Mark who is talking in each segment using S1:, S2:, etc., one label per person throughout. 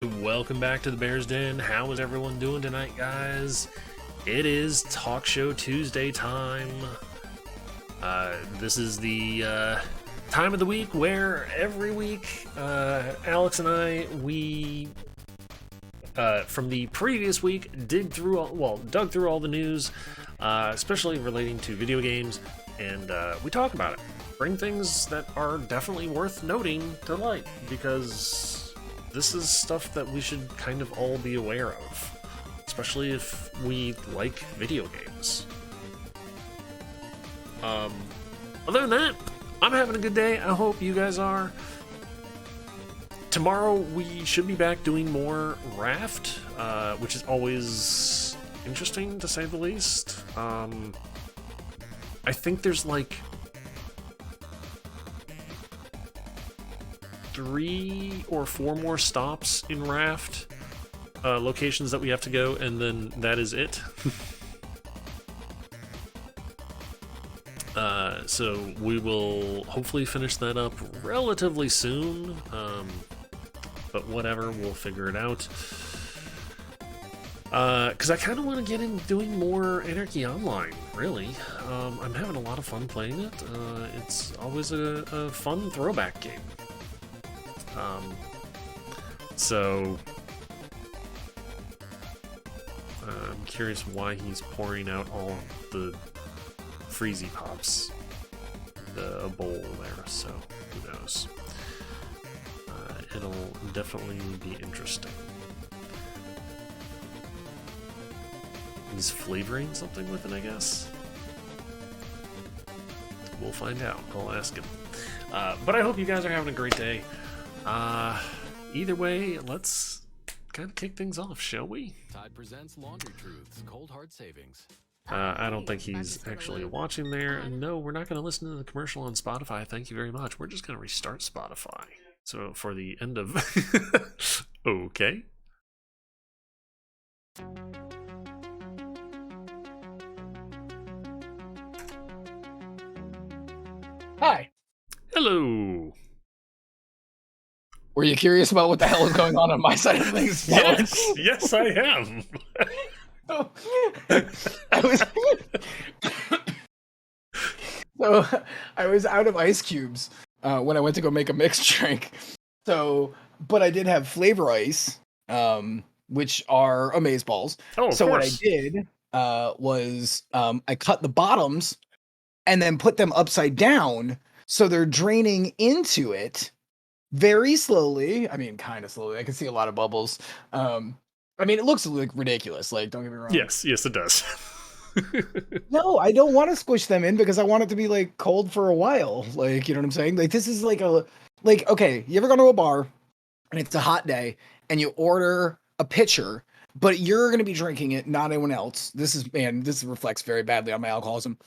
S1: Welcome back to the Bears Den. How is everyone doing tonight, guys? It is Talk Show Tuesday time. This is the time of the week where every week Alex and I, from the previous week, dug through all the news, especially relating to video games, and we talk about it. Bring things that are definitely worth noting to light, because this is stuff that we should kind of all be aware of, especially if we like video games. Other than that, I'm having a good day. I hope you guys are. Tomorrow we should be back doing more Raft, which is always interesting to say the least. I think there's like 3 or 4 more stops in Raft, locations that we have to go, and then that is it. So we will hopefully finish that up relatively soon, but whatever, we'll figure it out. Because I kind of want to get in doing more Anarchy Online, really. I'm having a lot of fun playing it. It's always a fun throwback game. So I'm curious why he's pouring out all of the Freezy Pops in the bowl there, so who knows. It'll definitely be interesting. He's flavoring something with it, I guess. We'll find out. I'll ask him. But I hope you guys are having a great day. Either way, let's kind of kick things off, shall we?
S2: Tide presents Laundry Truths, Cold Hard Savings.
S1: I don't think he's actually watching there. And no, we're not going to listen to the commercial on Spotify. Thank you very much. We're just going to restart Spotify. So for the end of... Okay.
S3: Hi.
S1: Hello.
S3: Were you curious about what the hell is going on my side of things?
S1: Yes, I am.
S3: I was out of ice cubes when I went to go make a mixed drink. But I did have flavor ice, which are amazeballs.
S1: Oh,
S3: so what I did was I cut the bottoms and then put them upside down so they're draining into it very slowly. I mean, kind of slowly. I can see a lot of bubbles. I mean, it looks like ridiculous. Like, don't get me wrong.
S1: Yes, it does.
S3: No, I don't want to squish them in because I want it to be like cold for a while. Like, you know what I'm saying? Like, this is like okay, you ever go to a bar and it's a hot day and you order a pitcher, but you're going to be drinking it, not anyone else. This reflects very badly on my alcoholism.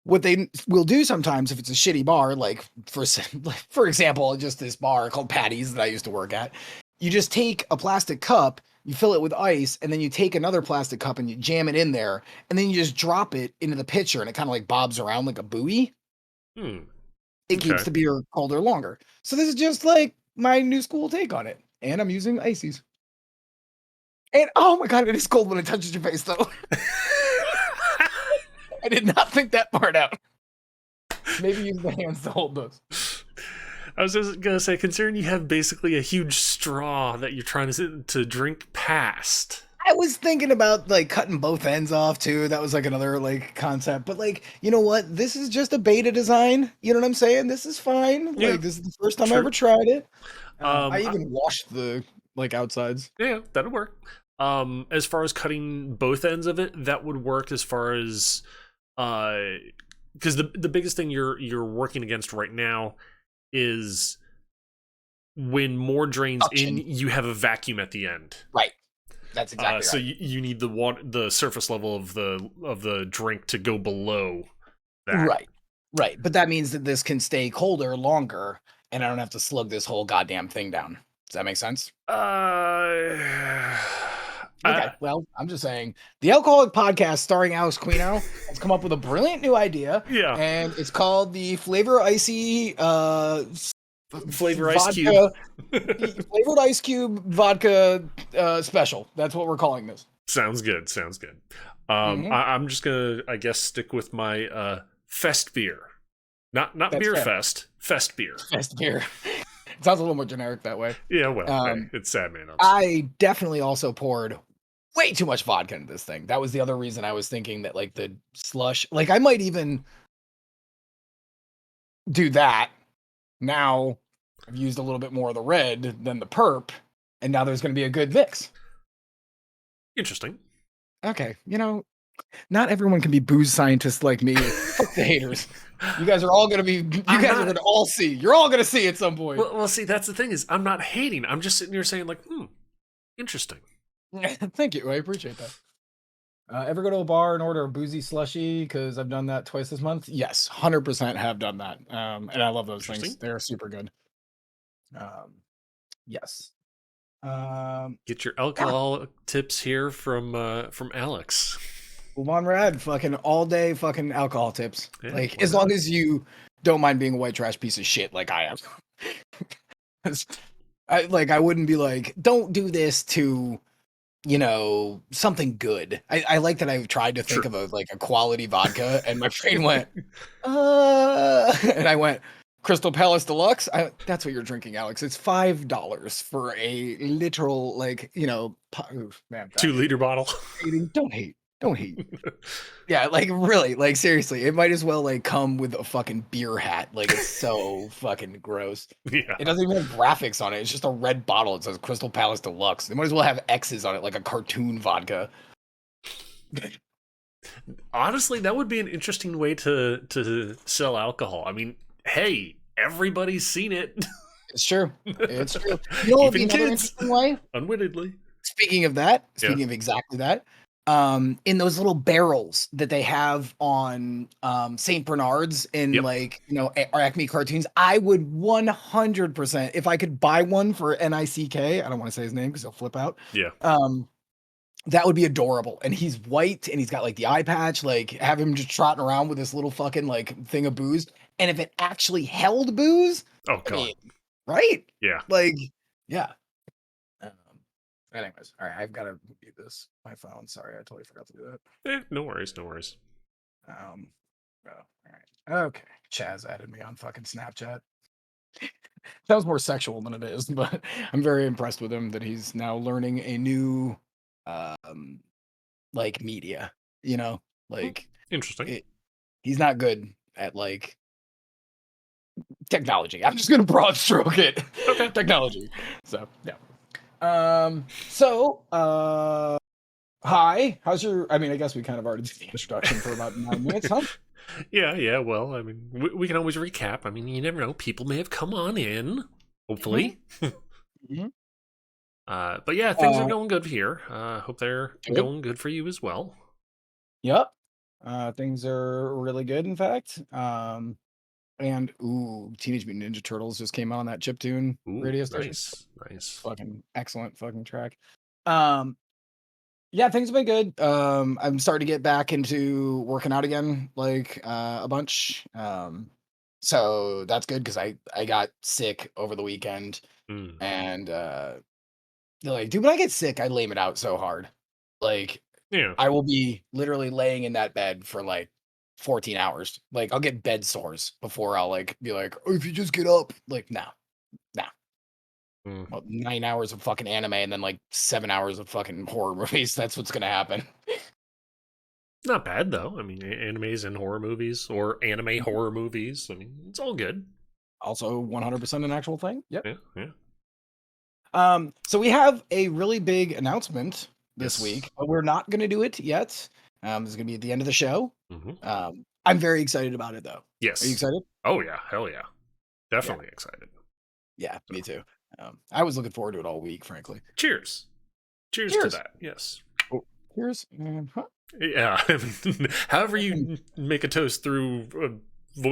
S3: What they will do sometimes if it's a shitty bar, like for example, just this bar called Patty's that I used to work at, you just take a plastic cup, you fill it with ice, and then you take another plastic cup and you jam it in there, and then you just drop it into the pitcher, and it kind of like bobs around like a buoy. It keeps the beer colder longer. So this is just like my new school take on it, and I'm using ices. And oh my god, it is cold when it touches your face, though. I did not think that part out. Maybe use the hands to hold those.
S1: I was just gonna say, considering you have basically a huge straw that you're trying to drink past.
S3: I was thinking about like cutting both ends off too. That was like another like concept. But like, you know what? This is just a beta design. You know what I'm saying? This is fine.
S1: Yeah,
S3: like, this is the first time I ever tried it. I even
S1: I
S3: washed the like outsides.
S1: Yeah, that'll work. As far as cutting both ends of it, that would work as far as because the biggest thing you're working against right now is when more drains
S3: Suction.
S1: in, you have a vacuum at the end.
S3: Right. That's exactly
S1: So
S3: right.
S1: you need the surface level of the drink to go below that.
S3: Right. But that means that this can stay colder longer, and I don't have to slug this whole goddamn thing down. Does that make sense? Okay, well, I'm just saying, the Alcoholic Podcast starring Alex Quino has come up with a brilliant new idea.
S1: Yeah.
S3: And it's called the Flavor Icy
S1: Flavor Ice
S3: vodka,
S1: Cube.
S3: flavored ice cube vodka special. That's what we're calling this.
S1: Sounds good. Sounds good.
S3: Mhm.
S1: I'm just gonna, I guess, stick with my fest beer. Not
S3: That's
S1: beer
S3: fair.
S1: fest. Fest beer.
S3: Best beer. Sounds a little more generic that way.
S1: Yeah, well, hey,
S3: Um,
S1: it's sad man.
S3: I definitely also poured way too much vodka into this thing. That was the other reason I was thinking that like the slush, like I might even do that. Now I've used a little bit more of the red than the perp, and now there's going to be a good mix.
S1: Interesting.
S3: Okay, not everyone can be booze scientists like me. Fuck the haters. You guys are all going to be. You
S1: I'm
S3: guys
S1: not-
S3: are going to all see. You're all going to see at some point.
S1: Well, see, that's the thing is, I'm not hating. I'm just sitting here saying, like, interesting.
S3: Thank you. I appreciate that. Ever go to a bar and order a boozy slushy? Because I've done that twice this month. Yes, 100% have done that. And I love those things.
S1: Interesting.
S3: They're super good. Yes.
S1: Get your alcohol tips here from Alex.
S3: One Rad, fucking all day fucking alcohol tips.
S1: Yeah,
S3: Like
S1: why
S3: as long
S1: not?
S3: as you don't mind being a white trash piece of shit like I am. 'Cause I wouldn't be like, don't do this to something good. I like that I've tried to think
S1: Sure.
S3: of a quality vodka and my brain went, and I went, Crystal Palace Deluxe. That's what you're drinking, Alex. It's $5 for a literal oof, man.
S1: 2-liter bottle.
S3: Don't hate. Don't hate. Yeah, like really, like seriously, it might as well like come with a fucking beer hat. Like it's so fucking gross.
S1: Yeah.
S3: It doesn't even have graphics on it. It's just a red bottle. It says Crystal Palace Deluxe. They might as well have X's on it, like a cartoon vodka.
S1: Honestly, that would be an interesting way to sell alcohol. I mean, hey, everybody's seen it.
S3: It's true. It's true. You know what would be
S1: Even
S3: another
S1: kids.
S3: interesting way?
S1: Unwittingly.
S3: Speaking of that,
S1: Yeah.
S3: speaking of exactly that, in those little barrels that they have on St. Bernard's in
S1: Yep.
S3: Acme cartoons, I would 100%, if I could buy one for NICK, I don't want to say his name because he'll flip out.
S1: Yeah.
S3: That would be adorable. And he's white and he's got like the eye patch, like have him just trotting around with this little fucking like thing of booze. And if it actually held booze,
S1: Oh
S3: I
S1: god.
S3: mean, right?
S1: Yeah.
S3: Like, yeah. Anyways, all right, I've got to mute this. My phone. Sorry, I totally forgot to do that.
S1: No worries. No worries.
S3: Oh, all right. Okay. Chaz added me on fucking Snapchat. Sounds more sexual than it is, but I'm very impressed with him that he's now learning a new like media, like
S1: Interesting.
S3: he's not good at like technology. I'm just gonna broad stroke it.
S1: Okay.
S3: Technology. So yeah. Hi. How's your I mean, I guess we kind of already did the introduction for about 9 minutes, huh?
S1: Yeah. Well, I mean, we can always recap. I mean, you never know. People may have come on in. Hopefully.
S3: Mhm.
S1: But yeah, things are going good here. Hope they're
S3: Good.
S1: going good for you as well.
S3: Yep. Things are really good, in fact. And Teenage Mutant Ninja Turtles just came out on that chiptune
S1: Ooh,
S3: radio station.
S1: nice.
S3: Fucking excellent fucking track. Yeah, things have been good. I'm starting to get back into working out again, like a bunch. So that's good because I got sick over the weekend,
S1: Mm.
S3: and they're like, dude, when I get sick, I lame it out so hard. Like
S1: Yeah.
S3: I will be literally laying in that bed for like 14 hours. Like I'll get bed sores before I'll like be like, oh, if you just get up, like no.
S1: Mm.
S3: Well, 9 hours of fucking anime and then like 7 hours of fucking horror movies. That's what's gonna happen.
S1: Not bad though. I mean, animes and horror movies, or
S3: Mm-hmm.
S1: anime horror movies. I mean, it's all good.
S3: Also 100% an actual thing. Yep.
S1: Yeah.
S3: So we have a really big announcement this
S1: Yes.
S3: week, but we're not gonna do it yet. This is gonna be at the end of the show.
S1: Mm-hmm.
S3: I'm very excited about it though.
S1: Yes.
S3: Are you excited?
S1: Oh yeah, hell yeah. Definitely excited.
S3: Yeah, me too. I was looking forward to it all week, frankly.
S1: Cheers. Cheers to
S3: Cheers.
S1: that. Yes.
S3: Here's
S1: Yeah. I mean, however you make a toast through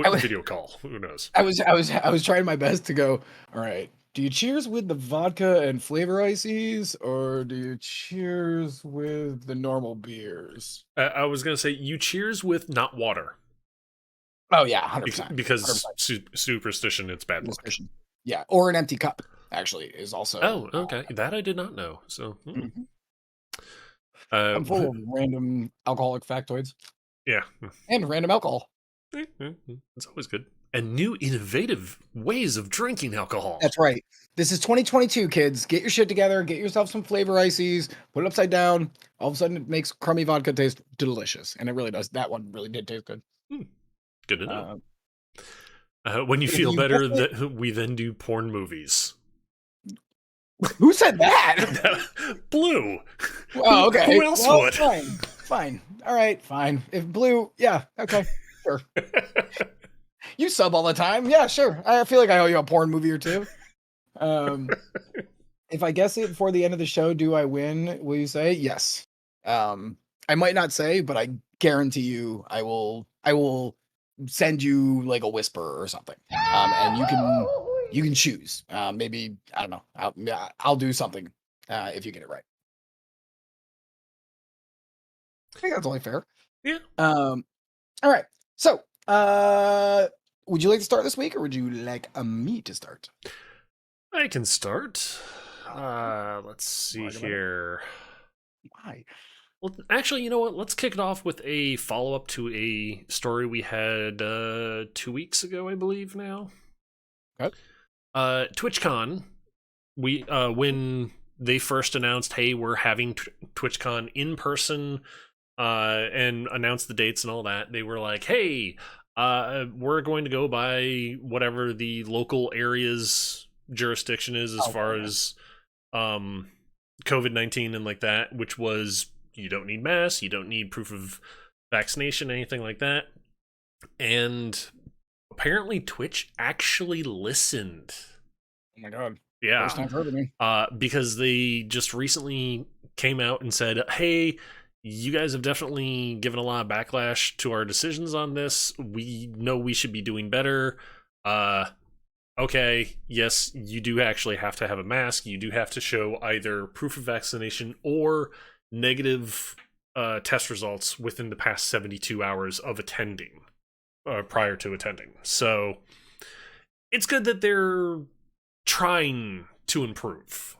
S1: a video call, who knows?
S3: I was trying my best to go, all right. Do you cheers with the vodka and flavor ices, or do you cheers with the normal beers?
S1: I was gonna say you cheers with not water
S3: Oh yeah, 100%.
S1: because superstition, it's bad luck.
S3: Yeah, or an empty cup actually is also.
S1: Oh, okay. That I did not know. So,
S3: Mhm.
S1: uh,
S3: I'm full of random alcoholic factoids
S1: yeah,
S3: and random alcohol.
S1: it's always good. And new innovative ways of drinking alcohol.
S3: That's right. This is 2022, kids. Get your shit together. Get yourself some flavor ices. Put it upside down. All of a sudden, it makes crummy vodka taste delicious, and it really does. That one really did taste good.
S1: Good to know.
S3: Uh,
S1: When you
S3: if
S1: feel
S3: you
S1: better,
S3: guessed it-
S1: that we then do porn movies.
S3: who said that?
S1: Blue.
S3: Oh, okay.
S1: Who else
S3: Well,
S1: would?
S3: fine. All right, fine. If blue, yeah, okay, sure. You sub all the time, yeah, sure. I feel like I owe you a porn movie or two. If I guess it before the end of the show, do I win? Will you say yes? I might not say, but I guarantee you, I will. I will send you like a whisper or something, and you can choose. Maybe I don't know. I'll do something if you get it right. I think that's only fair.
S1: Yeah.
S3: All right. So, would you like to start this week, or would you like me to start?
S1: I can start. Let's see here.
S3: Why?
S1: Well, actually, you know what? Let's kick it off with a follow-up to a story we had 2 weeks ago, I believe now.
S3: Okay.
S1: TwitchCon, when they first announced, hey, we're having TwitchCon in person, and announced the dates and all that, they were like, hey, we're going to go by whatever the local area's jurisdiction is as far as COVID-19 and like that, which was you don't need masks, you don't need proof of vaccination, anything like that. And apparently Twitch actually listened.
S3: Oh my god.
S1: Yeah.
S3: First time for me.
S1: Because they just recently came out and said, hey, you guys have definitely given a lot of backlash to our decisions on this. We know we should be doing better. Okay, yes, you do actually have to have a mask. You do have to show either proof of vaccination or negative test results within the past 72 hours of attending, prior to attending. So it's good that they're trying to improve.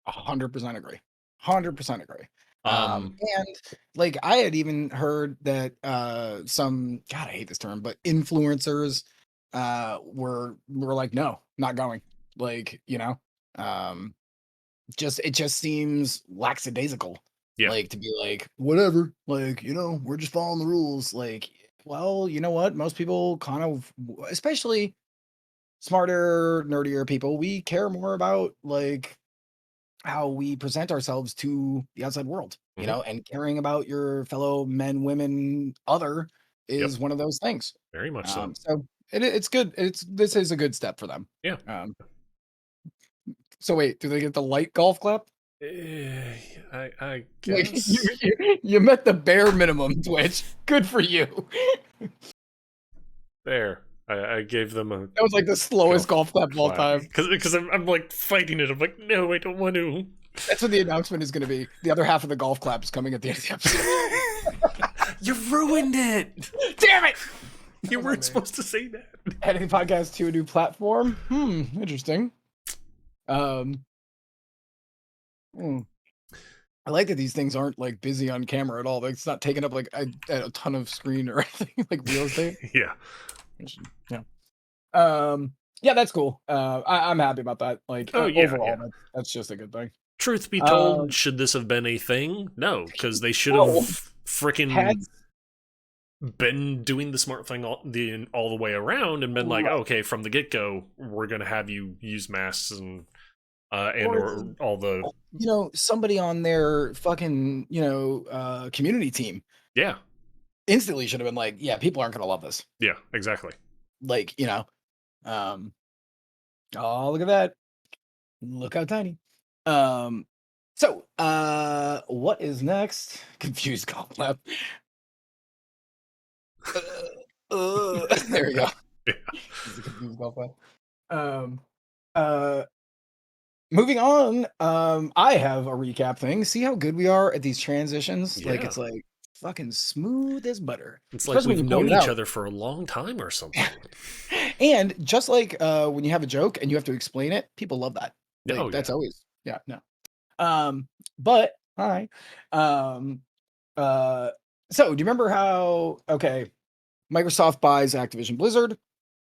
S3: 100% agree. 100% agree.
S1: Um,
S3: And like I had even heard that some God, I hate this term, but influencers were like, no, not going. Like, just it just seems lackadaisical.
S1: Yeah.
S3: Like to be like, whatever, like, we're just following the rules. Like, well, you know what? Most people kind of, especially smarter, nerdier people, we care more about like how we present ourselves to the outside world,
S1: Mhm.
S3: and caring about your fellow men, women, other
S1: Yep.
S3: is one of those things.
S1: Very much so.
S3: So it's good. This is a good step for them.
S1: Yeah.
S3: So wait, do they get the light golf clap?
S1: I
S3: Like,
S1: guess.
S3: you met the bare minimum, Twitch. Good for you.
S1: There. I gave them a
S3: That was like the slowest golf clap of all time.
S1: because I'm like fighting it. I'm like, no, I don't want to.
S3: That's what the announcement is going to be. The other half of the golf clap is coming at the end of the episode.
S1: You ruined it.
S3: Damn it!
S1: You weren't supposed to say that.
S3: Adding podcast to a new platform. Interesting. I like that these things aren't like busy on camera at all. Like, it's not taking up like a ton of screen or anything like real estate.
S1: Yeah.
S3: Yeah, that's cool. I'm happy about that. Like, overall, that's just a good thing.
S1: Truth be told, should this have been a thing? No, because they should have freaking been doing the smart thing all the way around and been like, okay, from the get-go, we're gonna have you use masks and or all the
S3: somebody on their fucking community team instantly should have been like, yeah, people aren't gonna love this.
S1: Yeah, exactly.
S3: Like, oh, look at that, look how tiny. So what is next? Confused golf clap. There we go. Yeah. Moving on, I have a recap thing. See how good we are at these transitions?
S1: Yeah.
S3: Like, it's like fucking smooth as butter.
S1: It's like
S3: Especially when
S1: we've
S3: you point
S1: known
S3: it
S1: each
S3: out.
S1: other for a long time or something.
S3: And just like when you have a joke and you have to explain it, people love that.
S1: Oh
S3: Like
S1: yeah.
S3: that's always no. But hi. Um uh so do you remember how Microsoft buys Activision Blizzard,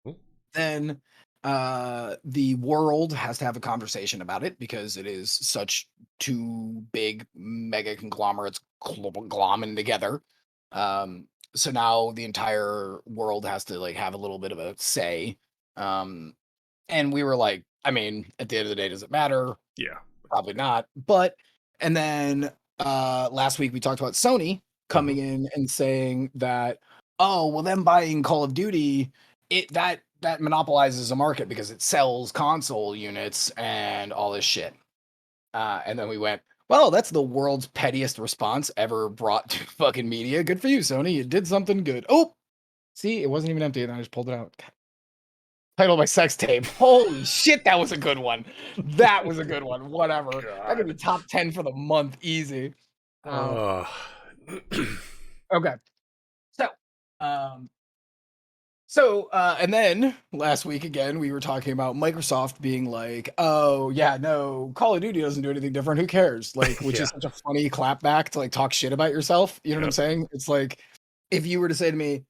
S1: Hmm.
S3: then the world has to have a conversation about it because it is such two big mega conglomerates glomming together. So now the entire world has to like have a little bit of a say. um and we were like, I mean, at the end of the day, does it matter?
S1: Yeah.
S3: Probably not. But and then last week we talked about Sony coming
S1: Mhm.
S3: in and saying that, oh, well, them buying Call of Duty, that monopolizes a market because it sells console units and all this shit. And then we went, well, that's the world's pettiest response ever brought to fucking media. Good for you, Sony. You did something good. Oh, see, it wasn't even empty, and I just pulled it out. Title of my sex tape. Holy shit, that was a good one. That was a good one. Whatever. That could be
S1: God.
S3: top 10 for the month, easy. Um,
S1: Uh,
S3: okay. So, um, and then last week again, we were talking about Microsoft being like, oh yeah, no, Call of Duty doesn't do anything different. Who cares? Like, which
S1: yeah.
S3: is such a funny clapback to like talk shit about yourself. You know what I'm
S1: Yep.
S3: saying? It's like if you were to say to me,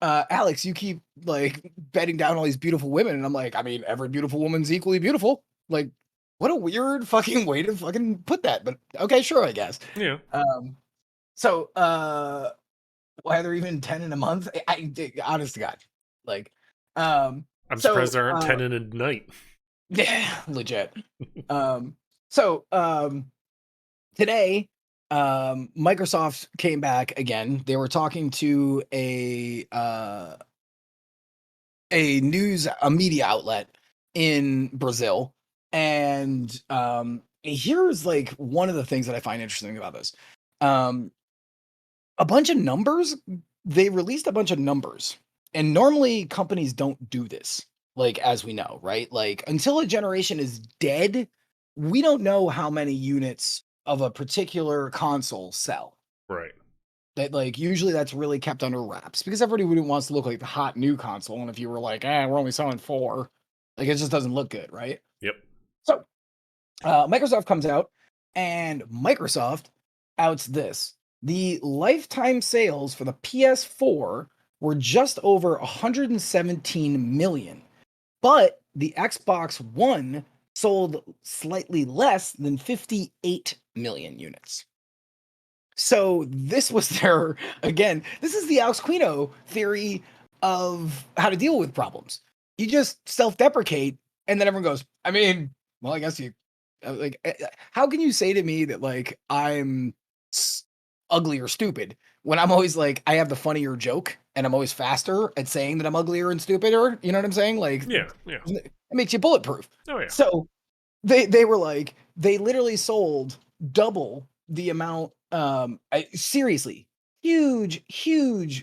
S3: Alex, you keep like betting down all these beautiful women, and I'm like, I mean, every beautiful woman's equally beautiful. Like, what a weird fucking way to fucking put that. But okay, sure, I guess.
S1: Yeah.
S3: Um, so why they're even 10 in a month? Honest to God, like, um,
S1: I'm surprised
S3: so
S1: there aren't 10 in a night.
S3: yeah, legit. So today, Microsoft came back again. They were talking to a media outlet in Brazil. And here's like one of the things that I find interesting about this. Um, a bunch of numbers, they released a bunch of numbers. And normally companies don't do this, like as we know, right? Like until a generation is dead, we don't know how many units of a particular console sell.
S1: Right.
S3: That like usually that's really kept under wraps because everybody wants to look like the hot new console. And if you were like, we're only selling 4, like it just doesn't look good, right?
S1: Yep.
S3: So Microsoft comes out and Microsoft outs this. The lifetime sales for the PS4 were just over 117 million, but the Xbox One sold slightly less than 58 million units. So this was their again. This is the Alex Quino theory of how to deal with problems. You just self-deprecate, and then everyone goes, I mean, well, I guess you how can you say to me that like I'm ugly or stupid when I'm always like I have the funnier joke and I'm always faster at saying that I'm uglier and stupider? You know what I'm saying? Like
S1: Yeah. Yeah.
S3: it makes you bulletproof.
S1: Oh yeah.
S3: So they were like they literally sold double the amount. Seriously, huge,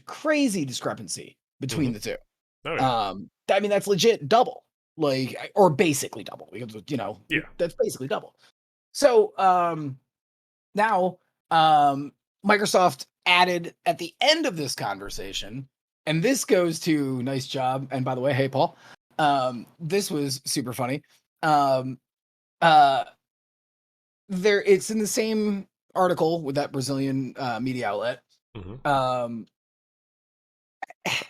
S3: crazy discrepancy between
S1: Hmm.
S3: the two.
S1: Oh yeah.
S3: I mean that's legit double, like or basically double because
S1: Yeah.
S3: that's basically double. So now Microsoft added at the end of this conversation, and this goes to nice job. And by the way, hey Paul, this was super funny. Um, uh, it's in the same article with that Brazilian media outlet.
S1: Hmm.
S3: Um,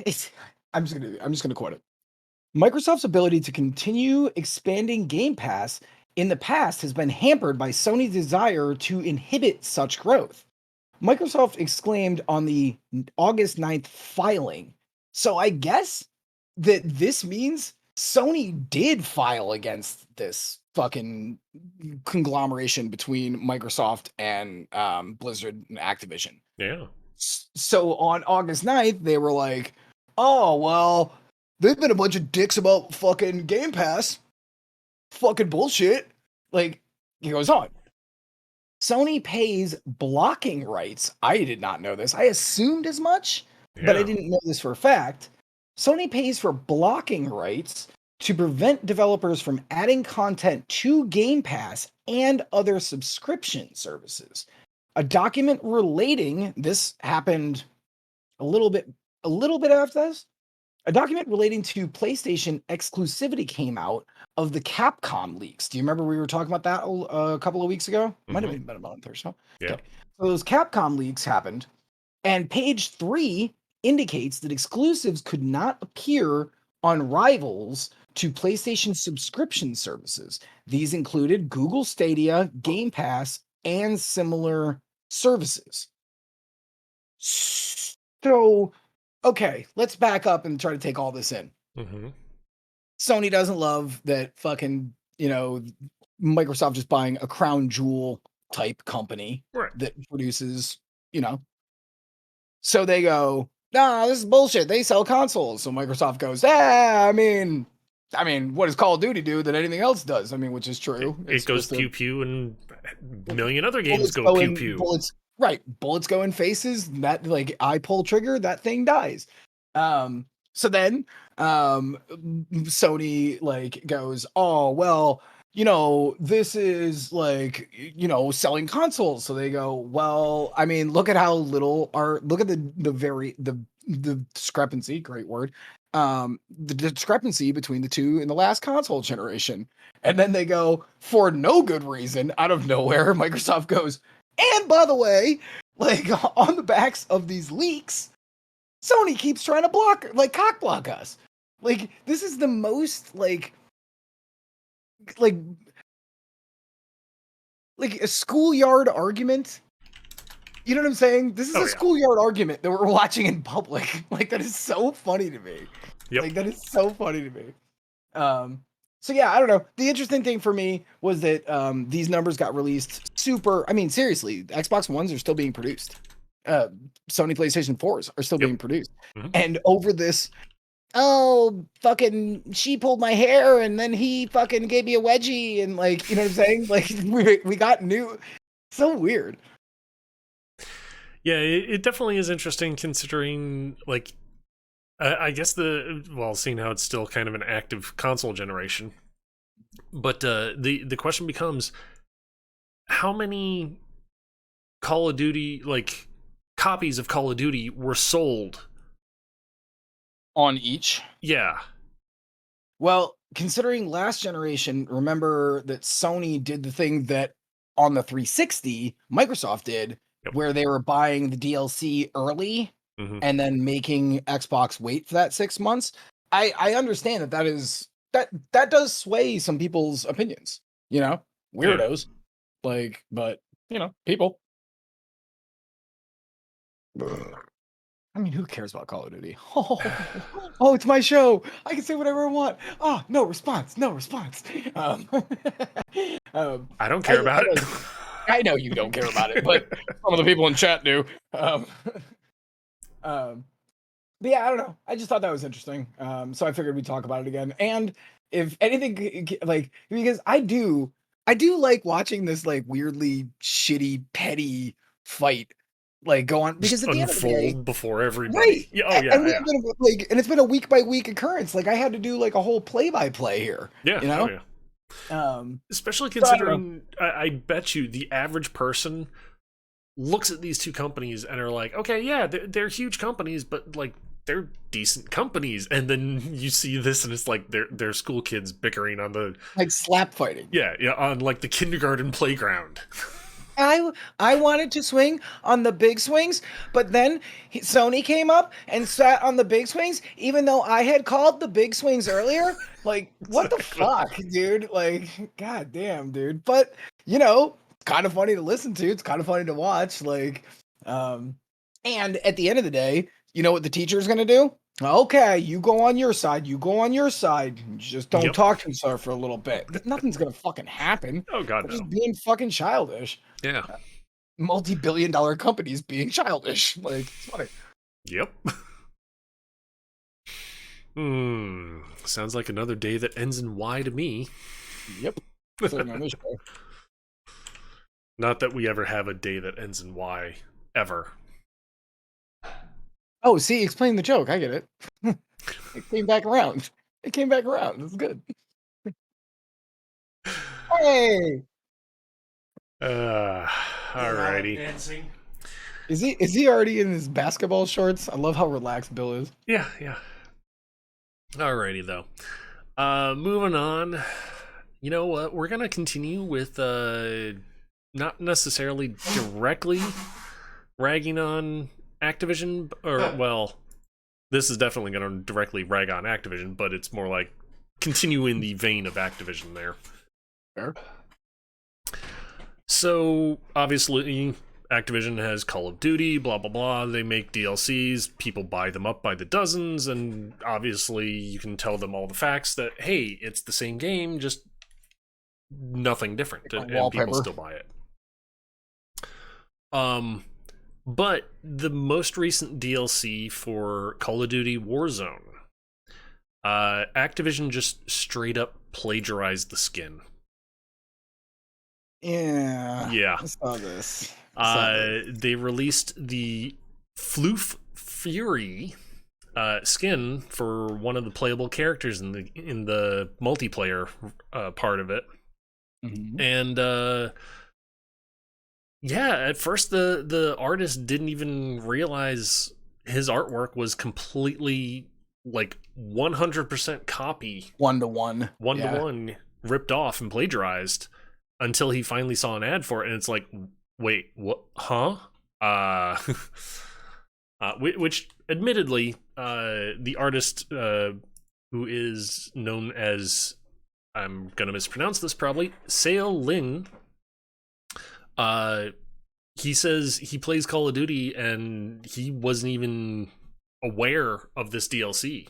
S3: it's I'm just gonna quote it. Microsoft's ability to continue expanding Game Pass in the past has been hampered by Sony's desire to inhibit such growth. Microsoft exclaimed on the August 9th filing. So I guess that this means Sony did file against this fucking conglomeration between Microsoft and Blizzard and Activision.
S1: Yeah.
S3: So on August 9th, they were like, oh, well, they've been a bunch of dicks about fucking Game Pass. Fucking bullshit. Like, he goes on. Sony pays blocking rights. I did not know this. I assumed as much, but I
S1: Yeah.
S3: didn't know this for a fact. Sony pays for blocking rights to prevent developers from adding content to Game Pass and other subscription services. a document relating this happened a little bit after this. A document relating to PlayStation exclusivity came out of the Capcom leaks. Do you remember we were talking about that a couple of weeks ago? Might have been about a month or so.
S1: Yeah.
S3: Okay. So those Capcom leaks happened, and page 3 indicates that exclusives could not appear on rivals to PlayStation subscription services. These included Google Stadia, Game Pass, and similar services. So, okay, let's back up and try to take all this in.
S1: Mm-hmm.
S3: Sony doesn't love that fucking, Microsoft just buying a crown jewel type company
S1: Right.
S3: that produces, So they go, nah, this is bullshit. They sell consoles. So Microsoft goes, I mean, what does Call of Duty do that anything else does? I mean, which is true.
S1: It goes pew pew, and a million other games
S3: bullets
S1: go pew
S3: in-
S1: pew.
S3: Bullets, right? Bullets go in faces. That I pull trigger, that thing dies. So then, Sony goes, oh well, this is selling consoles. So they go, well, I mean, look at how little look at the discrepancy, great word. The discrepancy between the two in the last console generation. And then they go, for no good reason, out of nowhere, Microsoft goes, and by the way, on the backs of these leaks, Sony keeps trying to cock block us. This is the most a schoolyard argument. You know what I'm saying? This is a schoolyard argument that we're watching in public. That is so funny to me.
S1: Yep.
S3: That is so funny to me. So yeah, I don't know. The interesting thing for me was that these numbers got released seriously, Xbox Ones are still being produced. Sony PlayStation 4s are still being produced.
S1: Mm-hmm.
S3: And over this, fucking she pulled my hair and then he fucking gave me a wedgie and you know what I'm saying? We got new. So weird.
S1: Yeah, it definitely is interesting considering I guess seeing how it's still kind of an active console generation. But the question becomes, how many Call of Duty copies of Call of Duty were sold
S3: on each?
S1: Yeah.
S3: Well, considering last generation, remember that Sony did the thing that on the 360 Microsoft did, where they were buying the DLC early and then making Xbox wait for that 6 months. I understand that does sway some people's opinions, weirdos, but people. I mean, who cares about Call of Duty? Oh, it's my show. I can say whatever I want. Oh, no response. I
S1: don't care about it.
S3: I know you don't care about it, but some of the people in chat do. But yeah, I don't know. I just thought that was interesting. So I figured we'd talk about it again. And if anything, because I do like watching this weirdly shitty, petty fight go on, because at the end of the day,
S1: before everybody.
S3: Right.
S1: Yeah, oh yeah.
S3: And it's been a week by week occurrence. I had to do a whole play by play here.
S1: Yeah.
S3: Oh,
S1: yeah. Especially considering, I bet you the average person looks at these two companies and are like, okay, yeah, they're huge companies, but they're decent companies. And then you see this and it's they're school kids bickering on the
S3: slap fighting.
S1: Yeah, on the kindergarten playground.
S3: I wanted to swing on the big swings, but then Sony came up and sat on the big swings, even though I had called the big swings earlier. What the fuck, dude? God damn, dude. But it's kind of funny to listen to. It's kind of funny to watch. And at the end of the day, you know what the teacher's gonna do? Okay, you go on your side. You just don't talk to each other for a little bit. Nothing's gonna fucking happen.
S1: Oh god, no.
S3: Just being fucking childish.
S1: Yeah.
S3: Multi-billion-dollar companies being childish. It's funny.
S1: Yep. Sounds like another day that ends in Y to me.
S3: Yep.
S1: Not that we ever have a day that ends in Y, ever.
S3: Oh, see, explain the joke. I get it. It came back around. It's good. Hey.
S1: Alrighty.
S4: Dancing.
S3: Is he already in his basketball shorts? I love how relaxed Bill is.
S1: Yeah. Alrighty though. Moving on. You know what? We're gonna continue with not necessarily directly ragging on Activision, or well, this is definitely gonna directly rag on Activision, but it's more like continuing the vein of Activision there.
S3: Fair.
S1: So obviously Activision has Call of Duty, blah blah blah. They make DLCs, people buy them up by the dozens, and obviously you can tell them all the facts that hey, it's the same game, just nothing different, and people
S3: wallpaper.
S1: still buy it. But the most recent DLC for Call of Duty Warzone, Activision just straight up plagiarized the skin.
S3: Yeah. I saw this.
S1: They released the Floof Fury skin for one of the playable characters in the multiplayer part of it.
S3: Mhm.
S1: And yeah, at first the artist didn't even realize his artwork was completely like 100% copy,
S3: 1-to-1, yeah.
S1: 1-to-1 ripped off and plagiarized, until he finally saw an ad for it, and it's like, wait, what? Huh? Which admittedly, the artist who is known as, I'm gonna mispronounce this probably, Seo Lin. He says he plays Call of Duty and he wasn't even aware of this DLC.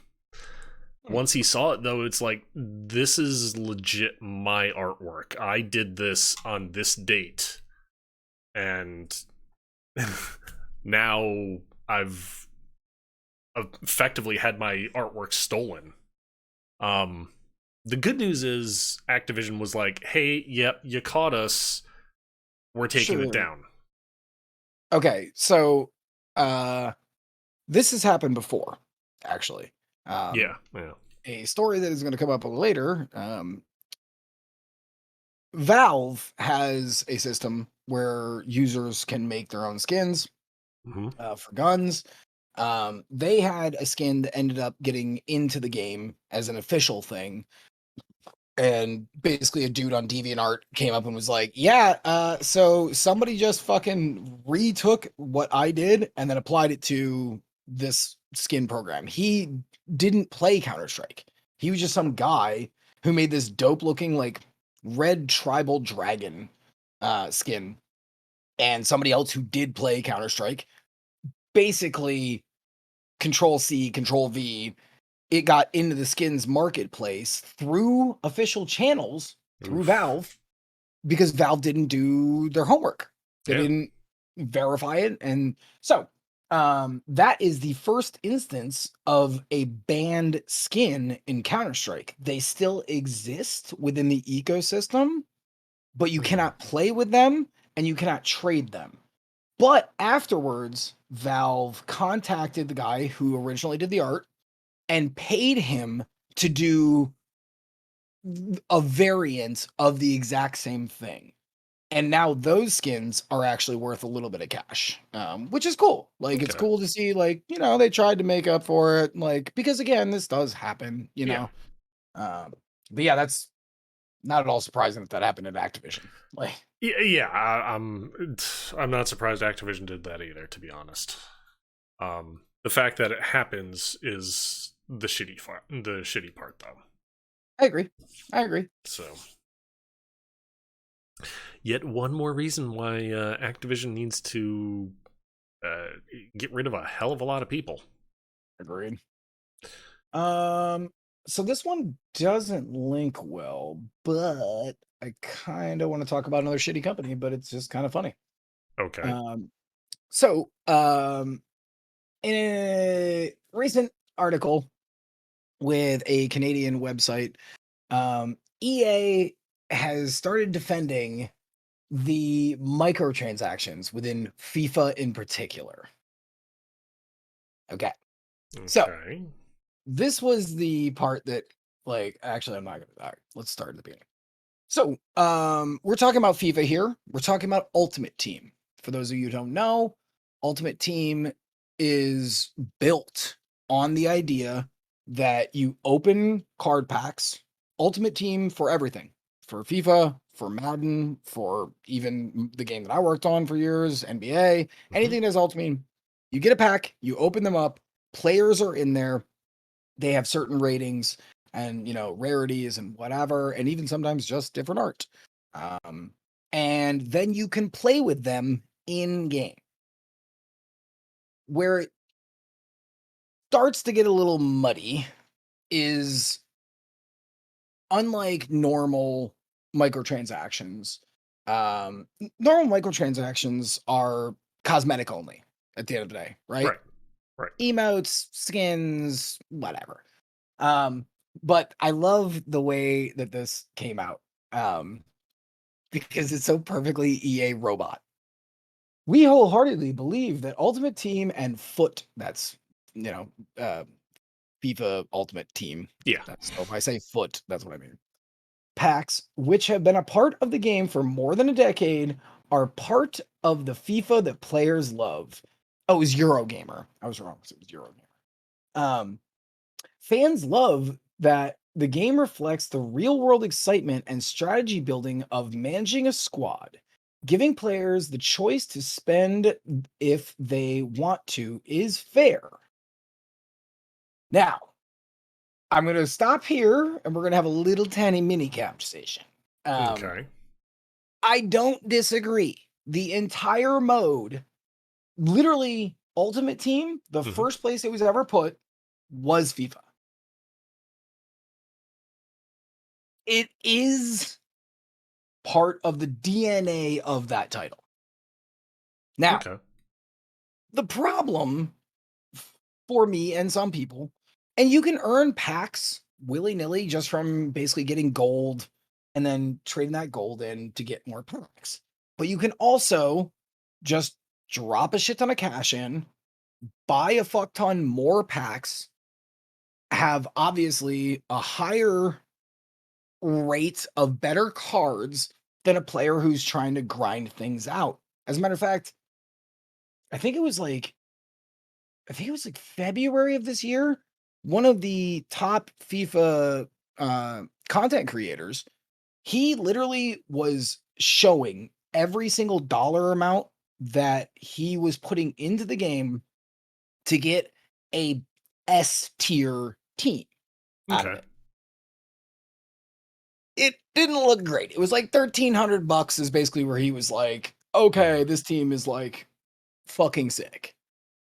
S1: Once he saw it, though, it's like, this is legit my artwork. I did this on this date. And now I've effectively had my artwork stolen. The good news is Activision was like, hey, yep, you caught us. We're taking it down.
S3: Okay, so this has happened before, actually.
S1: Yeah.
S3: A story that is going to come up later. Valve has a system where users can make their own skins for guns. They had a skin that ended up getting into the game as an official thing. And basically a dude on DeviantArt came up and was like, yeah, so somebody just fucking retook what I did and then applied it to this skin program. He didn't play Counter-Strike. He was just some guy who made this dope looking like red tribal dragon skin. And somebody else who did play Counter-Strike basically Control-C, Control-V, it got into the skins marketplace through official channels, through Valve, because Valve didn't do their homework. They didn't verify it. And so that is the first instance of a banned skin in Counter-Strike. They still exist within the ecosystem, but you cannot play with them and you cannot trade them. But afterwards, Valve contacted the guy who originally did the art and paid him to do a variant of the exact same thing. And now those skins are actually worth a little bit of cash, which is cool. Like, it's cool to see, like, you know, they tried to make up for it. Like, because again, this does happen, you know? But yeah, that's not at all surprising that happened at Activision. Like,
S1: I'm not surprised Activision did that either, to be honest. The fact that it happens is the shitty part, though.
S3: I agree.
S1: So, yet one more reason why Activision needs to get rid of a hell of a lot of people.
S3: Agreed. So this one doesn't link well, but I kind of want to talk about another shitty company, but it's just kind of funny.
S1: Okay.
S3: In a recent article with a Canadian website, EA has started defending the microtransactions within FIFA in particular. Okay. So this was the part that, like, actually, I'm not going to. All right, let's start at the beginning. So, we're talking about FIFA here. We're talking about Ultimate Team. for those of you who don't know, Ultimate Team is built on the idea that you open card packs, Ultimate Team for everything, for FIFA, for Madden, for even the game that I worked on for years, NBA, anything that's Ultimate Team. You get a pack, you open them up, players are in there, they have certain ratings and, rarities and whatever, and even sometimes just different art. And then you can play with them in game. Where it starts to get a little muddy is, unlike normal microtransactions, normal microtransactions are cosmetic only at the end of the day, right?
S1: Right.
S3: Emotes, skins, whatever. But I love the way that this came out, because it's so perfectly EA robot. We wholeheartedly believe that Ultimate Team and Foot, that's, FIFA Ultimate Team.
S1: Yeah.
S3: So if I say Foot, that's what I mean. Packs, which have been a part of the game for more than a decade, are part of the FIFA that players love. Oh, it was Eurogamer. I was wrong. It was Eurogamer. Fans love that the game reflects the real world excitement and strategy building of managing a squad. Giving players the choice to spend if they want to is fair. Now, I'm going to stop here and we're going to have a little tiny mini conversation.
S1: Okay.
S3: I don't disagree. The entire mode, literally Ultimate Team, the first place it was ever put was FIFA. It is part of the DNA of that title. Now, the problem for me and some people, and you can earn packs willy-nilly just from basically getting gold and then trading that gold in to get more packs. But you can also just drop a shit ton of cash in, buy a fuck ton more packs, have obviously a higher rate of better cards than a player who's trying to grind things out. As a matter of fact, I think it was like February of this year, one of the top FIFA content creators, he literally was showing every single dollar amount that he was putting into the game to get a S tier team out of it. It didn't look great. It was like $1,300 is basically where he was like, okay, this team is like fucking sick.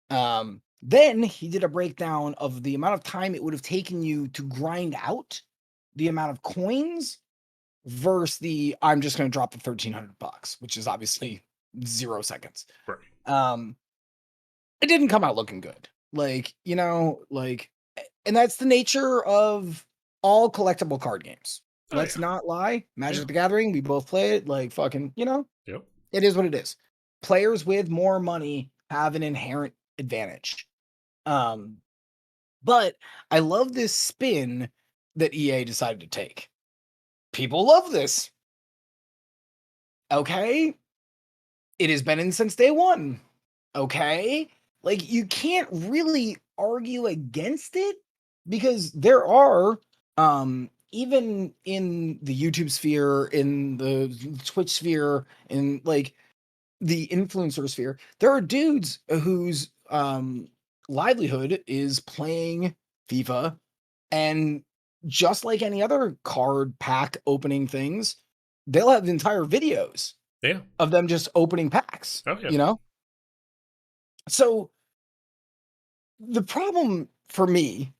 S3: Then he did a breakdown of the amount of time it would have taken you to grind out the amount of coins versus the I'm just going to drop the $1,300, which is obviously 0 seconds.
S1: Right.
S3: It didn't come out looking good. And that's the nature of all collectible card games. Let's not lie. Magic the Gathering, we both play it like fucking,
S1: Yep.
S3: It is what it is. Players with more money have an inherent advantage. But I love this spin that EA decided to take. People love this. Okay. It has been in since day one. Okay. Like, you can't really argue against it because there are, even in the YouTube sphere, in the Twitch sphere, in like the influencer sphere, there are dudes whose livelihood is playing FIFA, and just like any other card pack opening things, they'll have entire videos of them just opening packs. So the problem for me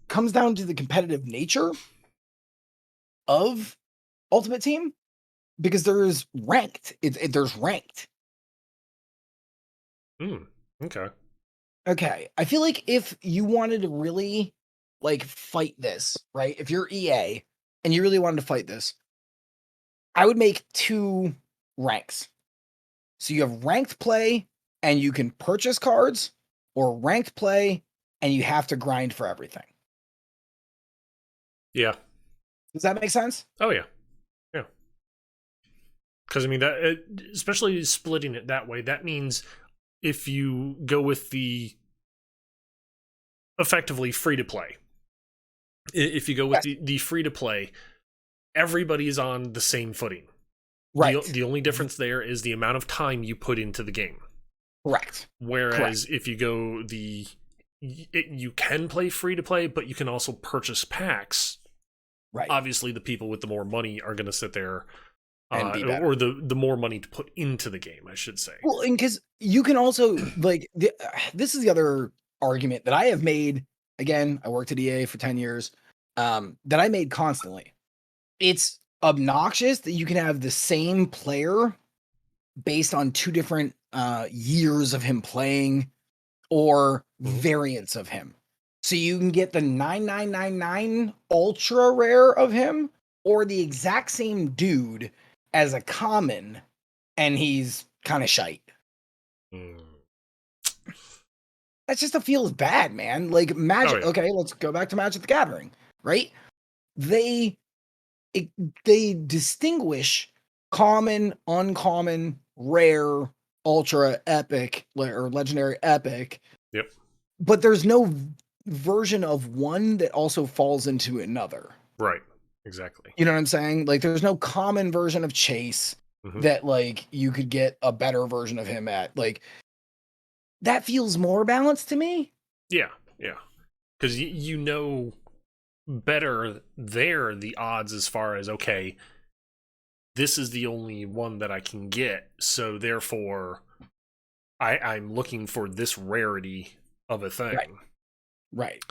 S3: comes down to the competitive nature of Ultimate Team, because there's ranked. There's ranked. Okay. I feel like if you wanted to really like fight this, right? If you're EA and you really wanted to fight this, I would make 2 ranks. So you have ranked play and you can purchase cards, or ranked play and you have to grind for everything.
S1: Yeah.
S3: Does that make sense?
S1: Oh, yeah. Because I mean especially splitting it that way, that means if you go with the effectively free to play, if you go with the free to play, everybody's on the same footing.
S3: Right.
S1: The only difference there is the amount of time you put into the game.
S3: Correct.
S1: Whereas if you go you can play free to play, but you can also purchase packs.
S3: Right.
S1: Obviously, the people with the more money are going to sit there,
S3: And be better.
S1: or the more money to put into the game, I should say.
S3: Well, and because you can also like this is the other argument that I have made. Again, I worked at EA for 10 years. That I made constantly. It's obnoxious that you can have the same player based on two different years of him playing or variants of him. So you can get the 9999 ultra rare of him or the exact same dude as a common, and he's kind of shite. That just feels bad, man. Like Magic.
S1: Oh, yeah.
S3: Okay, let's go back to Magic the Gathering, right? They distinguish common, uncommon, rare, ultra, epic, or legendary epic.
S1: Yep.
S3: But there's no version of one that also falls into another.
S1: Right. Exactly.
S3: You know what I'm saying? Like there's no common version of Chase that like you could get a better version of him at. Like that feels more balanced to me.
S1: Yeah. Yeah. Because you know better there the odds as far as, okay, this is the only one that I can get, so therefore I'm looking for this rarity of a thing.
S3: Right.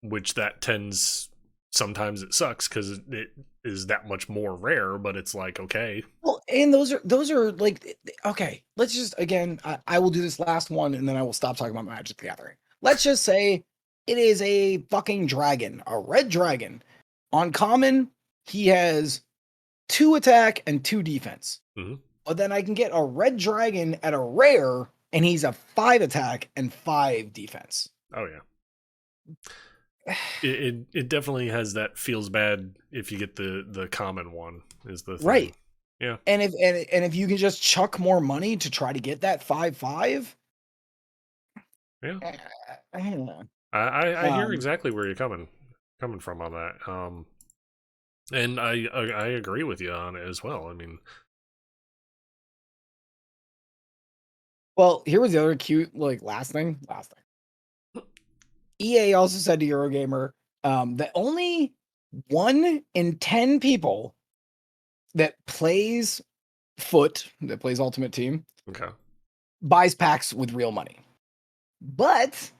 S1: Which that tends, sometimes it sucks because it is that much more rare, but it's like, okay.
S3: Well, and those are like, okay, let's just, again, I will do this last one and then I will stop talking about Magic the Gathering. Let's just say it is a fucking dragon, a red dragon. On common, he has 2 attack and 2 defense. But then I can get a red dragon at a rare, and he's a 5 attack and 5 defense.
S1: Oh yeah. It definitely has that feels bad if you get the common one is the thing.
S3: Right.
S1: Yeah.
S3: And if you can just chuck more money to try to get that 5/5.
S1: Yeah.
S3: I don't know.
S1: I hear exactly where you're coming from on that. And I agree with you on it as well. I mean,
S3: well, here was the other cute last thing. EA also said to Eurogamer that only 1 in 10 people that plays Ultimate Team,
S1: okay,
S3: buys packs with real money. But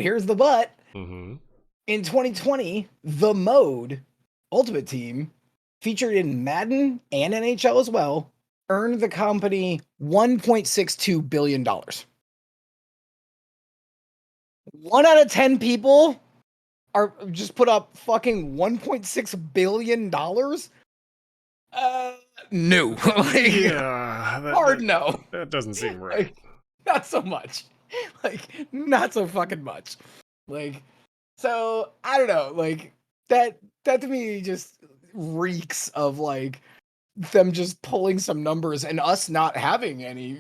S3: here's the but. In 2020, the mode Ultimate Team, featured in Madden and NHL as well, earned the company $1.62 billion. 1 out of 10 people are just put up fucking $1.6 billion. No.
S1: Yeah,
S3: Hard no.
S1: That doesn't seem right.
S3: Like, not so much. Not so fucking much. So I don't know. That to me just reeks of them just pulling some numbers and us not having any.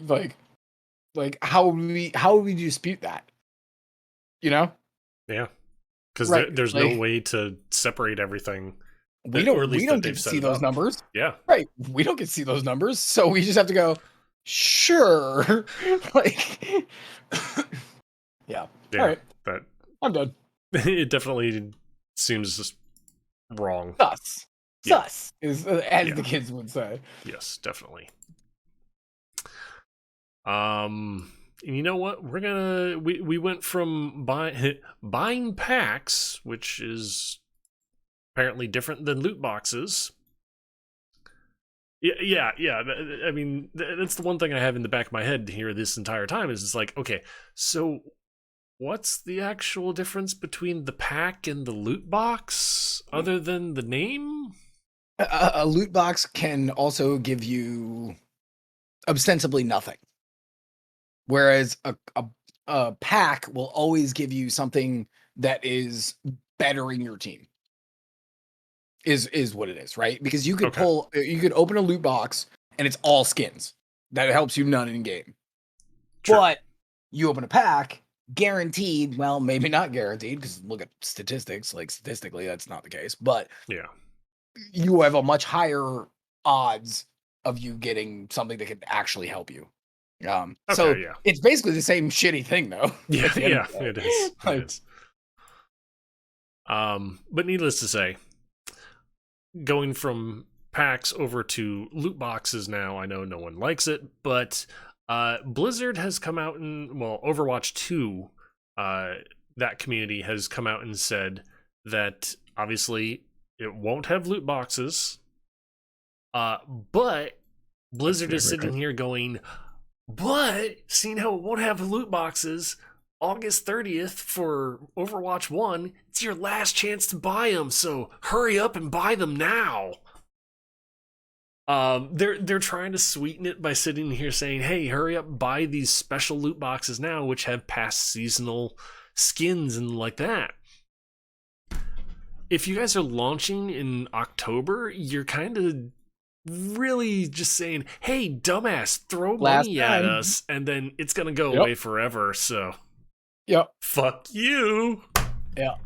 S3: How would we dispute that? You know?
S1: Yeah, because
S3: right.
S1: there's no way to separate everything.
S3: We don't get to see those numbers.
S1: Yeah.
S3: Right. We don't get to see those numbers. So we just have to go, sure. Yeah. All right. I'm done.
S1: It definitely seems just wrong.
S3: Sus is as the kids would say.
S1: Yes, definitely. You know what? We went from buying packs, which is apparently different than loot boxes. Yeah. I mean, that's the one thing I have in the back of my head here this entire time is it's like, okay, so what's the actual difference between the pack and the loot box other than the name?
S3: A loot box can also give you ostensibly nothing. Whereas a pack will always give you something that is bettering your team. is what it is, right? Because you could
S1: Okay.
S3: you could open a loot box and it's all skins. That helps you none in game.
S1: True.
S3: But you open a pack, guaranteed, well, maybe not guaranteed, because look at statistics, like statistically, that's not the case, but
S1: Yeah.
S3: you have a much higher odds of you getting something that could actually help you. So
S1: Okay, yeah.
S3: it's basically the same shitty thing, though.
S1: Yeah,
S3: at the end
S1: yeah,
S3: of the day.
S1: it is. It
S3: Like,
S1: is. But needless to say, going from packs over to loot boxes now, I know no one likes it, but Blizzard has come out and, well, Overwatch 2, that community has come out and said that obviously it won't have loot boxes, but Blizzard is sitting here going, but seeing how it won't have loot boxes, August 30th for Overwatch 1, it's your last chance to buy them, so hurry up and buy them now. They're trying to sweeten it by sitting here saying, hey, hurry up, buy these special loot boxes now, which have past seasonal skins and like that. If you guys are launching in October, you're kind of really just saying, hey, dumbass, throw
S3: Last
S1: money at
S3: time.
S1: us, and then it's gonna go
S3: Yep.
S1: away forever, so
S3: Yep.
S1: fuck you.
S3: Yeah.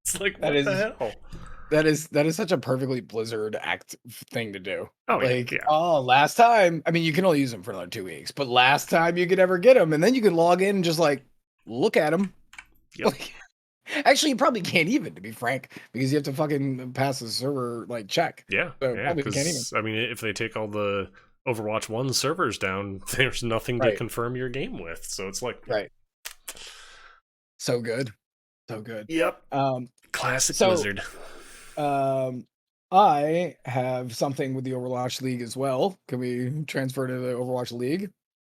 S1: It's like,
S3: That
S1: what
S3: is-
S1: the hell?
S3: That is such a perfectly Blizzard thing to do.
S1: Oh, yeah,
S3: Like,
S1: yeah.
S3: oh, last time, I mean, you can only use them for another 2 weeks, but last time you could ever get them, and then you could log in and just like look at them.
S1: Yep.
S3: Like, actually, you probably can't even, to be frank, because you have to fucking pass the server like check.
S1: Yeah,
S3: So
S1: yeah,
S3: probably can't even.
S1: because, I mean, if they take all the Overwatch 1 servers down, there's nothing to
S3: Right.
S1: confirm your game with, so it's like...
S3: Right. So good. So good.
S1: Yep.
S3: Um,
S1: Classic
S3: So-
S1: Blizzard.
S3: I have something with the Overwatch League as well. Can we transfer to the Overwatch League?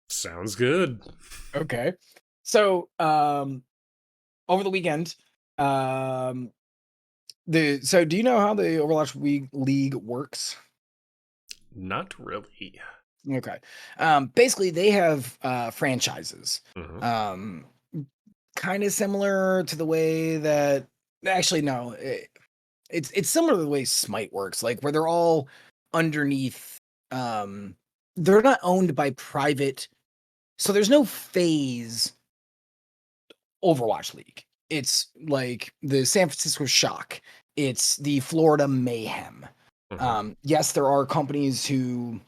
S1: Sounds good.
S3: Okay. So, over the weekend, so do you know how the Overwatch League works?
S1: Not really.
S3: Okay. Basically they have franchises.
S1: Mhm.
S3: Kind of similar to the way that actually no, it's similar to the way Smite works, like where they're all underneath they're not owned by private, so there's no phase Overwatch League. It's like the San Francisco Shock, it's the Florida Mayhem.
S1: Mhm.
S3: Yes, there are companies who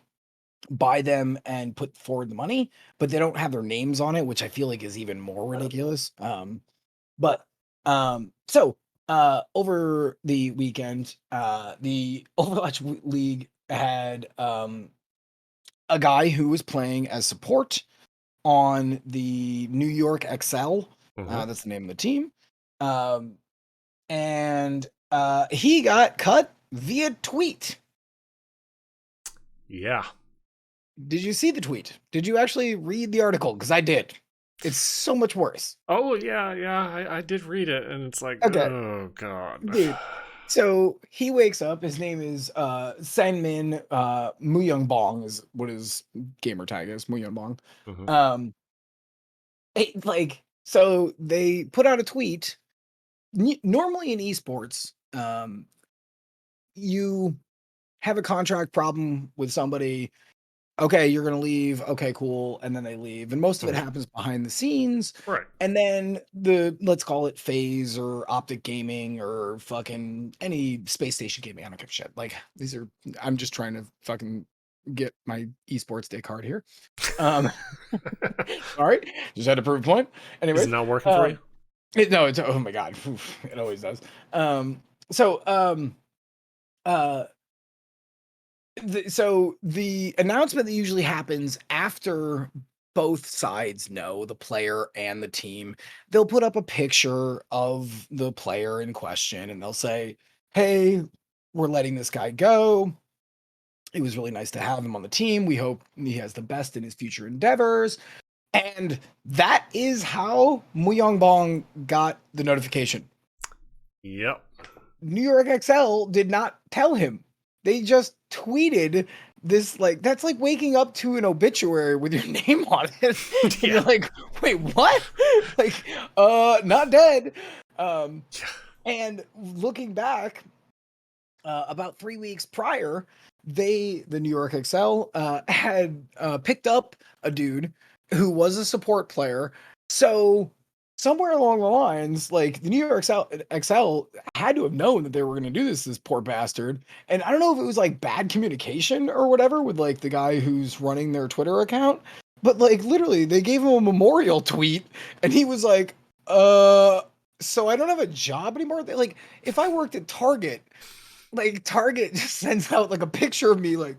S3: buy them and put forward the money, but they don't have their names on it, which I feel like is even more ridiculous. Over the weekend, the Overwatch League had a guy who was playing as support on the New York XL.
S1: Mhm.
S3: That's the name of the team. And he got cut via tweet.
S1: Yeah.
S3: Did you see the tweet? Did you actually read the article? Because I did. It's so much worse.
S1: Oh, yeah, I did read it, and it's like,
S3: Okay.
S1: oh, God.
S3: Dude. So he wakes up. His name is Sangmin Muyoungbong is what his gamer tag is. Muyoungbong.
S1: Mhm.
S3: So they put out a tweet. Normally in esports, you have a contract problem with somebody. Okay, you're gonna leave. Okay, cool, and then they leave, and most of it
S1: Mhm.
S3: happens behind the scenes.
S1: Right.
S3: And then let's call it phase or optic gaming or fucking any space station gaming. I don't give a shit. Like I'm just trying to fucking get my esports day card here. All right, just had to prove a point. Anyway,
S1: Is it not working for you?
S3: no, it's oh my god, oof, it always does. So the announcement that usually happens after both sides know, the player and the team, they'll put up a picture of the player in question and they'll say, hey, we're letting this guy go. It was really nice to have him on the team. We hope he has the best in his future endeavors. And that is how Muyoungbong got the notification.
S1: Yep.
S3: New York XL did not tell him. They just tweeted this, like, that's like waking up to an obituary with your name on it. And you're like, wait, what? Like, not dead. And looking back, about 3 weeks prior, the New York XL, had picked up a dude who was a support player. So somewhere along the lines, like the New York XL had to have known that they were going to do this poor bastard. And I don't know if it was like bad communication or whatever with like the guy who's running their Twitter account, but like literally they gave him a memorial tweet and he was like, so I don't have a job anymore. Like if I worked at Target, like Target just sends out like a picture of me like,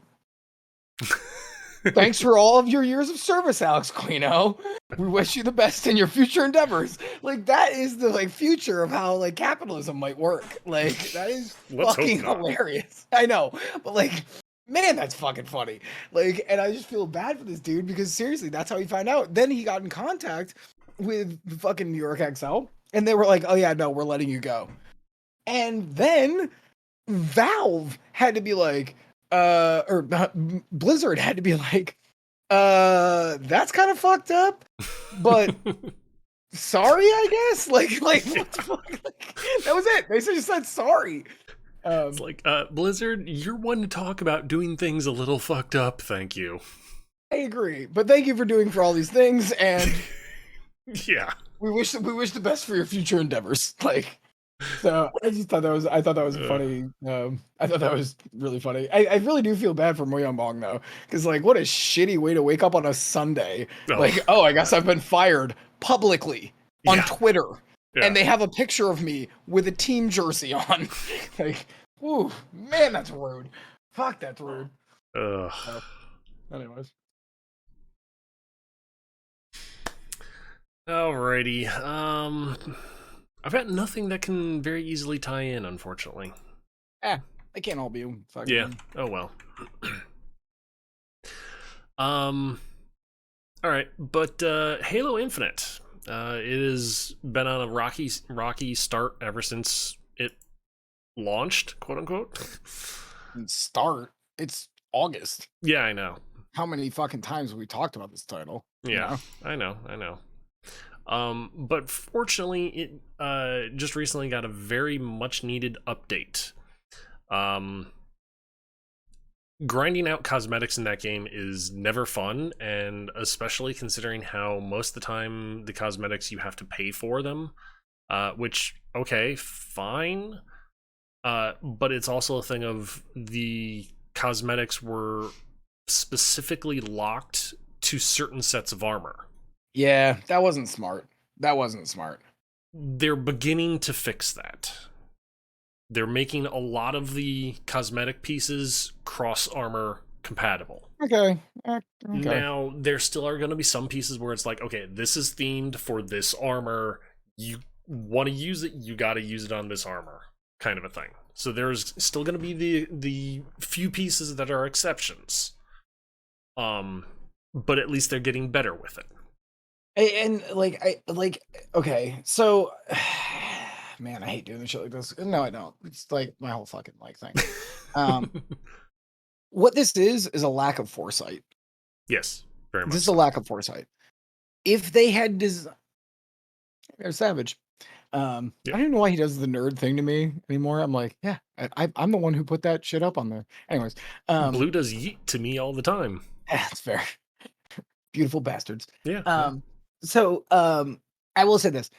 S3: thanks for all of your years of service, Alex Quino. We wish you the best in your future endeavors. Like that is the like future of how like capitalism might work. Like that is fucking hilarious. I know, but like, man, that's fucking funny. Like, and I just feel bad for this dude because seriously, that's how he found out. Then he got in contact with the fucking New York XL, and they were like, "Oh yeah, no, we're letting you go." And then Valve had to be like, or Blizzard had to be like, that's kind of fucked up, but sorry, I guess. Like what the fuck? Like, that was it. They just said sorry.
S1: It's like, Blizzard, you're one to talk about doing things a little fucked up. Thank you.
S3: I agree, but thank you for doing for all these things, and
S1: yeah,
S3: we wish the best for your future endeavors. Like. So I thought that was funny. I thought that was really funny. I really do feel bad for Moyang Bong though, because like what a shitty way to wake up on a Sunday.
S1: Oh.
S3: Like, oh, I guess I've been fired publicly on Twitter, and they have a picture of me with a team jersey on. Like, ooh, man, that's rude. Fuck, that's rude. Anyways.
S1: Alrighty. I've got nothing that can very easily tie in, unfortunately.
S3: They can't all be fucking.
S1: Yeah. Oh well. All right, but Halo Infinite. It has been on a rocky start ever since it launched, quote unquote.
S3: Start. It's August.
S1: Yeah, I know.
S3: How many fucking times have we talked about this title?
S1: Yeah, you know? I know. But fortunately, it just recently got a very much needed update. Grinding out cosmetics in that game is never fun, and especially considering how most of the time the cosmetics you have to pay for them, which, okay, fine, but it's also a thing of the cosmetics were specifically locked to certain sets of armor.
S3: Yeah, that wasn't smart.
S1: They're beginning to fix that. They're making a lot of the cosmetic pieces cross-armor compatible.
S3: Okay.
S1: Now, there still are going to be some pieces where it's like, okay, this is themed for this armor. You want to use it, you got to use it on this armor, kind of a thing. So there's still going to be the few pieces that are exceptions. But at least they're getting better with it.
S3: And okay, so man, I hate doing shit like this. No, I don't. It's like my whole fucking like thing. What this is a lack of foresight.
S1: Yes, very much.
S3: This is a lack of foresight. If they had they're savage. I don't even know why he does the nerd thing to me anymore. I'm like, yeah, I'm the one who put that shit up on there. Anyways,
S1: Blue does yeet to me all the time.
S3: That's fair. Beautiful bastards.
S1: Yeah.
S3: So I will say this.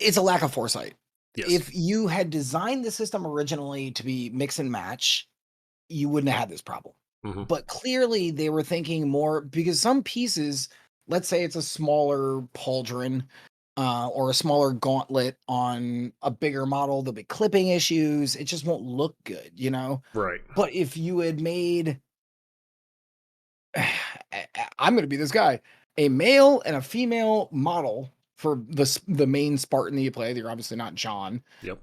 S3: It's a lack of foresight.
S1: Yes.
S3: If you had designed the system originally to be mix and match, you wouldn't have had this problem.
S1: Mm-hmm.
S3: But clearly they were thinking more because some pieces, let's say it's a smaller pauldron or a smaller gauntlet on a bigger model, there'll be clipping issues. It just won't look good, you know?
S1: Right.
S3: But if you had made, I'm going to be this guy, a male and a female model for the main Spartan that you play, you're obviously not John.
S1: Yep.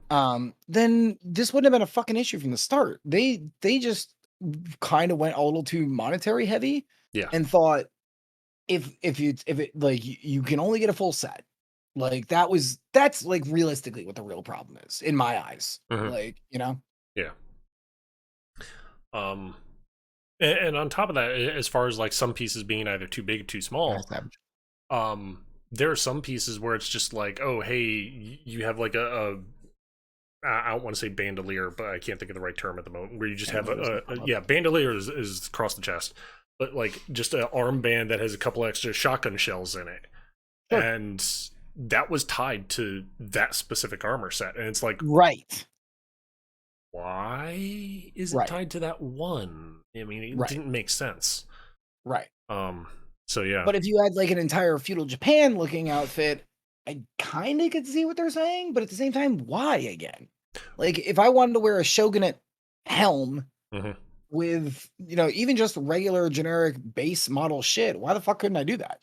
S3: Then this wouldn't have been a fucking issue from the start. They just kind of went a little too monetary heavy.
S1: Yeah.
S3: And thought if it like you can only get a full set. Like that's like realistically what the real problem is in my eyes.
S1: Mm-hmm.
S3: Like, you know?
S1: Yeah. And on top of that, as far as like some pieces being either too big or too small, there are some pieces where it's just like, oh, hey, you have like a I don't want to say bandolier, but I can't think of the right term at the moment. Where you just have
S3: Bandoleer's no problem.
S1: yeah, bandolier is across the chest, but like just an armband that has a couple extra shotgun shells in it,
S3: Sure.
S1: and that was tied to that specific armor set, and it's like,
S3: Right.
S1: why is it
S3: Right.
S1: tied to that one? I mean, it
S3: Right.
S1: didn't make sense.
S3: Right.
S1: So yeah,
S3: But if you had like an entire feudal Japan looking outfit, I kind of could see what they're saying, but at the same time, why again? Like if I wanted to wear a shogunate helm
S1: Mhm.
S3: with, even just regular generic base model shit, why the fuck couldn't I do that?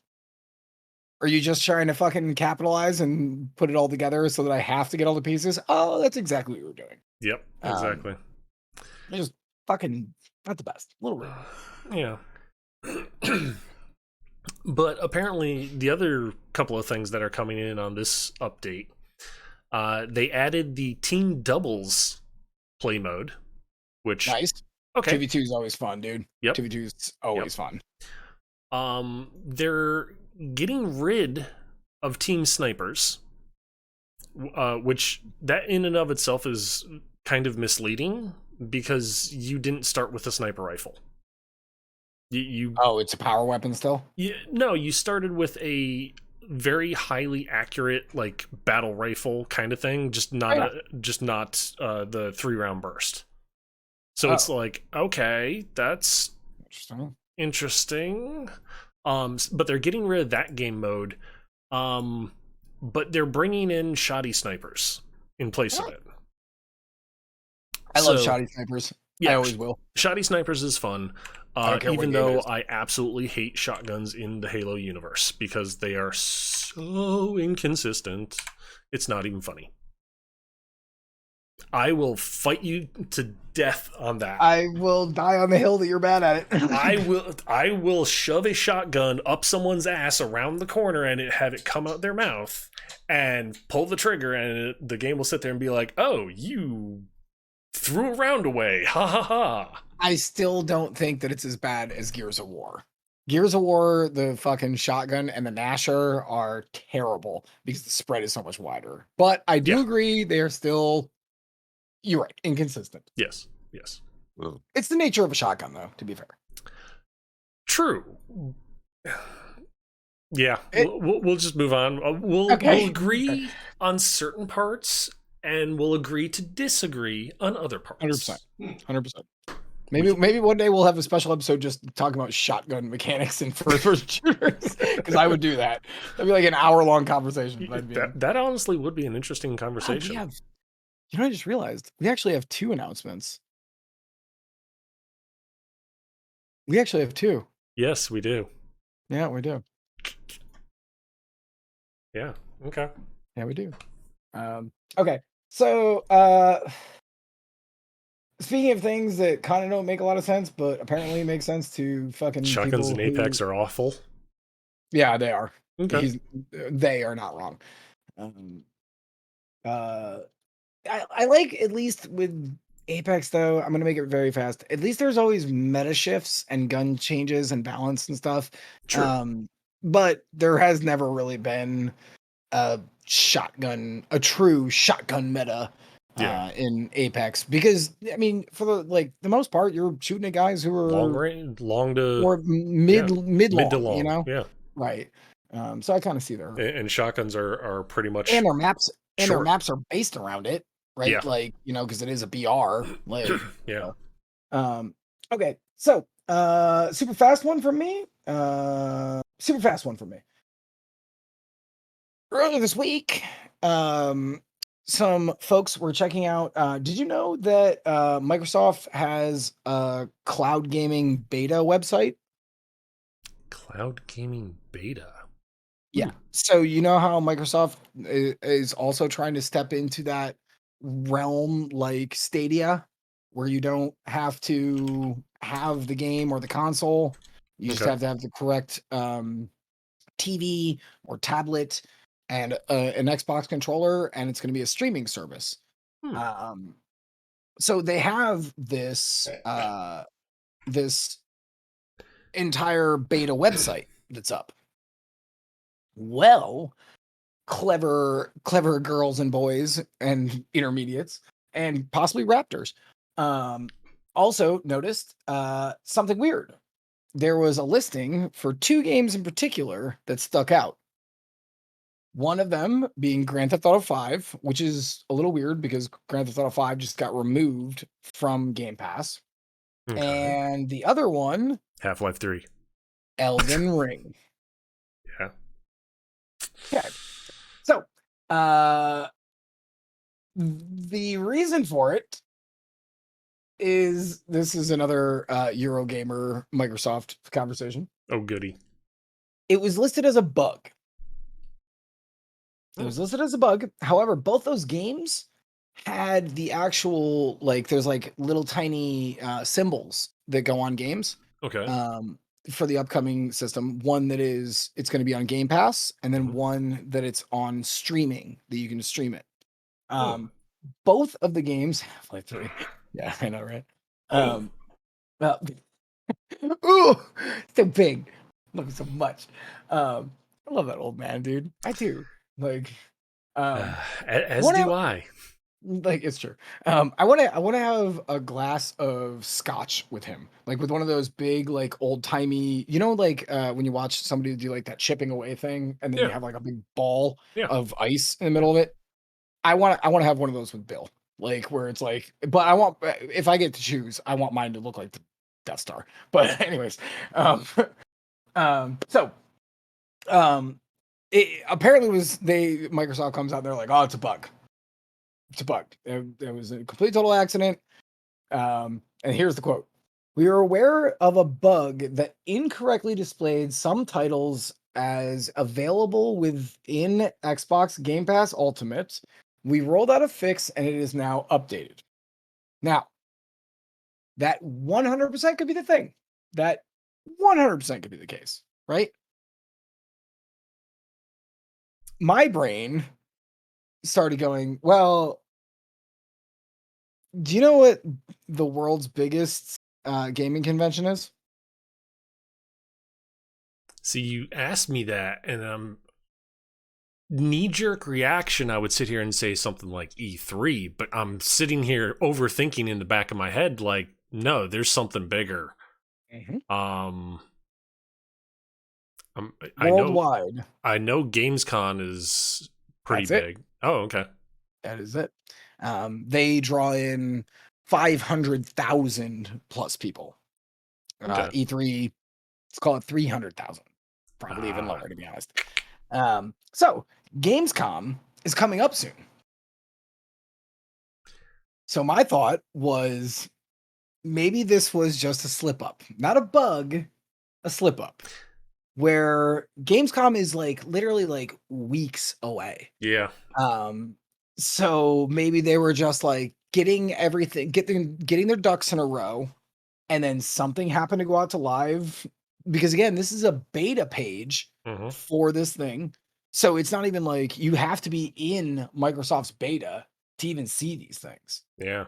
S3: Are you just trying to fucking capitalize and put it all together so that I have to get all the pieces? Oh, that's exactly what we're doing.
S1: Yep,
S3: Um,
S1: exactly.
S3: Just fucking not the best. A little rude.
S1: Yeah. But apparently, the other couple of things that are coming in on this update, they added the team doubles play mode, which
S3: Nice.
S1: okay,
S3: 2v2 is always fun, dude.
S1: Yep.
S3: 2v2 is always fun.
S1: They're getting rid of team snipers, which that in and of itself is kind of misleading because you didn't start with a sniper rifle.
S3: Oh, it's a power weapon still?
S1: No, you started with a very highly accurate like battle rifle kind of thing, just not the 3-round burst. So it's like, okay, that's interesting. But they're getting rid of that game mode. But they're bringing in shoddy snipers in place of it.
S3: I love shoddy snipers.
S1: Yeah,
S3: I always will.
S1: Shoddy snipers is fun. Even though I absolutely hate shotguns in the Halo universe because they are so inconsistent, it's not even funny. I will fight you to death on that.
S3: I will die on the hill that you're bad at it.
S1: I will shove a shotgun up someone's ass around the corner and have it come out their mouth and pull the trigger, and the game will sit there and be like, "Oh, you threw a round away. Ha ha ha."
S3: I still don't think that it's as bad as Gears of War. Gears of War, the fucking shotgun and the Gnasher are terrible because the spread is so much wider. But I do agree they are still, you're right, inconsistent.
S1: Yes.
S3: It's the nature of a shotgun, though, to be fair.
S1: True. Yeah, we'll just move on. We'll agree on certain parts, and we'll agree to disagree on other parts.
S3: 100%. Maybe one day we'll have a special episode just talking about shotgun mechanics in first shooters, because I would do that. That'd be like an hour-long conversation.
S1: That honestly would be an interesting conversation.
S3: I just realized we actually have 2 announcements. We actually have 2.
S1: Yes, we do.
S3: Yeah, we do.
S1: Yeah. Okay.
S3: Yeah, we do. Okay. So, speaking of things that kind of don't make a lot of sense, but apparently make sense to fucking
S1: shotguns in Apex are awful.
S3: Yeah, they are.
S1: Okay.
S3: They are not wrong. I like, at least with Apex, though, I'm gonna make it very fast. At least there's always meta shifts and gun changes and balance and stuff.
S1: True.
S3: But there has never really been a true shotgun meta in Apex, because I mean, for the most part, you're shooting at guys who are
S1: long range, long to
S3: or mid long,
S1: to long,
S3: you know?
S1: Yeah.
S3: Right. So I kind of see there.
S1: And shotguns are pretty much,
S3: and their maps are based around it, right?
S1: Yeah.
S3: Like, because it is a BR. Like,
S1: yeah.
S3: Okay, so super fast one from me. Earlier this week, some folks were checking out. Did you know that Microsoft has a cloud gaming beta website?
S1: Cloud gaming beta.
S3: Yeah. So you know how Microsoft is also trying to step into that realm, like Stadia, where you don't have to have the game or the console. You just have to have the correct TV or tablet and an Xbox controller, and it's going to be a streaming service. So they have this this entire beta website that's up. Well, clever girls and boys and intermediates and possibly raptors. Also noticed something weird. There was a listing for 2 games in particular that stuck out. One of them being Grand Theft Auto 5, which is a little weird because Grand Theft Auto 5 just got removed from Game Pass.
S1: Okay.
S3: And the other one,
S1: Half-Life 3.
S3: Elden Ring.
S1: Yeah.
S3: Okay. So, the reason for it is this is another Eurogamer Microsoft conversation.
S1: Oh, goody.
S3: It was listed as a bug. It was listed as a bug. However, both those games had the actual, like, there's like little tiny symbols that go on games
S1: Okay.
S3: for the upcoming system. One that is, it's going to be on Game Pass, and then
S1: Mhm.
S3: one that it's on streaming, that you can stream it.
S1: Oh.
S3: Both of the games, Half-Life 3. Yeah, I know, right?
S1: Oh.
S3: Well, ooh, so big. Love it so much. I love that old man, dude. I do. Like,
S1: As
S3: wanna-
S1: do I.
S3: like it's true. I want to have a glass of scotch with him, like with one of those big, like old timey, like when you watch somebody do like that chipping away thing, and then you
S1: Yeah.
S3: have like a big ball
S1: Yeah.
S3: of ice in the middle of it. I want to have one of those with Bill, like where it's like, but I want, if I get to choose, I want mine to look like the Death Star. But anyways, so it apparently was Microsoft comes out and they're like, oh, it's a bug. It's a bug. It was a complete total accident. And here's the quote. We are aware of a bug that incorrectly displayed some titles as available within Xbox Game Pass Ultimate. We rolled out a fix and it is now updated. Now, that 100% could be the thing. That 100% could be the case, right? My brain started going, well, do you know what the world's biggest gaming convention is?
S1: See, you asked me that, and knee-jerk reaction, I would sit here and say something like E3, but I'm sitting here overthinking in the back of my head, like, no, there's something bigger. I know
S3: Worldwide.
S1: I know Gamescom is pretty
S3: That's it.
S1: big. Oh, okay.
S3: That is it. They draw in 500,000 plus people.
S1: Okay.
S3: E3, let's call it 300,000. Probably even
S1: Ah.
S3: lower, to be honest. So Gamescom is coming up soon. So my thought was maybe this was just a slip up, not a bug, a slip up, where Gamescom is like literally like weeks away.
S1: Yeah.
S3: So maybe they were just like getting everything, getting their ducks in a row, and then something happened to go out to live. Because again, this is a beta page
S1: Mhm.
S3: for this thing. So it's not even like you have to be in Microsoft's beta to even see these things.
S1: Yeah.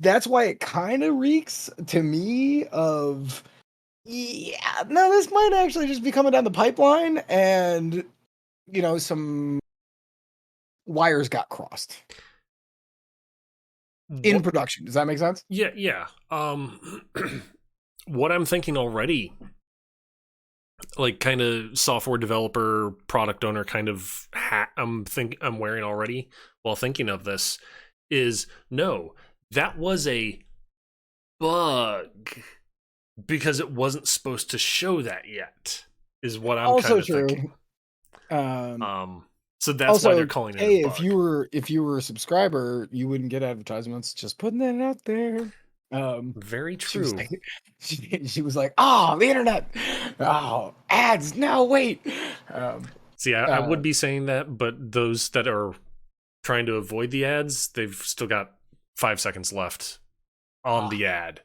S3: That's why it kind of reeks to me of, yeah, no, this might actually just be coming down the pipeline and, some wires got crossed in
S1: What-
S3: production. Does that make sense?
S1: Yeah. What I'm thinking already, like kind of software developer, product owner kind of hat I'm wearing already while thinking of this is no, that was a bug because it wasn't supposed to show that yet. Is what I'm
S3: Also
S1: kind of
S3: true.
S1: thinking. So that's
S3: Also,
S1: why they're calling it
S3: hey,
S1: a bug.
S3: if you were a subscriber, you wouldn't get advertisements. Just putting that out there.
S1: Very
S3: She was
S1: true.
S3: like, she was like, oh, the internet, oh, ads. No, wait.
S1: See, I would be saying that, but those that are trying to avoid the ads, they've still got 5 seconds left on the ad.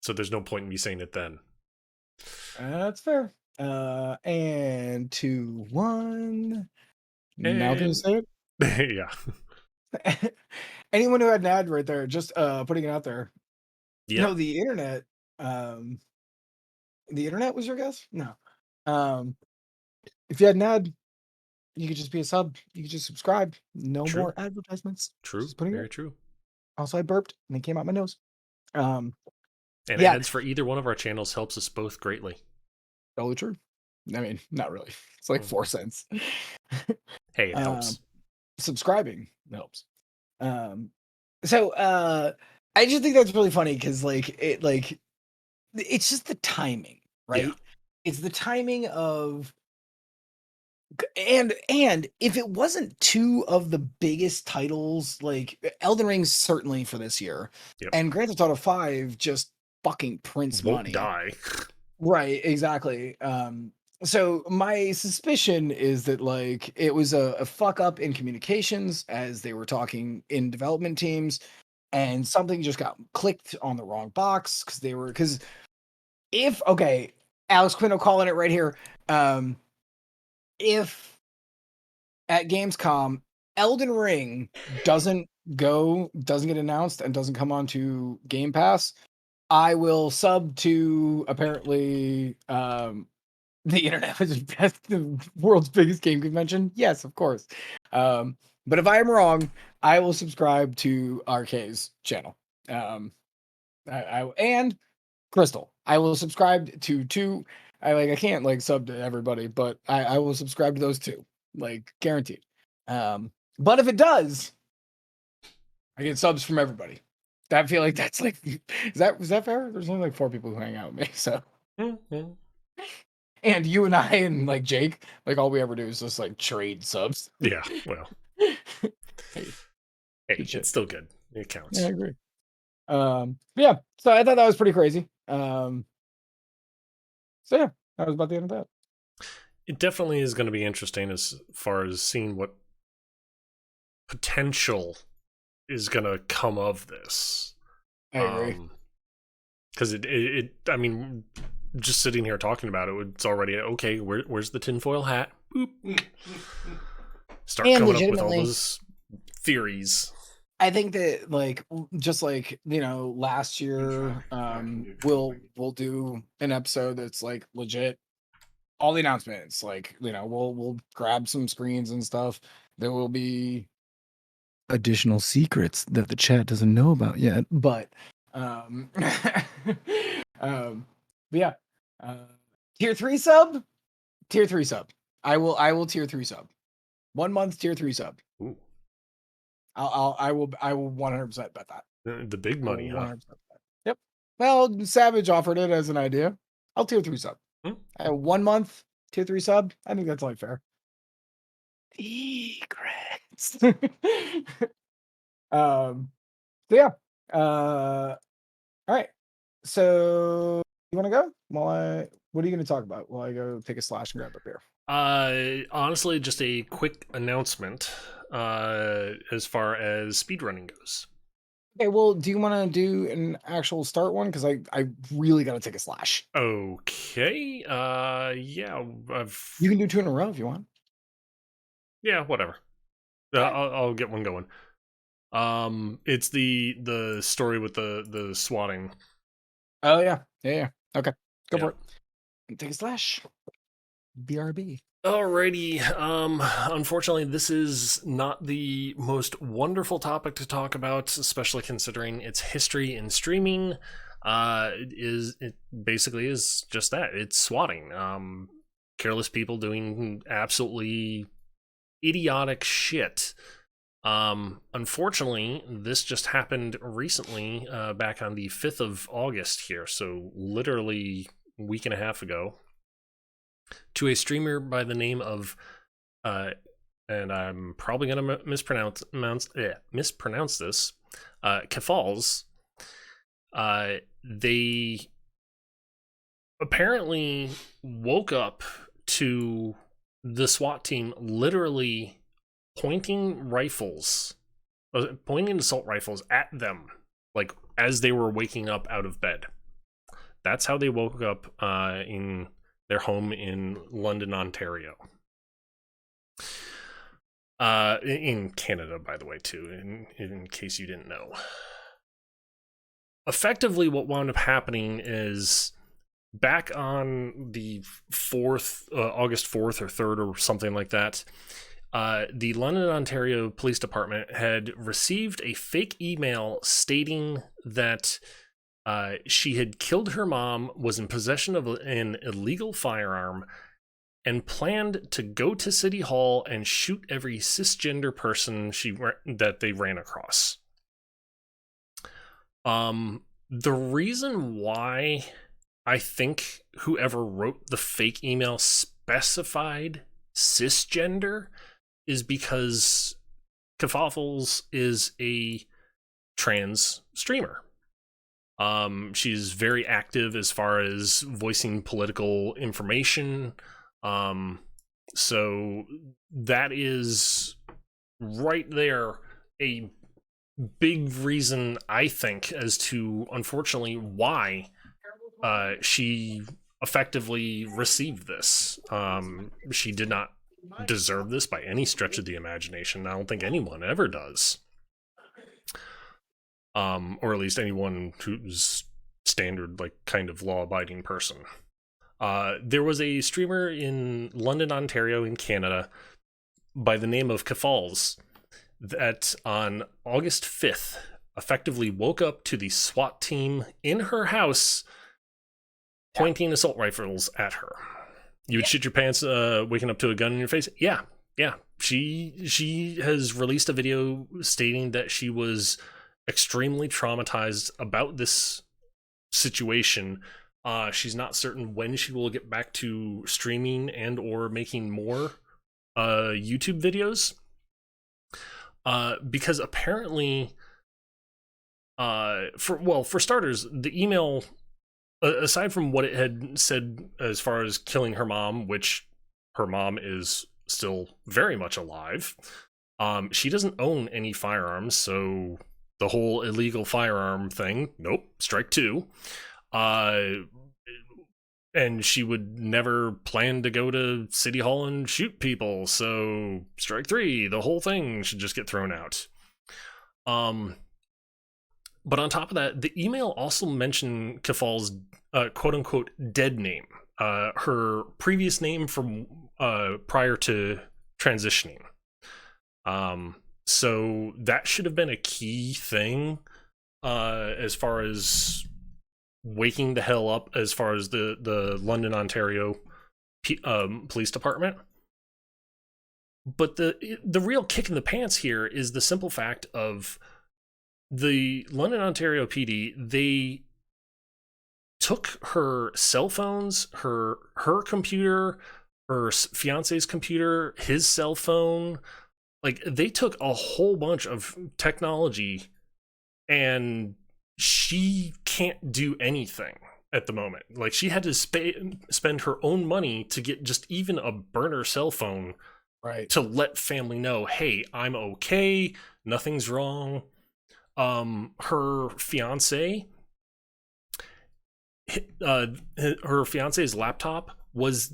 S1: So there's no point in me saying it then.
S3: That's fair. And 2, 1. Now can you say it?
S1: Yeah.
S3: Anyone who had an ad right there, just putting it out there.
S1: Yeah.
S3: No, the internet. The internet was your guess? No. If you had an ad, you could just be a sub. You could just subscribe. No
S1: True.
S3: more advertisements.
S1: True.
S3: Just putting
S1: Very
S3: it.
S1: true.
S3: Also, I burped and it came out my nose.
S1: And
S3: Yeah.
S1: ads for either one of our channels helps us both greatly.
S3: Totally true. I mean, not really. It's like 4 cents.
S1: Hey, it helps.
S3: Subscribing helps. So I just think that's really funny because it's just the timing, right?
S1: Yeah.
S3: It's the timing of and if it wasn't two of the biggest titles, like Elden Ring's certainly for this year,
S1: Yep.
S3: and Grand Theft Auto 5 just fucking prints
S1: Won't
S3: money.
S1: die.
S3: Right, exactly. So my suspicion is that like it was a fuck up in communications as they were talking in development teams, and something just got clicked on the wrong box because if okay, Alex Quinn calling it right here. If at Gamescom Elden Ring doesn't get announced and doesn't come onto Game Pass, I will sub to apparently the internet was the world's biggest game convention. Yes, of course. But if I am wrong, I will subscribe to RK's channel. I and Crystal. I will subscribe to two. I can't like sub to everybody, but I will subscribe to those two, like guaranteed. But if it does, I get subs from everybody. I feel like that's like is that fair? There's only like 4 people who hang out with me, so and you and I and like Jake, like all we ever do is just like trade subs.
S1: Yeah, well.
S3: Hey,
S1: It's still good. It counts.
S3: Yeah, I agree. Yeah, so I thought that was pretty crazy. So yeah, that was about the end of that.
S1: It definitely is going to be interesting as far as seeing what potential is going to come of this.
S3: I agree.
S1: Because I mean, just sitting here talking about it, it's already okay. Where's the tinfoil hat? Boop. Start
S3: And
S1: coming up with all those theories.
S3: I think that like just like last year, we'll do an episode that's like legit. All the announcements, like we'll grab some screens and stuff. There will be additional secrets that the chat doesn't know about yet, but but yeah, tier 3 sub. I will tier 3 sub. 1 month tier 3 sub.
S1: Ooh.
S3: I will 100% bet that.
S1: The big money, huh?
S3: Yep. Well, Savage offered it as an idea. I'll tier 3 sub. 1 month tier 3 sub. I think that's only fair. Secrets. So yeah. All right. So you want to go? What are you going to talk about while I go take a slash and grab a beer?
S1: Honestly, just a quick announcement as far as speedrunning goes.
S3: Okay, well, do you want to do an actual start one? Because I really got to take a slash.
S1: Okay. Yeah.
S3: You can do 2 in a row if you want.
S1: Yeah, whatever. I'll get one going. It's the story with the swatting.
S3: Oh yeah. Okay, go for it. Take a slash. BRB.
S1: Alrighty. Unfortunately, this is not the most wonderful topic to talk about, especially considering its history in streaming. It basically is just that. It's swatting. Careless people doing absolutely idiotic shit. Unfortunately, this just happened recently, back on the 5th of August here, so literally a week and a half ago, to a streamer by the name of, and I'm probably going to mispronounce this, Kefals. They apparently woke up to the SWAT team literally pointing assault rifles at them, like as they were waking up out of bed. That's how they woke up in their home in London, Ontario. In Canada, by the way, too, in case you didn't know. Effectively, what wound up happening is back on the 4th, August 4th or 3rd or something like that, the London, Ontario Police Department had received a fake email stating that she had killed her mom, was in possession of an illegal firearm, and planned to go to City Hall and shoot every cisgender person that they ran across. The reason why I think whoever wrote the fake email specified cisgender is because Kafoffles is a trans streamer. She's very active as far as voicing political information. So that is right there a big reason, I think, as to, unfortunately, why she effectively received this. She did not deserve this by any stretch of the imagination. I don't think anyone ever does. Or at least anyone who's standard, like, kind of law-abiding person. There was a streamer in London, Ontario, in Canada, by the name of Kafoffles, that on August 5th effectively woke up to the SWAT team in her house pointing assault rifles at her. You would shit your pants waking up to a gun in your face? Yeah. She has released a video stating that she was extremely traumatized about this situation. She's not certain when she will get back to streaming and or making more YouTube videos. Because apparently, for starters, the email, aside from what it had said as far as killing her mom, which her mom is still very much alive, she doesn't own any firearms, so the whole illegal firearm thing, nope, strike 2. And she would never plan to go to City Hall and shoot people, so strike 3, the whole thing should just get thrown out. But on top of that, the email also mentioned Kafoffles' quote-unquote dead name, her previous name from prior to transitioning. So that should have been a key thing as far as waking the hell up as far as the London, Ontario Police Department. But the real kick in the pants here is the simple fact of the London, Ontario PD. They took her cell phones, her computer, her fiance's computer, his cell phone. Like, they took a whole bunch of technology, and she can't do anything at the moment. Like, she had to spend her own money to get just even a burner cell phone,
S3: right,
S1: to let family know, hey, I'm okay, nothing's wrong. Her fiance, her fiance's laptop was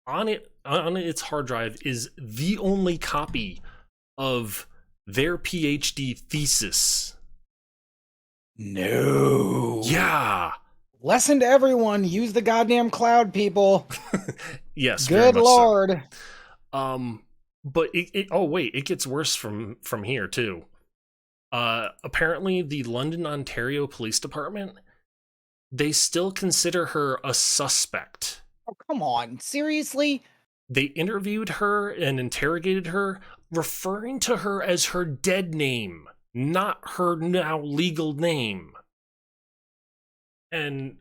S1: on its hard drive is the only copy of their PhD thesis.
S3: No.
S1: Yeah.
S3: Lesson to everyone: use the goddamn cloud, people.
S1: Yes.
S3: Good Lord.
S1: So. But it gets worse from here too. Apparently, the London, Ontario Police Department, they still consider her a suspect.
S3: Oh, come on, seriously?
S1: They interviewed her and interrogated her, referring to her as her dead name, not her now legal name. And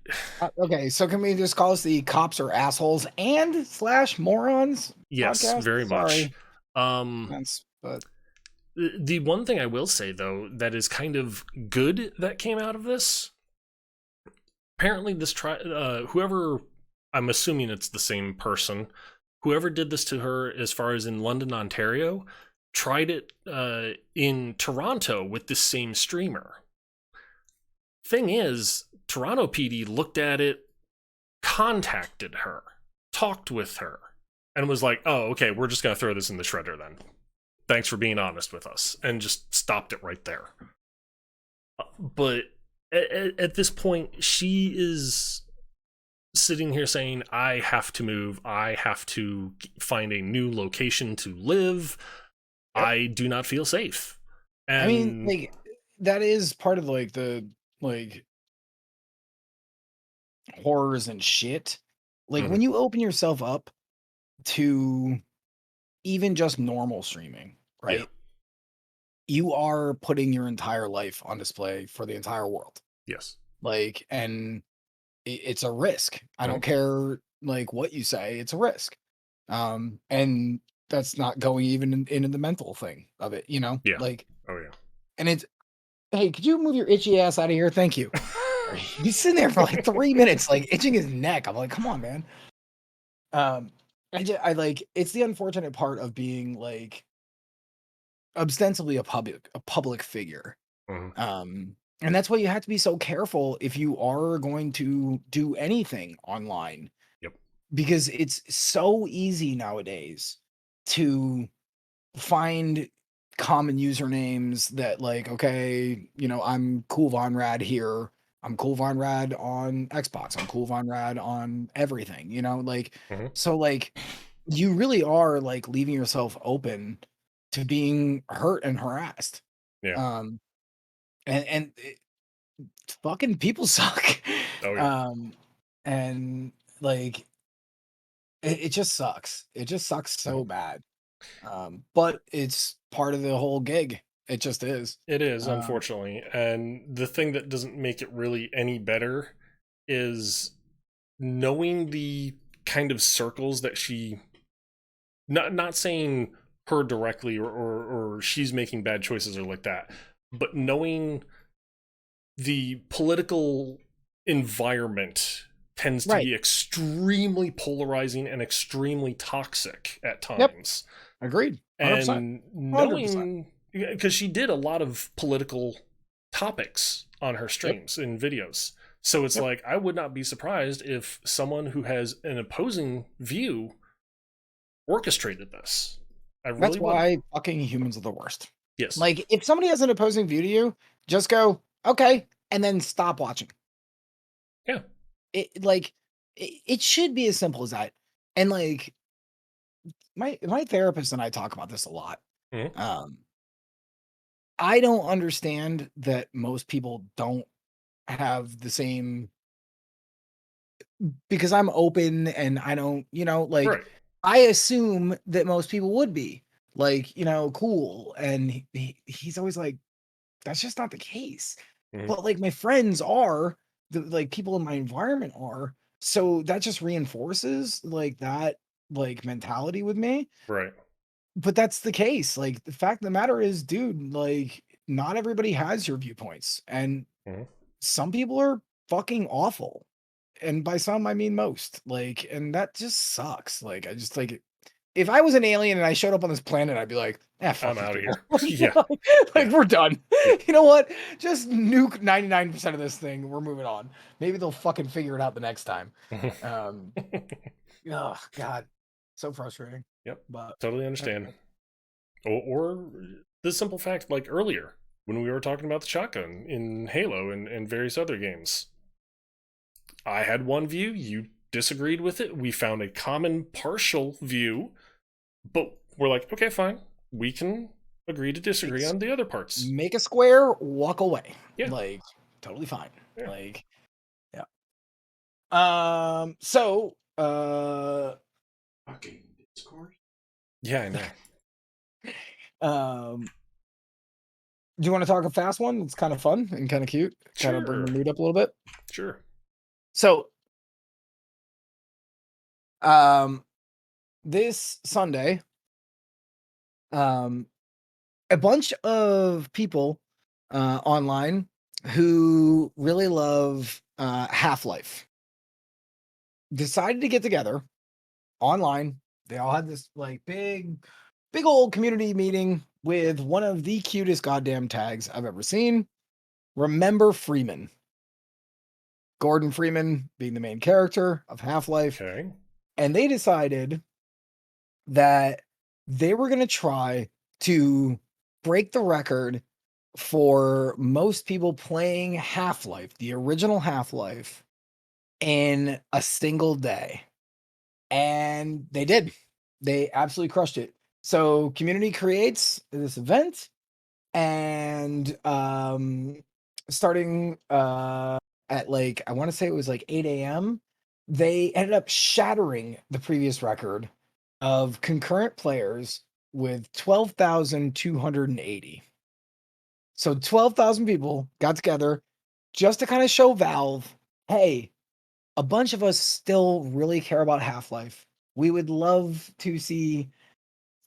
S3: okay, so can we just call us the cops are assholes and / morons?
S1: Yes,
S3: podcast?
S1: very much.
S3: But
S1: the one thing I will say, though, that is kind of good that came out of this, apparently this whoever, I'm assuming it's the same person, whoever did this to her as far as in London, Ontario, tried it in Toronto with this same streamer. Thing is, Toronto PD looked at it, contacted her, talked with her, and was like, oh, okay, we're just going to throw this in the shredder then. Thanks for being honest with us, and just stopped it right there. But at this point, she is sitting here saying, I have to move, I have to find a new location to live, I do not feel safe. And
S3: I mean, like, that is part of like the like horrors and shit. Like
S1: Mhm.
S3: when you open yourself up to even just normal streaming,
S1: Yeah.
S3: right? You are putting your entire life on display for the entire world.
S1: Yes.
S3: Like, and it's a risk. I
S1: Mhm.
S3: don't care like what you say, it's a risk. And that's not going even into the mental thing of it, you know?
S1: Yeah.
S3: Like,
S1: Oh yeah.
S3: and it's, hey, could you move your itchy ass out of here? Thank you. He's sitting there for like 3 minutes, like itching his neck. I'm like, come on, man. Um, I like it's the unfortunate part of being like ostensibly a public figure.
S1: Mhm.
S3: And that's why you have to be so careful if you are going to do anything online
S1: Yep.
S3: because it's so easy nowadays to find common usernames that like, okay, I'm Cool Von Rad here. I'm Cool Von Rad on Xbox. I'm Cool Von Rad on everything, like
S1: Mhm.
S3: so like you really are like leaving yourself open to being hurt and harassed.
S1: Yeah.
S3: Um and fucking people suck.
S1: Oh yeah.
S3: Um and like it just sucks. It just sucks
S1: Mhm.
S3: so bad. But it's part of the whole gig. It just is.
S1: It is,
S3: Um,
S1: unfortunately. And the thing that doesn't make it really any better is knowing the kind of circles that she, not saying her directly, or she's making bad choices or like that, but knowing the political environment tends to
S3: right.
S1: be extremely polarizing and extremely toxic at
S3: Yep.
S1: times.
S3: Agreed. 100%.
S1: And
S3: 100%.
S1: knowing, because she did a lot of political topics on her
S3: Yep.
S1: streams and videos, so it's
S3: Yep.
S1: like I would not be surprised if someone who has an opposing view orchestrated this. I
S3: That's
S1: really wouldn't.
S3: why fucking humans are the worst.
S1: Yes.
S3: Like, if somebody has an opposing view to you, just go, okay, and then stop watching.
S1: Yeah.
S3: It should be as simple as that. And like my therapist and I talk about this a lot.
S1: Mhm.
S3: Um, I don't understand that most people don't have the same because I'm open and I don't, like
S1: Right.
S3: I assume that most people would be like, cool. And he's always like, that's just not the case.
S1: Mhm.
S3: But like my friends are, like people in my environment are. So that just reinforces like that like mentality with me.
S1: Right.
S3: But that's the case. Like the fact of the matter is, dude, like not everybody has your viewpoints. And
S1: Mhm.
S3: some people are fucking awful. And by some, I mean most. Like, and that just sucks. Like, I just like if I was an alien and I showed up on this planet, I'd be like, fuck
S1: I'm
S3: these
S1: out of
S3: people.
S1: here. Yeah.
S3: Like,
S1: Yeah.
S3: we're done.
S1: Yep.
S3: You know what? Just nuke 99% of this thing. We're moving on. Maybe they'll fucking figure it out the next time. Um, oh God. So frustrating.
S1: Yep.
S3: But
S1: Totally understand. Or the simple fact, like earlier when we were talking about the shotgun in Halo and various other games, I had one view, you disagreed with it. We found a common partial view, but we're like, okay, fine. We can agree to disagree
S3: it's
S1: on the other parts.
S3: make a square, walk away.
S1: Yeah.
S3: Like, totally fine.
S1: Yeah.
S3: Like, yeah. So
S1: Fucking Discord. Yeah, I know.
S3: um do you want to talk a fast one? It's kind of fun and kind of cute. Kind of bring
S1: Sure.
S3: the mood up a little bit.
S1: Sure.
S3: So, um, this Sunday, um, a bunch of people online who really love Half-Life decided to get together online. They all had this like big old community meeting with one of the cutest goddamn tags I've ever seen. Remember Freeman. Gordon Freeman being the main character of Half-Life.
S1: Okay.
S3: And they decided that they were going to try to break the record for most people playing Half-Life, the original Half-Life, in a single day. And they did. They absolutely crushed it. So community creates this event, and starting at like, I want to say it was like 8 a.m., they ended up shattering the previous record of concurrent players with 12,280. So 12,000 people got together just to kind of show Valve, hey, a bunch of us still really care about Half-Life. We would love to see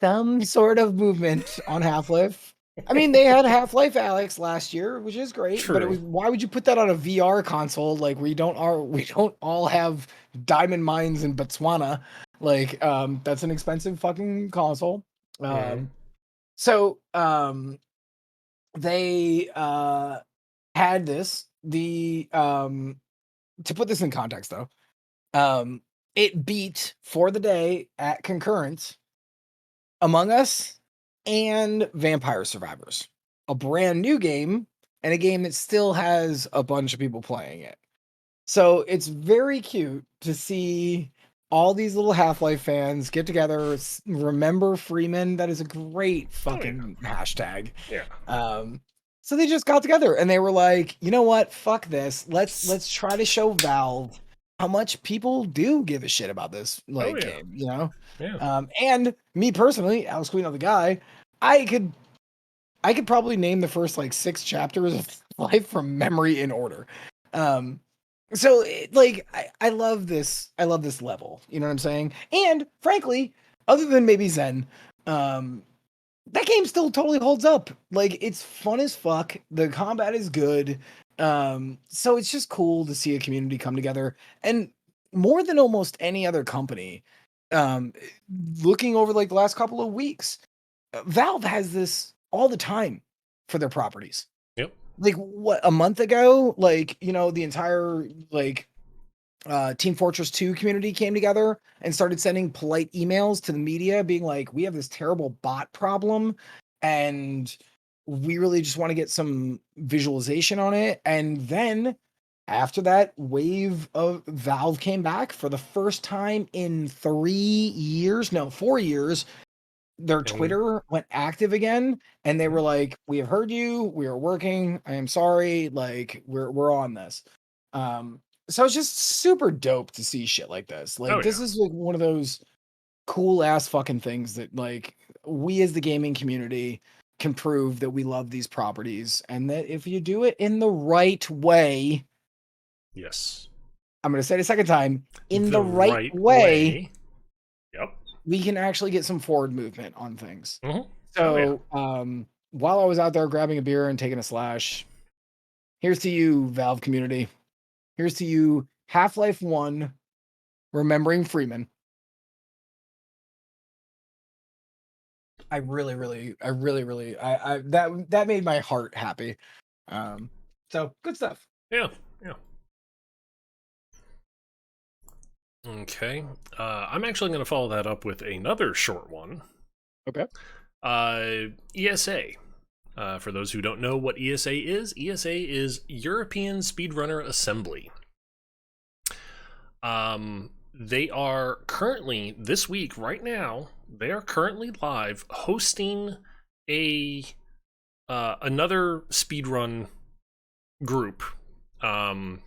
S3: some sort of movement on Half-Life. I mean, they had Half-Life Alex last year, which is great, but it was,
S1: True.
S3: why would you put that on a VR console? Like, we don't all have diamond mines in Botswana. Like, that's an expensive fucking console.
S1: Mhm.
S3: So they had this. To put this in context though, it beat for the day at concurrent Among Us and Vampire Survivors, a brand new game, and a game that still has a bunch of people playing it. So it's very cute to see all these little Half-Life fans get together, remember Freeman. That is a great
S1: Oh yeah.
S3: fucking hashtag.
S1: Yeah.
S3: So they just got together and they were like, you know what? Fuck this. Let's try to show Valve how much people do give a shit about this
S1: Oh
S3: like
S1: yeah.
S3: game, you know?
S1: Yeah.
S3: And me personally, Alex Queen of the guy, I could probably name the first like 6 chapters of life from memory in order. So like I love this. I love this level. You know what I'm saying? And frankly, other than maybe Zen, that game still totally holds up. Like, it's fun as fuck. The combat is good. So it's just cool to see a community come together. And more than almost any other company, um, looking over like the last couple of weeks, Valve has this all the time for their properties.
S1: Yep.
S3: Like, what, a month ago, like, you know, the entire like Team Fortress 2 community came together and started sending polite emails to the media being like, we have this terrible bot problem and we really just want to get some visualization on it. And then after that wave of Valve came back for the first time in 3 years, no, 4 years, their
S1: And
S3: Twitter went active again and they were
S1: Mhm.
S3: like, we have heard you, we are working, I am sorry, like we're on this. um so it's just super dope to see shit like this.
S1: Oh
S3: Like, this
S1: yeah.
S3: is like one of those cool ass fucking things that like we as the gaming community can prove that we love these properties, and that if you do it in the right way,
S1: Yes.
S3: I'm going to say it a second time, in the
S1: The
S3: right
S1: right
S3: way,
S1: way. Yep.
S3: we can actually get some forward movement on things.
S1: Hmm. Oh yeah.
S3: So, while I was out there grabbing a beer and taking a slash, here's to you, Valve community. Here's to you, Half-Life 1, remembering Freeman. I that made my heart happy. Um, so good stuff.
S1: Yeah. Yeah. Okay. I'm actually going to follow that up with another short one.
S3: Okay.
S1: ESA. For those who don't know what ESA is European Speedrunner Assembly. They are currently, this week, right now, they are currently live hosting a another speedrun group. They're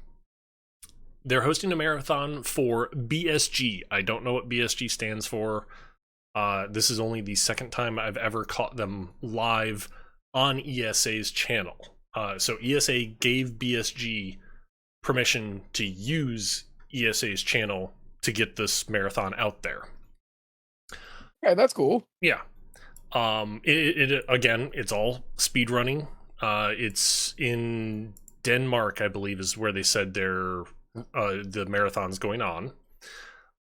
S1: hosting a marathon for BSG. I don't know what BSG stands for. This is only the second time I've ever caught them live on ESA's channel. So ESA gave BSG permission to use ESA's channel to get this marathon out there.
S3: Yeah, that's cool.
S1: Yeah. It again, it's all speed running. It's in Denmark, I believe, is where they said the marathon's going on.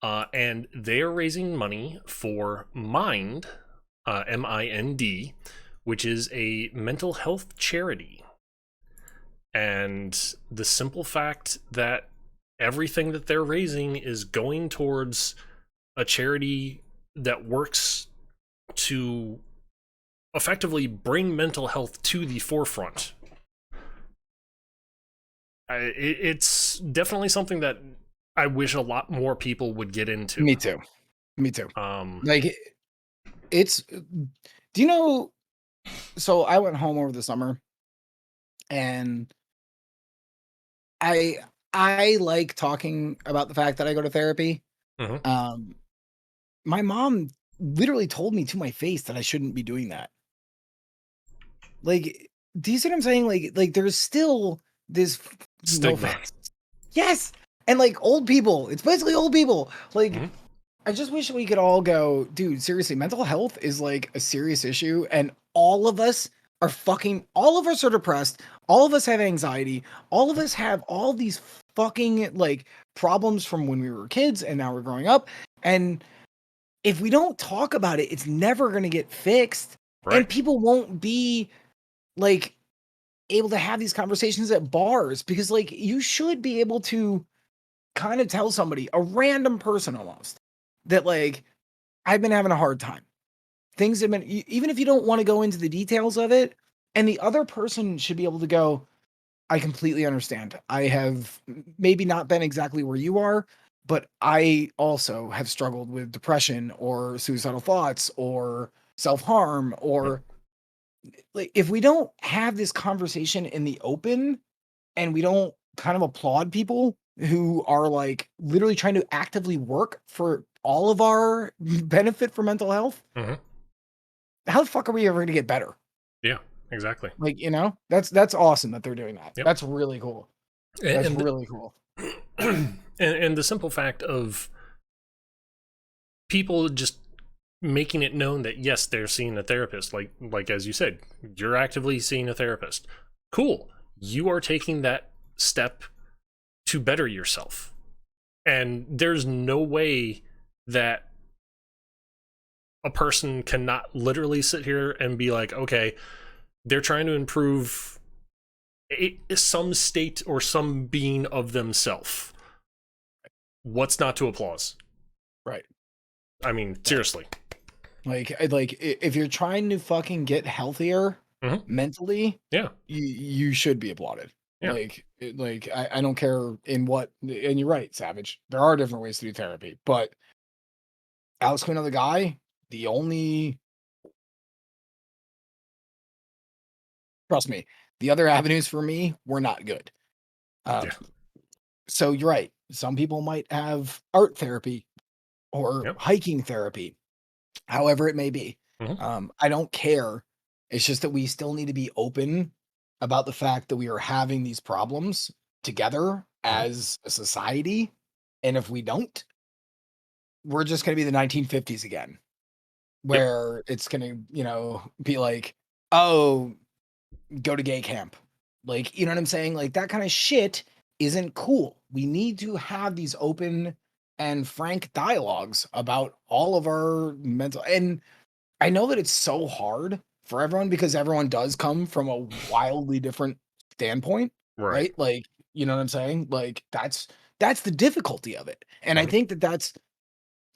S1: And they are raising money for Mind, MIND, which is a mental health charity. And the simple fact that everything that they're raising is going towards a charity that works to effectively bring mental health to the forefront. It's definitely something that I wish a lot more people would get into.
S3: Me too. Me too.
S1: Um,
S3: Like it's. Do you know? So I went home over the summer, and I I like talking about the fact that I go to therapy.
S1: mhm.
S3: Um, my mom literally told me to my face that I shouldn't be doing that. Like, do you see what I'm saying? Like there's still this no
S1: Stigma.
S3: offense. Yes. And like old people, it's basically old people. Like,
S1: Mhm.
S3: I just wish we could all go, dude, seriously, mental health is like a serious issue, and all of us all of us are depressed, all of us have anxiety, all of us have all these fucking like problems from when we were kids and now we're growing up. And if we don't talk about it, it's never gonna get fixed. And
S1: Right.
S3: people won't be like able to have these conversations at bars because like you should be able to kind of tell somebody, a random person almost, that like I've been having a hard time. Things have been even if you don't want to go into the details of it, and the other person should be able to go, I completely understand. I have maybe not been exactly where you are, but I also have struggled with depression or suicidal thoughts or self-harm
S1: Yep.
S3: or like if we don't have this conversation in the open and we don't kind of applaud people who are like literally trying to actively work for all of our benefit for mental health,
S1: Mhm.
S3: how the fuck are we ever going to get better?
S1: Yeah, exactly.
S3: Like, that's awesome that they're doing that.
S1: Yep.
S3: That's really cool. That's
S1: And
S3: really cool.
S1: and the simple fact of people just making it known that yes, they're seeing a therapist, like as you said, you're actively seeing a therapist. Cool. You are taking that step to better yourself. And there's no way that a person cannot literally sit here and be like, okay, they're trying to improve some state or some being of themselves. What's not to applause?
S3: Right.
S1: I mean, seriously.
S3: Like if you're trying to fucking get healthier
S1: Mhm.
S3: mentally,
S1: Yeah.
S3: you should be applauded.
S1: Yeah.
S3: Like I don't care in what, and you're right, Savage. There are different ways to do therapy, but Alex Quinn, the guy, the only trust me, the other avenues for me were not good.
S1: Yeah.
S3: So you're right. Some people might have art therapy or
S1: Yep.
S3: hiking therapy, however it may be.
S1: Mhm.
S3: I don't care. It's just that we still need to be open about the fact that we are having these problems together
S1: Mhm.
S3: as a society. And if we don't, we're just going to be the 1950s again,
S1: Yep.
S3: where it's going to, be like, oh, go to gay camp. Like, you know what I'm saying? Like that kind of shit isn't cool. We need to have these open and frank dialogues about all of our mental. And I know that it's so hard for everyone because everyone does come from a wildly different standpoint,
S1: Right.
S3: right? Like, you know what I'm saying? Like that's the difficulty of it. And I
S1: Mhm.
S3: think that that's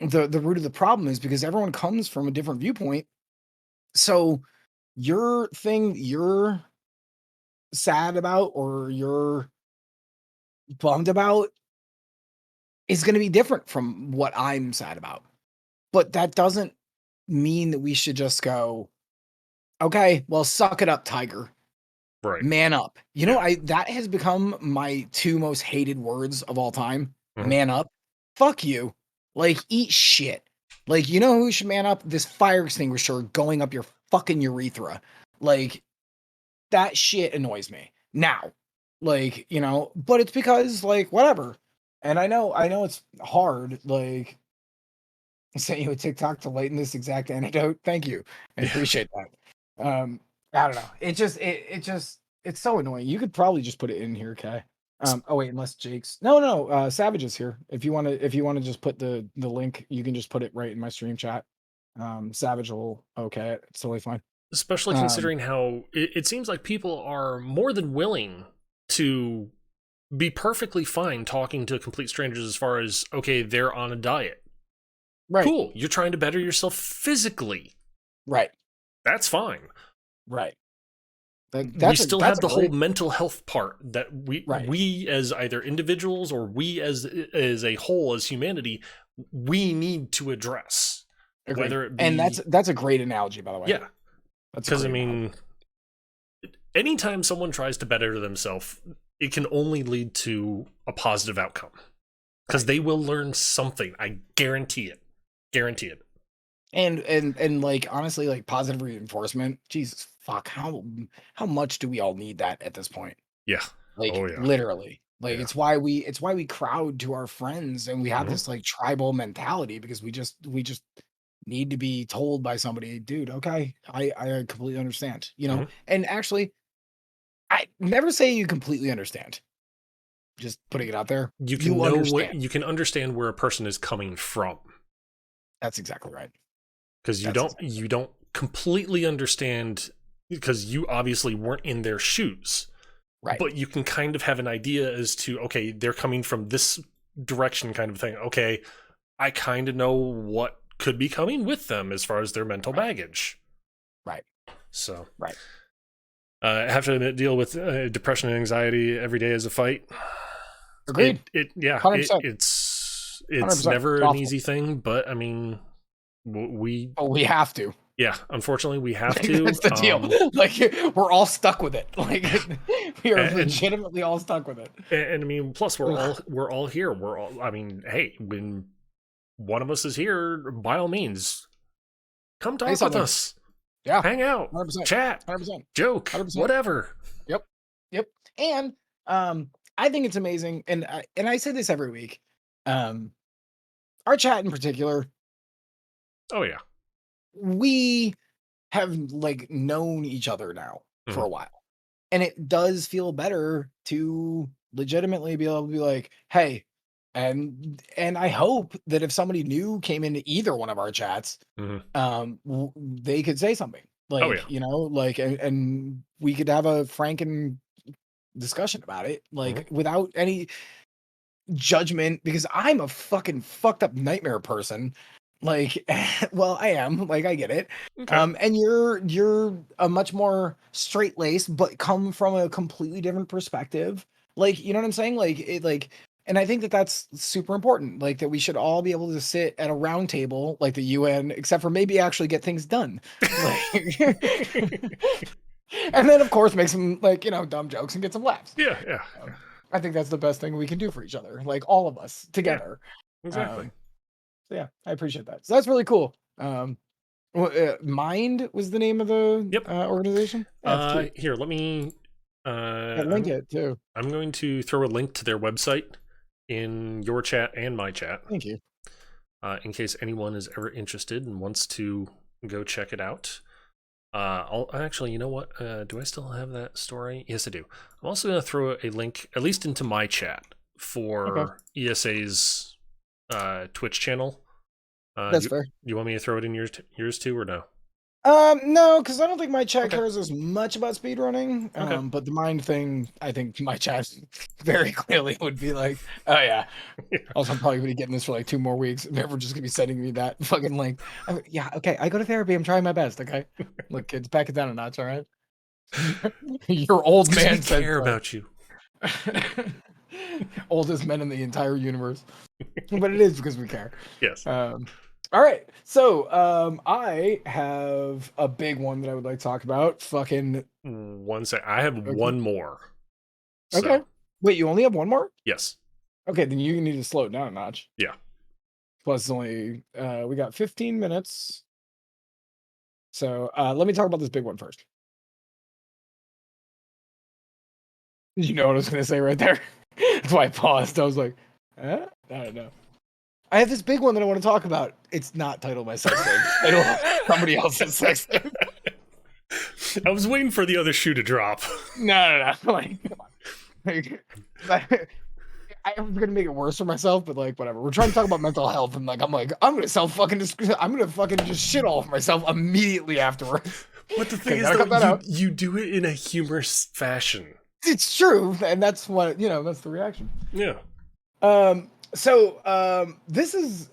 S3: the root of the problem is because everyone comes from a different viewpoint. So your thing you're sad about or you're bummed about is going to be different from what I'm sad about. But that doesn't mean that we should just go, okay, well, suck it up, Tiger.
S1: Right.
S3: Man up. You know,
S1: Yeah.
S3: I that has become my two most hated words of all time.
S1: Mhm.
S3: Man up. Fuck you. Like, eat shit. Like, you know who should man up? This fire extinguisher going up your fucking urethra. Like, that shit annoys me. Now, like, but it's because, like, whatever. And I know it's hard, like, I sent you a TikTok to lighten this exact anecdote. Thank you. I
S1: Yeah.
S3: appreciate that. I don't know. It's so annoying. You could probably just put it in here, okay? Oh wait, unless Jake's no, Savage is here. If you wanna just put the link, you can just put it right in my stream chat. Savage will okay it. It's totally fine.
S1: Especially
S3: Um,
S1: considering how it seems like people are more than willing to be perfectly fine talking to complete strangers as far as, okay, they're on a diet.
S3: right,
S1: Cool. You're trying to better yourself physically.
S3: right,
S1: That's fine.
S3: right.
S1: We still have the whole
S3: great...
S1: mental health part that we as either individuals or we as a whole as humanity, we need to address.
S3: Agreed.
S1: Whether it be,
S3: and that's a great analogy, by the way.
S1: Yeah, because I mean, anytime someone tries to better themselves, it can only lead to a positive outcome because they will learn something. I guarantee it. Guarantee it.
S3: And like, honestly, like, positive reinforcement, Jesus fuck, how much do we all need that at this point?
S1: Yeah.
S3: Like,
S1: Oh, yeah.
S3: literally. Like,
S1: Yeah.
S3: it's why we crowd to our friends, and we have
S1: Mhm.
S3: this like tribal mentality, because we just need to be told by somebody, dude, okay, I completely understand, you know.
S1: Mhm.
S3: And actually, I never say you completely understand. Just putting it out there.
S1: You can know
S3: understand.
S1: what you can understand where a person is coming from.
S3: That's exactly right.
S1: Because you don't completely understand, because you obviously weren't in their shoes.
S3: Right.
S1: But you can kind of have an idea as to, okay, they're coming from this direction kind of thing. Okay, I kind of know what could be coming with them as far as their mental baggage.
S3: Right.
S1: So.
S3: Right.
S1: I have to deal with depression and anxiety every day as a fight.
S3: Agreed.
S1: It's
S3: 100%.
S1: never
S3: It's
S1: an
S3: awful.
S1: easy thing, but I mean, we
S3: have to.
S1: Yeah, unfortunately, we have to.
S3: That's the deal. Like, we're all stuck with it. Like, we are legitimately all stuck with it.
S1: And I mean, plus we're all here. We're all. I mean, hey, when one of us is here, by all means, come talk with us.
S3: Yeah,
S1: hang out,
S3: 100%,
S1: chat,
S3: 100%,
S1: joke,
S3: 100%.
S1: Whatever.
S3: Yep. And I think it's amazing, and I say this every week. Our chat in particular.
S1: Oh yeah.
S3: We have like known each other now for a while, and it does feel better to legitimately be able to be like, hey, and I hope that if somebody new came into either one of our chats, they could say something like, you know, like, and we could have a frank and discussion about it, like, without any judgment, because I'm a fucking fucked up nightmare person. Like, well, I am, like, I get it.
S1: Okay.
S3: And you're a much more straight-laced, but come from a completely different perspective. Like, you know what I'm saying? Like, and I think that that's super important. Like, that we should all be able to sit at a round table, like the UN, except for maybe actually get things done. Like, and then, of course, make some, like, you know, dumb jokes and get some laughs.
S1: Yeah.
S3: I think that's the best thing we can do for each other. Like, all of us together.
S1: Yeah, exactly.
S3: So yeah, I appreciate that. So that's really cool. Mind was the name of the organization.
S1: Here, let me
S3: link it too.
S1: I'm going to throw a link to their website in your chat and my chat.
S3: Thank you.
S1: In case anyone is ever interested and wants to go check it out. I'll actually, you know what? Do I still have that story? Yes, I do. I'm also going to throw a link, at least into my chat, for ESA's Twitch channel.
S3: That's fair.
S1: You want me to throw it in yours too, or no?
S3: No, because I don't think my chat cares as much about speedrunning. But the mind thing, I think my chat very clearly would be like, oh yeah. Also, I'm probably gonna be getting this for like 2 more weeks. They're just gonna be sending me that fucking link. Yeah, okay. I go to therapy. I'm trying my best. Okay, look, kids, back it down a notch. All right. Your old man
S1: said care about you.
S3: Oldest men in the entire universe. But it is because we care.
S1: Yes.
S3: All right, so I have a big one that I would like to talk about. Fucking
S1: 1 sec. I have one more.
S3: Okay. Wait, you only have one more?
S1: Yes.
S3: Okay, then you need to slow it down a notch.
S1: Yeah.
S3: Plus, it's only we got 15 minutes. So let me talk about this big one first. You know what I was going to say right there? That's why I paused. I was like, I don't know. I have this big one that I want to talk about. It's not titled my sex thing. Titled somebody else's sex thing.
S1: I was waiting for the other shoe to drop.
S3: No. Like, come on. I was gonna make it worse for myself, but like, whatever. We're trying to talk about mental health, and like, I'm gonna just shit all over myself immediately afterwards.
S1: But the thing is, though, you do it in a humorous fashion.
S3: It's true, and that's what that's the reaction.
S1: Yeah.
S3: So this is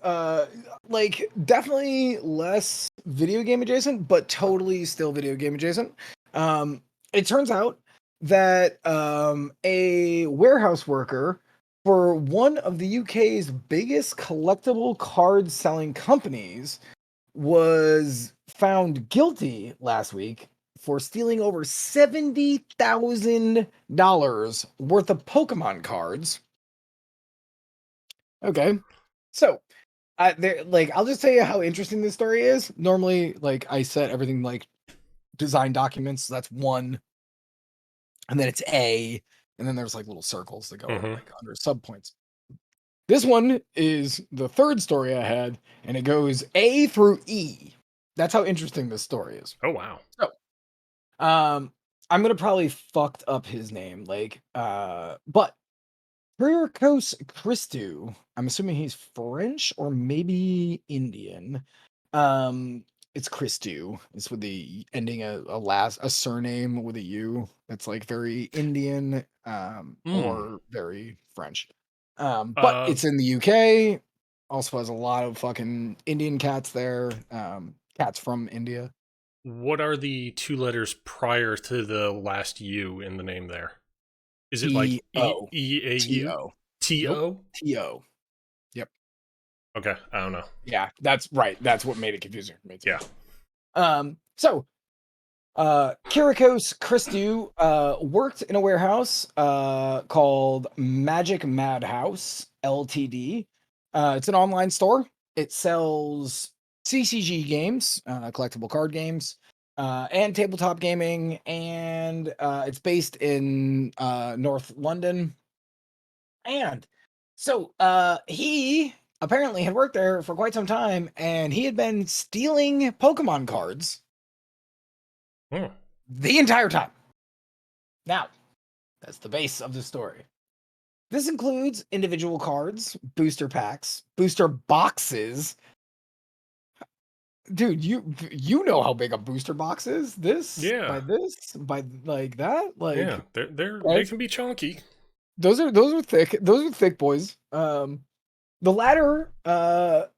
S3: like definitely less video game adjacent, but totally still video game adjacent. it turns out that a warehouse worker for one of the UK's biggest collectible card selling companies was found guilty last week for stealing over $70,000 worth of Pokemon cards. Okay. So, I'll just tell you how interesting this story is. Normally, like, I set everything like design documents. So that's one, and then it's A, and then there's like little circles that go like under subpoints. This one is the third story I had, and it goes A through E. That's how interesting this story is.
S1: Oh wow.
S3: So, I'm gonna probably fucked up his name, but Kyriakos Christou. I'm assuming he's French or maybe Indian. It's Christou. It's with the ending a surname with a U. That's like very Indian, or very French. But it's in the UK. Also has a lot of fucking Indian cats there. Cats from India.
S1: What are the two letters prior to the last U in the name there? Is it like
S3: T-O.
S1: E-A-U?
S3: T-O.
S1: T-O?
S3: Nope. T-O. Yep.
S1: Okay, I don't know.
S3: Yeah, that's right. That's what made it confusing for me too.
S1: Yeah.
S3: So Kyriakos Christou worked in a warehouse called Magic Madhouse Ltd. It's an online store. It sells CCG games, collectible card games, and tabletop gaming, and it's based in North London. And so he apparently had worked there for quite some time, and he had been stealing Pokemon cards the entire time. Now, that's the base of the story. This includes individual cards, booster packs, booster boxes. Dude, you know how big a booster box is? By like that? Like,
S1: yeah, they can be chunky.
S3: Those are thick. Those are thick boys. The latter, was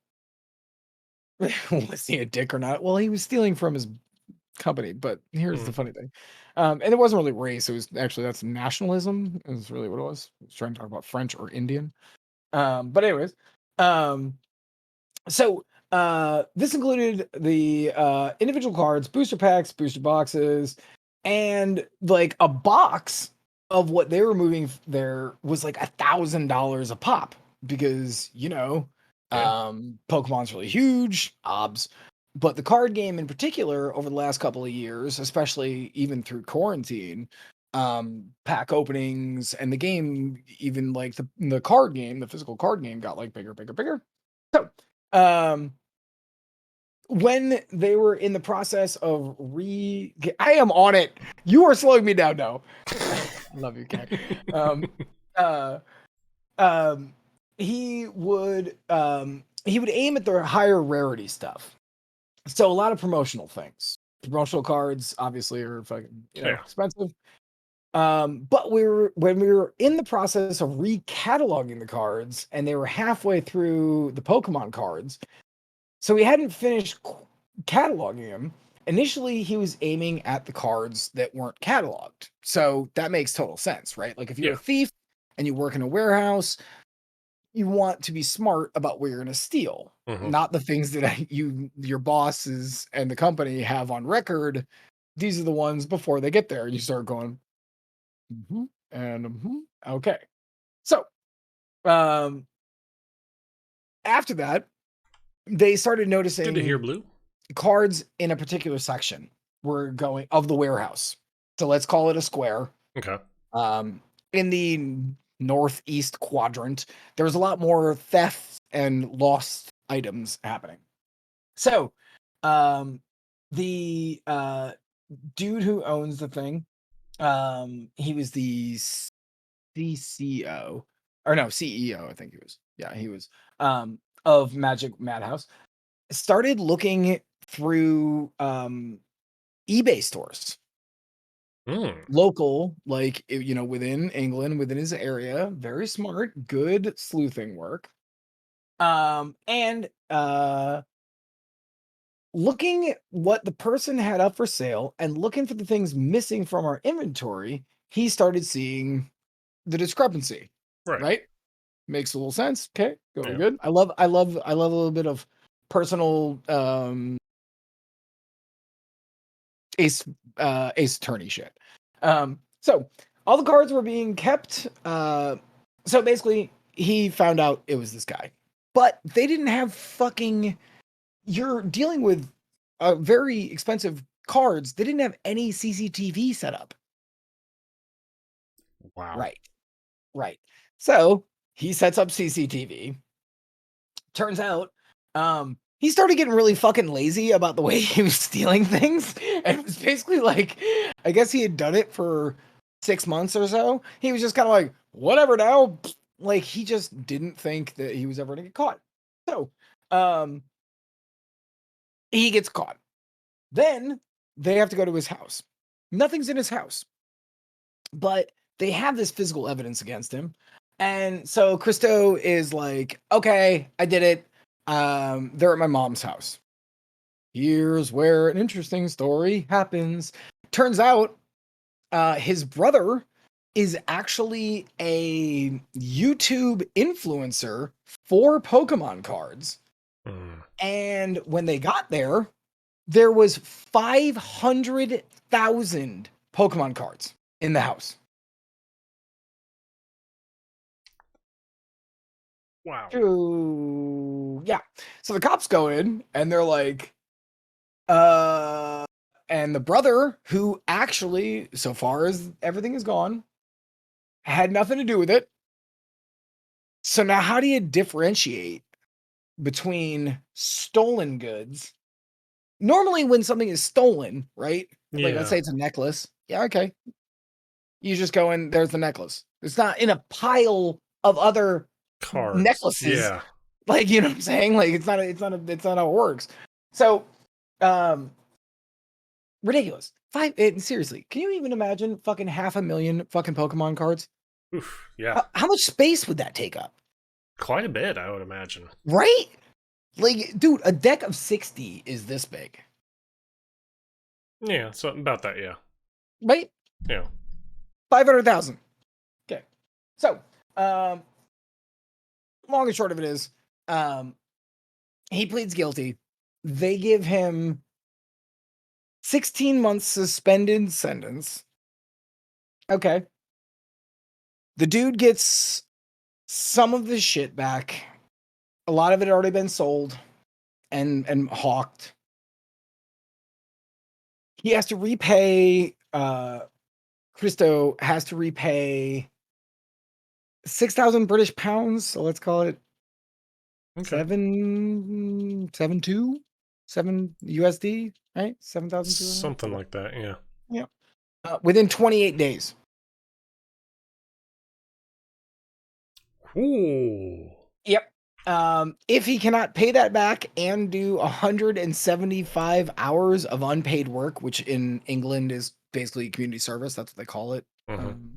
S3: he a dick or not? Well, he was stealing from his company, but here's the funny thing. And it wasn't really race, it was actually that's nationalism, is really what it was. I was trying to talk about French or Indian. But anyways, so this included the individual cards, booster packs, booster boxes, and like a box of what they were moving there was like $1,000 a pop because Pokemon's really huge, obs. But the card game in particular, over the last couple of years, especially even through quarantine, pack openings and the game, even like the card game, the physical card game got like bigger, bigger, bigger. So, when they were in the process of I am on it. You are slowing me down now. I love you, Cat. He would aim at the higher rarity stuff. So a lot of promotional things. Promotional cards obviously are fucking expensive. But when we were in the process of recataloging the cards, and they were halfway through the Pokemon cards, so he hadn't finished cataloging them. Initially, he was aiming at the cards that weren't cataloged. So that makes total sense, right? Like if you're a thief and you work in a warehouse, you want to be smart about where you're going to steal, not the things that your bosses and the company have on record. These are the ones before they get there. You start going, okay. So, after that, they started noticing
S1: Good to hear, Blue.
S3: Cards in a particular section were going of the warehouse. So let's call it a square.
S1: Okay.
S3: In the northeast quadrant, there was a lot more theft and lost items happening. So, the dude who owns the thing, he was the CCO, or no, CEO, I think he was. Yeah, he was. Of Magic Madhouse, started looking through eBay stores. Local, like, within England, within his area, very smart, good sleuthing work. And looking at what the person had up for sale and looking for the things missing from our inventory, he started seeing the discrepancy.
S1: Right.
S3: Right? Makes a little sense. Okay, going
S1: Yeah.
S3: good. I love a little bit of personal ace attorney shit. So all the cards were being kept. So basically he found out it was this guy. But they didn't have fucking, you're dealing with very expensive cards. They didn't have any CCTV set up.
S1: Wow.
S3: Right. Right. So he sets up CCTV. Turns out, he started getting really fucking lazy about the way he was stealing things. And it was basically like, I guess he had done it for 6 months or so. He was just kind of like, whatever now. Like, he just didn't think that he was ever gonna get caught. So, he gets caught. Then they have to go to his house. Nothing's in his house, but they have this physical evidence against him. And so Christo is like, okay, I did it. They're at my mom's house. Here's where an interesting story happens. Turns out, his brother is actually a YouTube influencer for Pokemon cards. And when they got there, there was 500,000 Pokemon cards in the house.
S1: Wow.
S3: Yeah. So the cops go in and they're like, and the brother, who actually, so far as everything is gone, had nothing to do with it. So now how do you differentiate between stolen goods? Normally when something is stolen, right? Like, let's
S1: Yeah.
S3: say it's a necklace. Yeah, okay. You just go in, there's the necklace. It's not in a pile of other
S1: Cards.
S3: necklaces.
S1: Yeah.
S3: Like, you know what I'm saying? Like, it's not how it works. So, ridiculous. Seriously, can you even imagine fucking 500,000 fucking Pokemon cards?
S1: Oof. Yeah.
S3: How much space would that take up?
S1: Quite a bit, I would imagine.
S3: Right? Like, dude, a deck of 60 is this big.
S1: Yeah, something about that, yeah.
S3: Right?
S1: Yeah.
S3: 500,000. Okay. So, long and short of it is, he pleads guilty. They give him 16 months suspended sentence. Okay. The dude gets some of the shit back. A lot of it had already been sold and hawked. He has to repay, Christo has to repay 6,000 British pounds. So let's call it
S1: Okay.
S3: 7 USD, right? 7,200.
S1: Something like that, yeah.
S3: Yeah. Within 28 days.
S1: Ooh.
S3: Yep. If he cannot pay that back and do 175 hours of unpaid work, which in England is basically community service, that's what they call it,
S1: Mhm.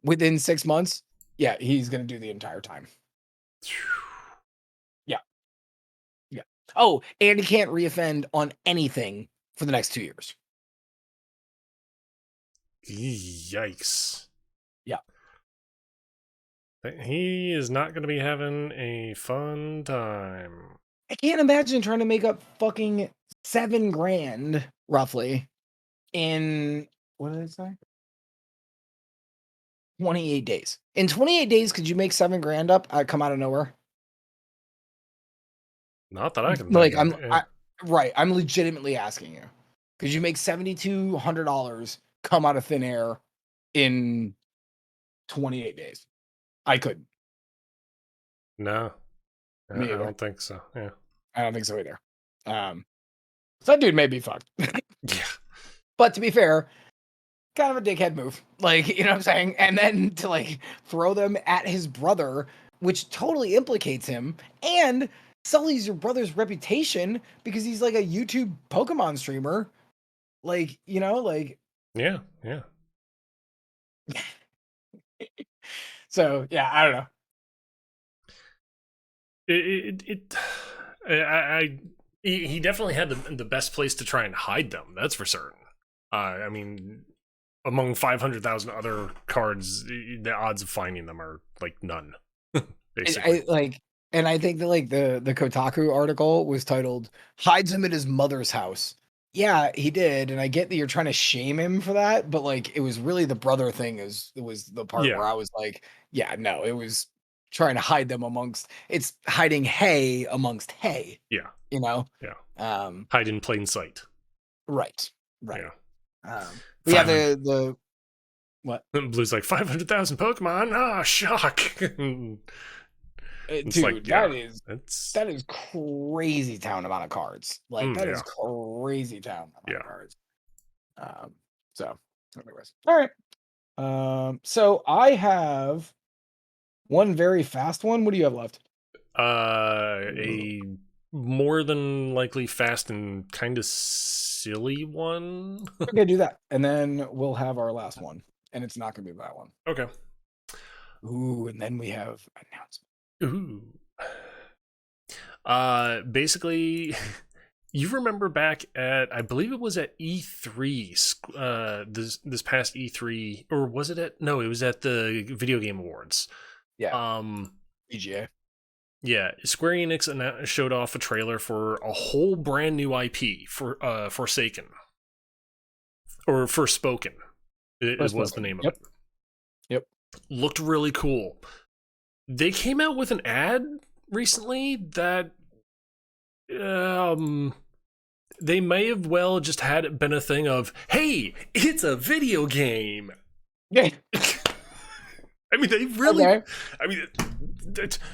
S3: within 6 months, yeah, he's gonna do the entire time. Yeah. Yeah. Oh, and he can't reoffend on anything for the next 2 years.
S1: Yikes.
S3: Yeah.
S1: He is not going to be having a fun time.
S3: I can't imagine trying to make up fucking 7 grand roughly in, what did I say? 28 days. In 28 days, could you make 7 grand up? Come out of nowhere.
S1: Not that I can
S3: Like,
S1: think of. Yeah.
S3: right. I'm legitimately asking you. Could you make $7,200 come out of thin air in 28 days? I couldn't.
S1: No.
S3: Me
S1: I
S3: either.
S1: don't think so. Yeah.
S3: I don't think so either. So that dude may be fucked.
S1: Yeah.
S3: But to be fair, kind of a dickhead move. Like, you know what I'm saying? And then to like throw them at his brother, which totally implicates him and sullies your brother's reputation because he's like a YouTube Pokemon streamer. Like, you know, like,
S1: Yeah. Yeah.
S3: so yeah, I don't know.
S1: It he definitely had the best place to try and hide them. That's for certain. I mean, among 500,000 other cards, the odds of finding them are like none. Basically,
S3: And I think that like the Kotaku article was titled "Hides him at his mother's house." Yeah, he did, and I get that you're trying to shame him for that, but like it was really the brother thing. It was the part
S1: Yeah.
S3: where I was like, yeah, no, it was trying to hide them amongst. It's hiding hay amongst hay.
S1: Yeah.
S3: You know.
S1: Yeah.
S3: Um.
S1: Hide in plain sight.
S3: Right. Right.
S1: Yeah.
S3: But yeah,
S1: 500
S3: the what?
S1: Blue's like 500,000 Pokemon. Ah, shock. It's
S3: Dude,
S1: like, yeah,
S3: that is crazy town amount of cards. Like that is
S1: yeah.
S3: crazy town amount
S1: Yeah.
S3: of cards. So anyways. All right. So I have one very fast one. What do you have left?
S1: A more than likely fast and kind of silly one.
S3: Okay, do that. And then we'll have our last one. And it's not gonna be that one.
S1: Okay.
S3: Ooh, and then we have announcement.
S1: Ooh. Basically, you remember back at, I believe it was at E3, this past E3, or was it at, no, it was at the Video Game Awards.
S3: Yeah. VGA.
S1: Yeah, Square Enix showed off a trailer for a whole brand new IP for Forsaken. Or Forspoken. It was the name of it.
S3: Yep.
S1: Looked really cool. They came out with an ad recently that they may have well just had it been a thing of, hey, it's a video game.
S3: Yeah.
S1: I mean, they really.
S3: Okay.
S1: I mean,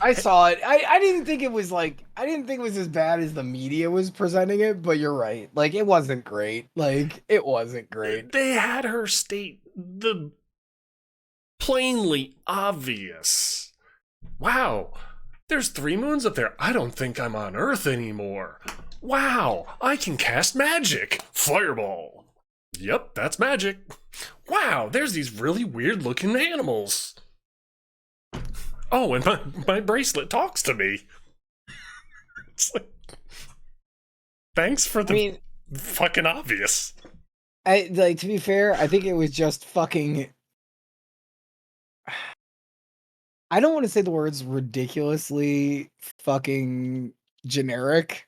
S3: I saw it. I didn't think it was as bad as the media was presenting it, but you're right. Like it wasn't great. Like it wasn't great.
S1: They had her state the plainly obvious. Wow, there's 3 moons up there. I don't think I'm on Earth anymore. Wow, I can cast magic. Fireball. Yep, that's magic. Wow, there's these really weird looking animals. Oh, and my bracelet talks to me. It's like, thanks for the fucking obvious.
S3: To be fair, I think it was just fucking. I don't want to say the words ridiculously fucking generic.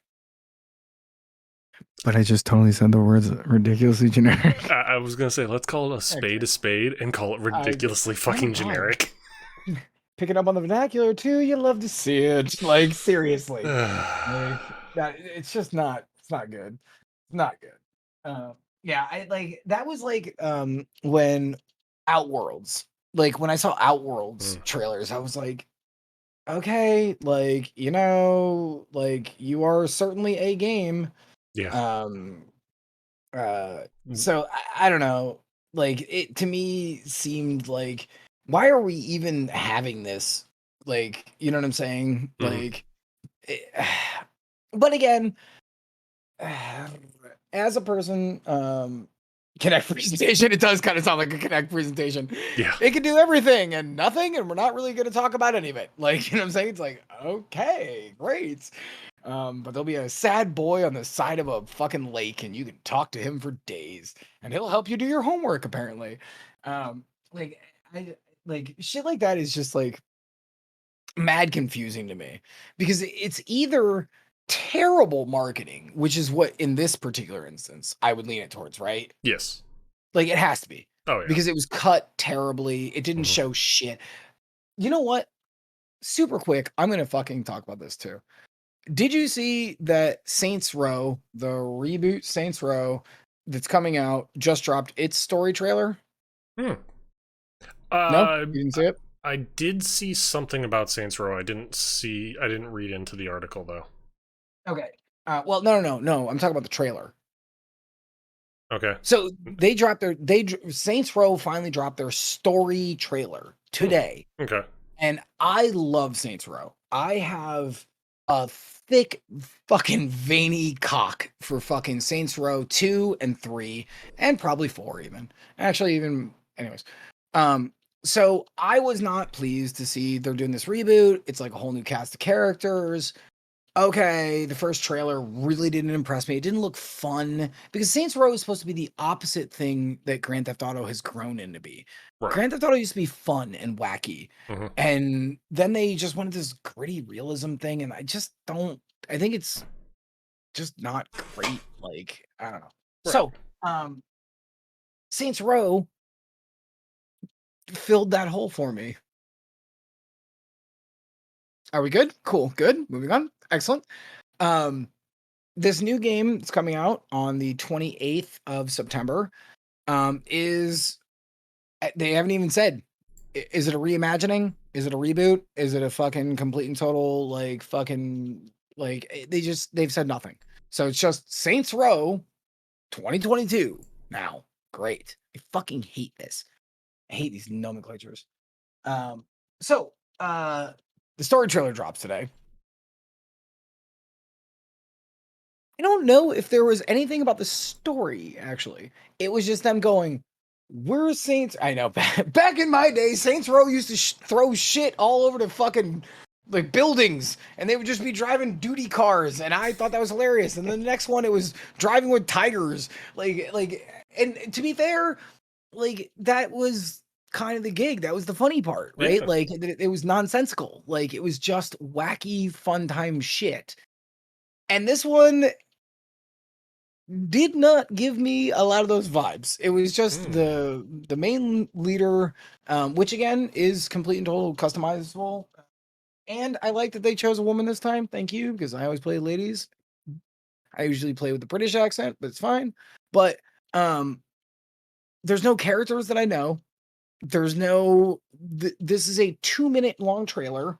S3: But I just totally said the words ridiculously generic.
S1: I was gonna say, let's call it a spade and call it ridiculously fucking generic.
S3: Picking up on the vernacular too, you love to see it. Like seriously, it's just not. It's not good. It's not good. Yeah, I like that was like when Outworlds. Like when I saw Outworlds trailers, I was like, okay, like like you are certainly a game.
S1: Yeah.
S3: So I don't know. Like it to me seemed like, why are we even having this? Like, you know what I'm saying? Like, but again, as a person, Connect presentation, it does kind of sound like a Connect presentation.
S1: Yeah.
S3: It can do everything and nothing, and we're not really going to talk about any of it. Like, you know what I'm saying? It's like, okay, great. But there'll be a sad boy on the side of a fucking lake, and you can talk to him for days, and he'll help you do your homework, apparently. Like shit like that is just like mad confusing to me, because it's either terrible marketing, which is what in this particular instance I would lean it towards, right?
S1: Yes.
S3: Like it has to be.
S1: Oh yeah.
S3: Because it was cut terribly. It didn't show shit. You know what? Super quick, I'm gonna fucking talk about this too. Did you see that Saints Row, the reboot Saints Row that's coming out, just dropped its story trailer? No, you didn't see it?
S1: I did see something about Saints Row. I didn't read into the article though.
S3: Okay. Well, no. I'm talking about the trailer.
S1: Okay.
S3: So Saints Row finally dropped their story trailer today.
S1: Okay.
S3: And I love Saints Row. I have a thick fucking veiny cock for fucking Saints Row 2 and 3 and probably 4 even. Actually, even anyways. So I was not pleased to see they're doing this reboot. It's like a whole new cast of characters. okay, the first trailer really didn't impress me. It didn't look fun because Saints Row is supposed to be the opposite thing that Grand Theft Auto has grown into be.
S1: Right.
S3: Grand Theft Auto used to be fun and wacky, and then they just went into this gritty realism thing, and I just don't. I think it's just not great. Like, I don't know.
S1: Right.
S3: So, Saints Row filled that hole for me. Are we good? Cool. Good. Moving on. Excellent. This new game that's coming out on the 28th of September is they haven't even said, is it a reimagining? Is it a reboot? Is it a fucking complete and total they've said nothing. So it's just Saints Row 2022 now. Great. I fucking hate this. I hate these nomenclatures. So the story trailer drops today. I don't know if there was anything about the story, actually. It was just them going, we're Saints. I know, back in my day, Saints Row used to throw shit all over the fucking like buildings, and they would just be driving duty cars, and I thought that was hilarious. And then the next one, it was driving with tigers. And to be fair, like that was kind of the gig. That was the funny part, right?
S1: Yeah.
S3: Like it was nonsensical. Like it was just wacky, fun time shit. And this one did not give me a lot of those vibes. It was just the main leader, which again is complete and total customizable. And I like that they chose a woman this time. Thank you, because I always play ladies. I usually play with the British accent, but it's fine. But there's no characters that I know. There's no. This is a 2-minute long trailer.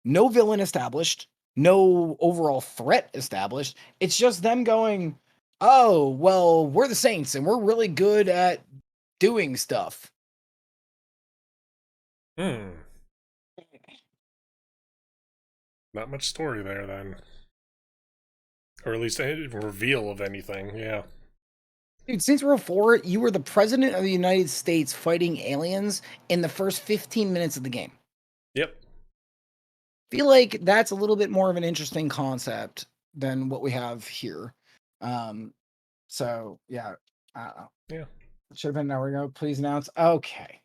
S3: No villain established. No overall threat established. It's just them going, oh, well, we're the Saints and we're really good at doing stuff.
S1: Not much story there, then. Or at least a reveal of anything, yeah.
S3: Dude, Saints Row 4, you were the president of the United States fighting aliens in the first 15 minutes of the game.
S1: Yep.
S3: Feel like that's a little bit more of an interesting concept than what we have here. So yeah, I don't know.
S1: Yeah.
S3: Should have been an hour ago. Please announce. Okay,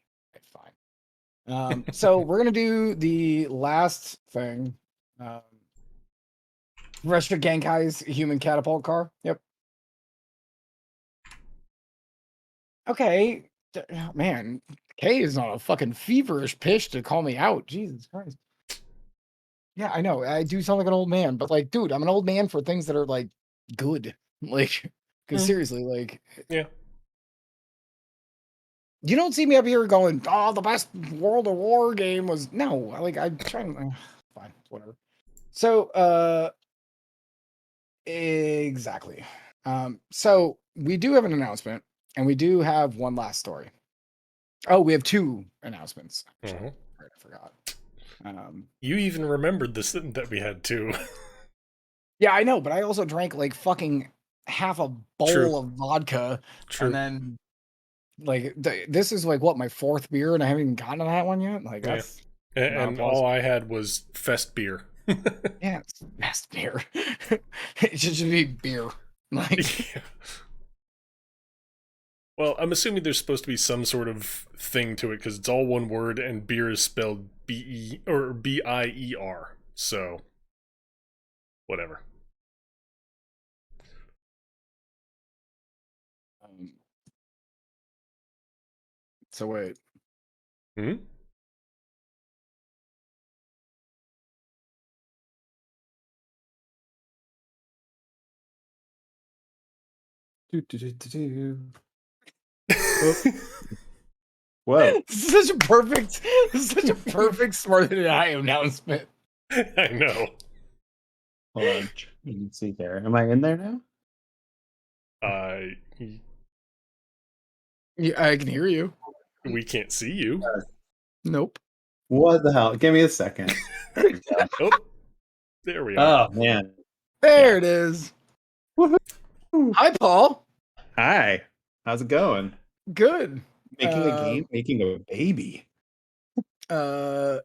S3: fine. So we're gonna do the last thing. Restaurant Genkai's human catapult car. Yep. Okay, man. Kay is on a fucking feverish pitch to call me out. Jesus Christ. Yeah, I know. I do sound like an old man, but like, dude, I'm an old man for things that are like good. Like, because seriously, like,
S1: yeah,
S3: you don't see me up here going, "Oh, the best World of War game was." No, like, I'm trying. Fine, whatever. So, exactly. So we do have an announcement, and we do have one last story. Oh, we have two announcements. Actually. I forgot.
S1: You even remembered this that we had two.
S3: Yeah, I know, but I also drank like fucking half a bowl of vodka, and then like this is like what, my fourth beer, and I haven't even gotten to that one yet. Like that's
S1: and all I had was Fest beer.
S3: Yeah, it's Fest beer. It should be beer. Like,
S1: yeah. Well, I'm assuming there's supposed to be some sort of thing to it because it's all one word, and beer is spelled B-E or B-I-E-R. So, whatever.
S3: So wait.
S1: Hmm?
S4: Whoa.
S3: This is such a perfect Smarter Than I announcement.
S1: I know.
S4: Hold on. You can see there. Am I in there now?
S3: Yeah, I can hear you.
S1: We can't see you.
S3: Nope.
S4: What the hell? Give me a second.
S1: Oh, there we are.
S4: Oh, man.
S3: There it is.
S4: Woohoo.
S3: Hi, Paul.
S4: Hi. How's it going?
S3: Good.
S4: Making a game? Making a baby?
S3: Yeah.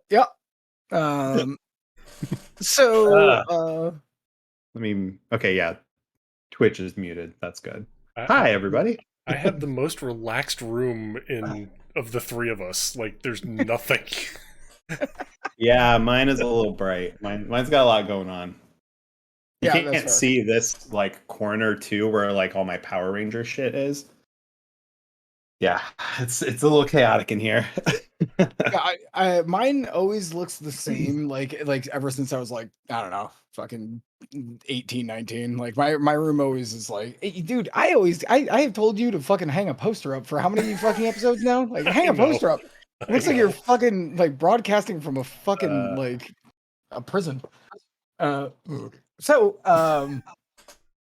S3: So,
S4: Okay, yeah. Twitch is muted. That's good.
S1: I,
S4: Hi,
S1: I,
S4: everybody.
S1: I have the most relaxed room in of the three of us. Like, there's nothing.
S4: Yeah, mine is a little bright. Mine's got a lot going on. You
S3: Yeah, that's
S4: can't
S3: fair.
S4: see this like corner too, where like all my Power Ranger shit is. Yeah, it's a little chaotic in here.
S3: Yeah, mine always looks the same, like ever since I was like, I don't know, fucking 18, 19. Like my room always is like, "Hey, dude, I have told you to fucking hang a poster up for how many fucking episodes now? Like hang
S1: I
S3: a
S1: know.
S3: poster up. It
S1: I
S3: looks like you're
S1: know.
S3: fucking like broadcasting from a fucking
S4: Uh,
S3: like a prison. Uh so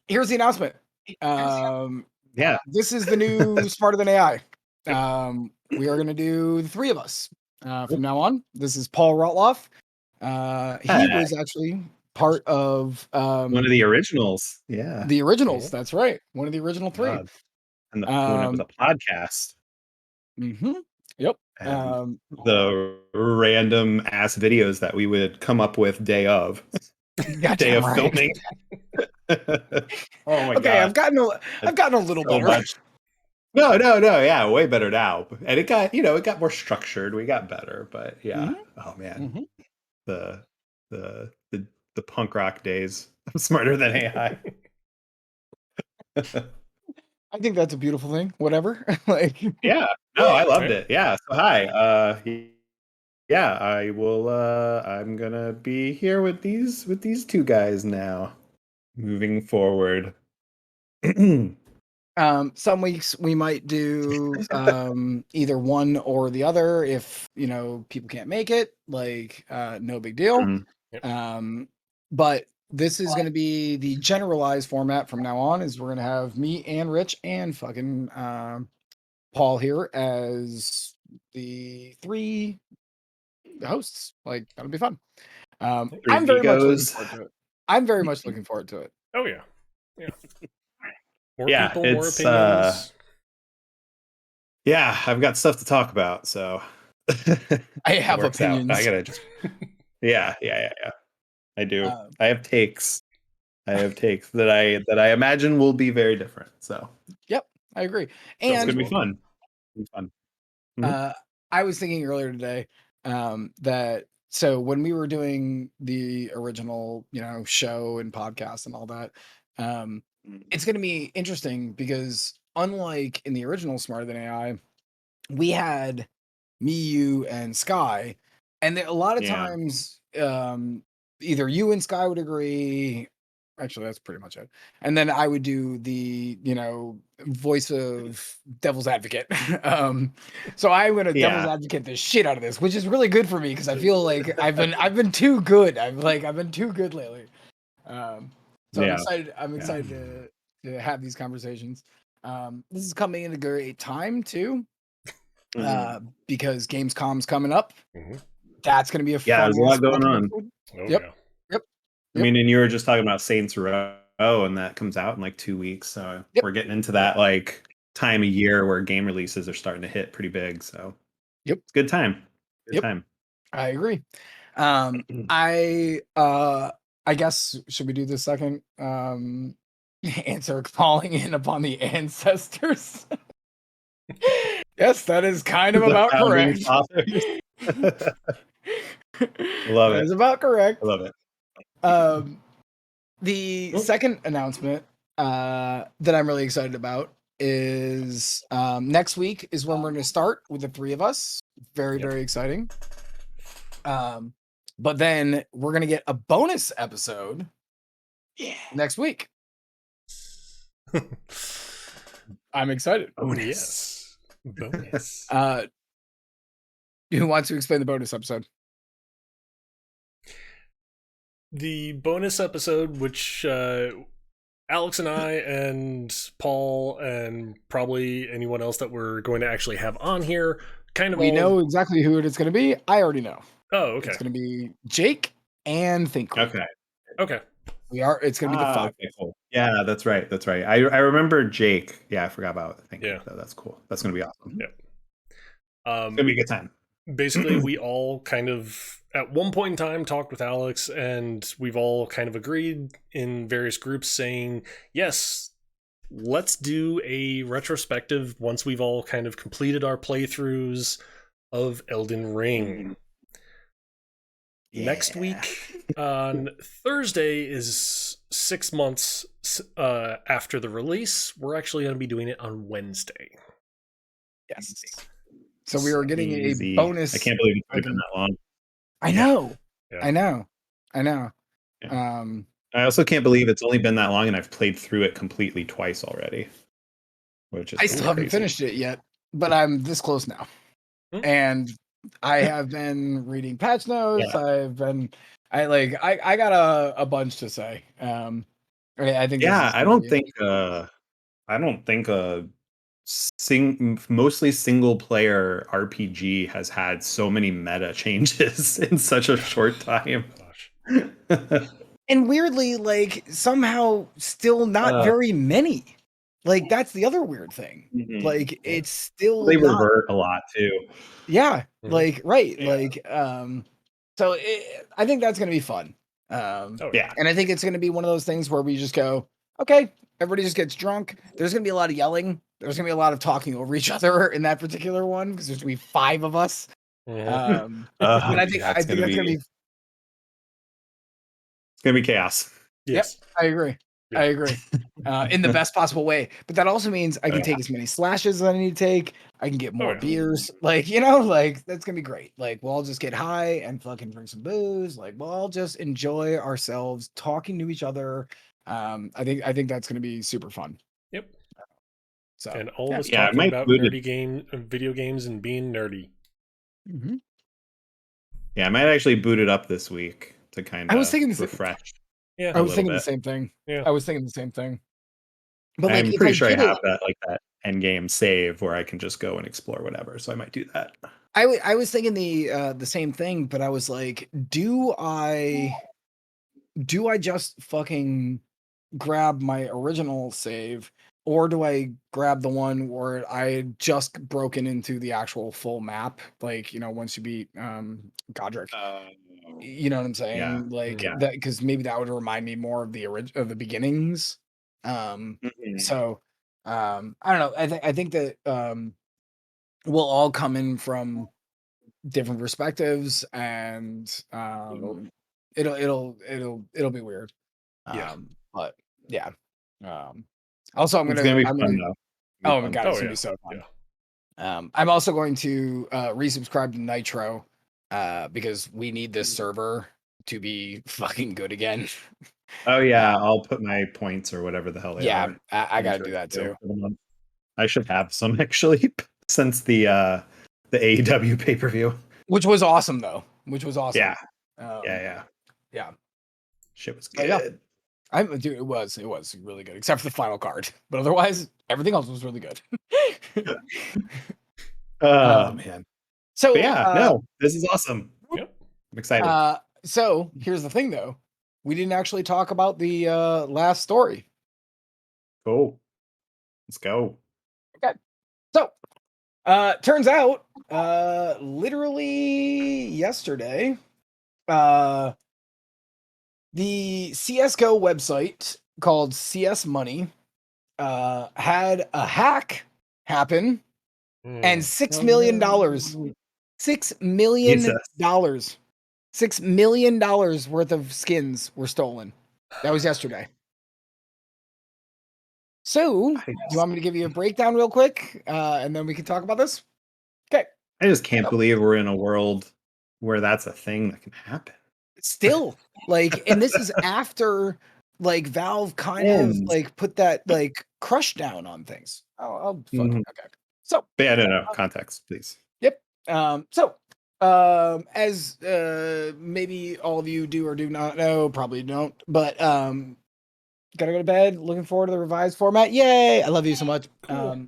S3: here's the announcement.
S4: yeah.
S3: This is the new Smarter Than AI. We are gonna do the three of us from now on. This is Paul Rotloff. He
S4: Hey,
S3: was actually part of
S4: one of the originals. Yeah.
S3: the originals.
S1: Mhm.
S3: That's right, one of the original three.
S4: God. And when it was
S3: Um,
S4: a podcast
S3: mhm, Yep.
S4: and the random ass videos that we would come up with day of
S3: Gotcha. Right.
S4: filming. Oh my
S3: Okay,
S4: god.
S3: I've gotten a little
S4: So
S3: better.
S4: much. No. Yeah, way better now. And it got more structured. We got better, but yeah.
S3: Mhm,
S4: Oh man,
S3: mhm.
S4: the the the the punk rock days. I'm smarter than AI.
S3: I think that's a beautiful thing. Whatever. Like,
S4: Yeah. No, I loved
S1: Yeah.
S4: it. Yeah. So hi. Yeah, I will I'm gonna be here with these two guys now. Moving forward.
S3: some weeks we might do either one or the other if people can't make it, like no big deal.
S4: Mhm.
S3: But this is going to be the generalized format from now on, is we're going to have me and Rich and fucking Paul here as the three hosts. Like, that'll be fun.
S4: Three
S3: I'm very much looking
S4: egos.
S3: forward to it. I'm very much looking forward to it.
S1: Oh yeah. Yeah. More
S4: Yeah,
S1: people, more
S4: it's
S1: opinions.
S4: yeah, I've got stuff to talk about, so
S3: I
S4: it
S3: have
S4: works out.
S3: opinions.
S4: I gotta just yeah. I do.
S3: Uh,
S4: I have takes. I have takes that I imagine will be very different. So
S3: Yep, I agree.
S4: it's
S3: And
S4: gonna be fun. It'll be fun. Mhm.
S3: I was thinking earlier today that so when we were doing the original, show and podcast and all that, it's going to be interesting because unlike in the original Smarter Than AI, we had me, you, and Sky, and a lot of
S4: Yeah.
S3: times, either you and Sky would agree. Actually, that's pretty much it. And then I would do the, voice of devil's advocate. So I'm gonna devil's
S4: Yeah.
S3: advocate the shit out of this, which is really good for me because I feel like I've been too good. I've been too good lately. So I'm
S4: Yeah.
S3: excited. I'm
S4: Yeah.
S3: excited to have these conversations. This is coming in a great time too,
S4: Mhm.
S3: because Gamescom's coming up.
S1: Mhm.
S3: That's gonna be a
S4: Yeah,
S3: fun
S4: there's a lot
S3: ass
S4: going
S3: fucking
S4: on.
S3: episode.
S1: Oh
S3: Yep.
S1: yeah.
S3: Yep.
S4: I mean, and you were just talking about Saints Row, and that comes out in like 2 weeks. So
S3: Yep.
S4: we're getting into that like time of year where game releases are starting to hit pretty big. So
S3: Yep.
S4: it's a good time. Good
S3: Yep.
S4: time.
S3: I agree. I guess, should we do the second answer, calling in upon the ancestors? Yes, that is kind of
S4: The
S3: about
S4: founding
S3: correct.
S4: fathers. Love
S3: That
S4: it.
S3: is about correct.
S4: I love it.
S3: The second announcement that I'm really excited about is next week is when we're going to start with the three of us. Very,
S1: Yep.
S3: very exciting. But then we're going to get a bonus episode next week. I'm excited.
S1: Yes. Bonus.
S3: Who wants to explain the bonus episode?
S1: The bonus episode, which Alex and I and Paul and probably anyone else that we're going to actually have on here, kind of
S3: We
S1: all.
S3: know exactly who it is going to be. I already know.
S1: Oh, okay.
S3: It's going to be Jake and Think Crew.
S4: Okay.
S1: Okay.
S3: It's going to be the five.
S4: Okay, cool. Yeah, that's right. That's right. I remember Jake. Yeah, I forgot about it. Thank you.
S1: Yeah.
S4: So that's cool. That's gonna be awesome.
S1: Yep.
S4: It's gonna be a good time.
S1: basically we all kind of at one point in time talked with Alex, and we've all kind of agreed in various groups saying, yes, let's do a retrospective once we've all kind of completed our playthroughs of Elden Ring. Next week on Thursday is 6 months after the release. We're actually going to be doing it on Wednesday.
S3: Yes. So we were getting
S4: Easy.
S3: a bonus.
S4: I can't believe it's been that long.
S3: I know.
S1: Yeah.
S3: I know. I know.
S4: Yeah. I also can't believe it's only been that long and I've played through it completely twice already. Which is
S3: I still haven't
S4: crazy.
S3: finished it yet, but I'm this close now. And I have been reading patch notes.
S4: Yeah.
S3: I got a bunch to say. I think
S4: I don't think a mostly single player RPG has had so many meta changes in such a short time.
S1: Gosh.
S3: And weirdly, like somehow still not very many. Like that's the other weird thing.
S4: Mhm.
S3: Like it's still
S4: They
S3: not,
S4: revert a lot too.
S3: yeah,
S1: Mhm.
S3: like right,
S4: Yeah.
S3: like so I think that's gonna be fun.
S1: Oh
S4: Yeah.
S3: And I think it's gonna be one of those things where we just go, okay, everybody just gets drunk. There's gonna be a lot of yelling. There's gonna be a lot of talking over each other in that particular one because there's gonna be 5 of us.
S1: Mhm.
S3: And I think
S4: yeah,
S3: that's gonna be
S4: it's gonna be chaos.
S1: Yes.
S3: Yep, I agree.
S1: Yeah.
S3: I agree. In the best possible way. But that also means I can
S4: Yeah.
S3: take as many slashes as I need to take. I can get more
S1: yeah.
S3: beers. Like, you know, like that's gonna be great. Like we'll all just get high and fucking drink some booze. Like we'll all just enjoy ourselves talking to each other. I think that's gonna be super fun.
S1: Yep.
S3: So
S1: And all of us
S4: Yeah, I
S1: talking
S4: might
S1: about
S4: boot it.
S1: video games and being nerdy.
S3: Mhm.
S4: Yeah, I might actually boot it up this week to kind
S3: I was
S4: of
S3: thinking the same-
S4: refresh.
S1: Yeah.
S3: I was
S4: little
S3: thinking the
S4: bit.
S3: same thing.
S1: Yeah.
S3: I was thinking the same thing. But like
S4: I'm
S3: if
S4: pretty
S3: I
S4: sure I
S3: did it,
S4: have that end game save where I can just go and explore whatever. So I might do that.
S3: I was thinking the same thing, but I was like, do I just fucking grab my original save, or do I grab the one where I had just broken into the actual full map? Like, you know, once you beat Godric. You know what I'm saying?
S4: Yeah.
S3: Like
S4: Yeah.
S3: that, because maybe that would remind me more of the beginnings.
S4: Mhm.
S3: So I don't know. I think that we'll all come in from different perspectives, and it'll be weird.
S1: Yeah.
S3: But yeah. Also,
S4: It's gonna be fun though.
S3: oh my god,
S1: Oh,
S3: it's gonna
S1: yeah.
S3: be so fun.
S1: Yeah.
S3: I'm also going to resubscribe to Nitro because we need this server to be fucking good again.
S4: Oh yeah, I'll put my points or whatever the hell they
S3: Yeah,
S4: are.
S3: I gotta
S4: into
S3: do
S4: it,
S3: that too.
S4: for the month. I should have some actually since the AEW pay-per-view.
S3: Which was awesome though. Which was awesome.
S4: Yeah.
S3: Um,
S4: Yeah.
S3: yeah.
S4: Shit was
S3: But
S4: good.
S3: yeah. Dude, it was really good, except for the final card. But otherwise, everything else was really good.
S4: Oh man.
S3: So
S4: But yeah, no, this is awesome.
S1: Yep.
S4: I'm excited.
S3: So here's the thing though. We didn't actually talk about the last story.
S4: Cool. Let's go.
S3: So turns out literally yesterday, the CSGO website called CS Money had a hack happen, and $6 million, $6 million,
S4: Jesus.
S3: $6 million worth of skins were stolen. That was yesterday. So, do you want me to give you a breakdown real quick, and then we can talk about this? Okay.
S4: I just can't believe we're in a world where that's a thing that can happen.
S3: Still, like, and this is after like Valve kind of like put that like crush down on things. I'll fucking okay. So
S4: But yeah, no, context, please.
S3: Yep. As maybe all of you do or do not know, probably don't, but gotta go to bed. Looking forward to the revised format. Yay! I love you so much.
S1: Cool.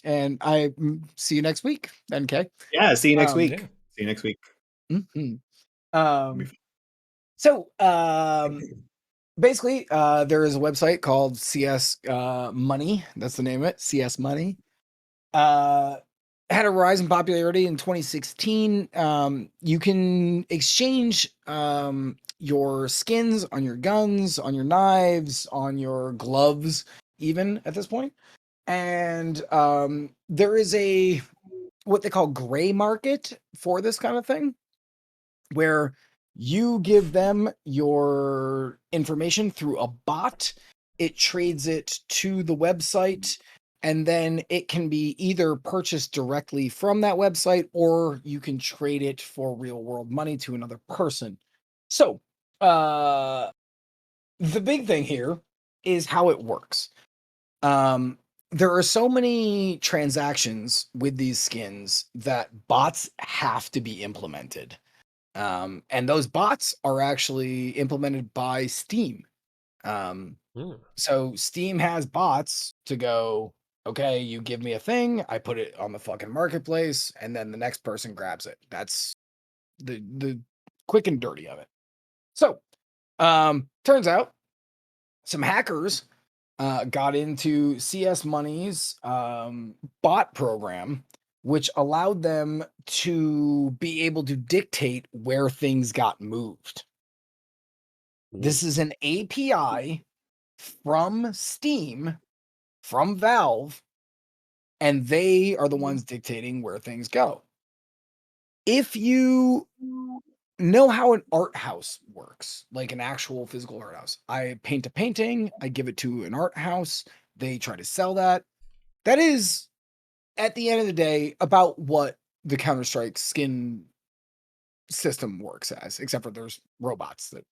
S3: And I see you next week. NK.
S4: Yeah, see you next week.
S1: Yeah.
S4: See you next week.
S3: So basically, there is a website called CS Money. That's the name of it. CS Money. had a rise in popularity in 2016. You can exchange your skins on your guns, on your knives, on your gloves, even at this point. And there is a what they call gray market for this kind of thing, where you give them your information through a bot. It trades it to the website, and then it can be either purchased directly from that website, or you can trade it for real world money to another person. So, the big thing here is how it works. There are so many transactions with these skins that bots have to be implemented. And those bots are actually implemented by Steam. So Steam has bots to go, okay, you give me a thing, I put it on the fucking marketplace, and then the next person grabs it. That's the quick and dirty of it. So, turns out some hackers got into CS Money's bot program, which allowed them to be able to dictate where things got moved. This is an API from Steam, from Valve, and they are the ones dictating where things go. If you know how an art house works, like an actual physical art house, I paint a painting, I give it to an art house, they try to sell that. That is, at the end of the day, about what the Counter-Strike skin system works as, except for there's robots that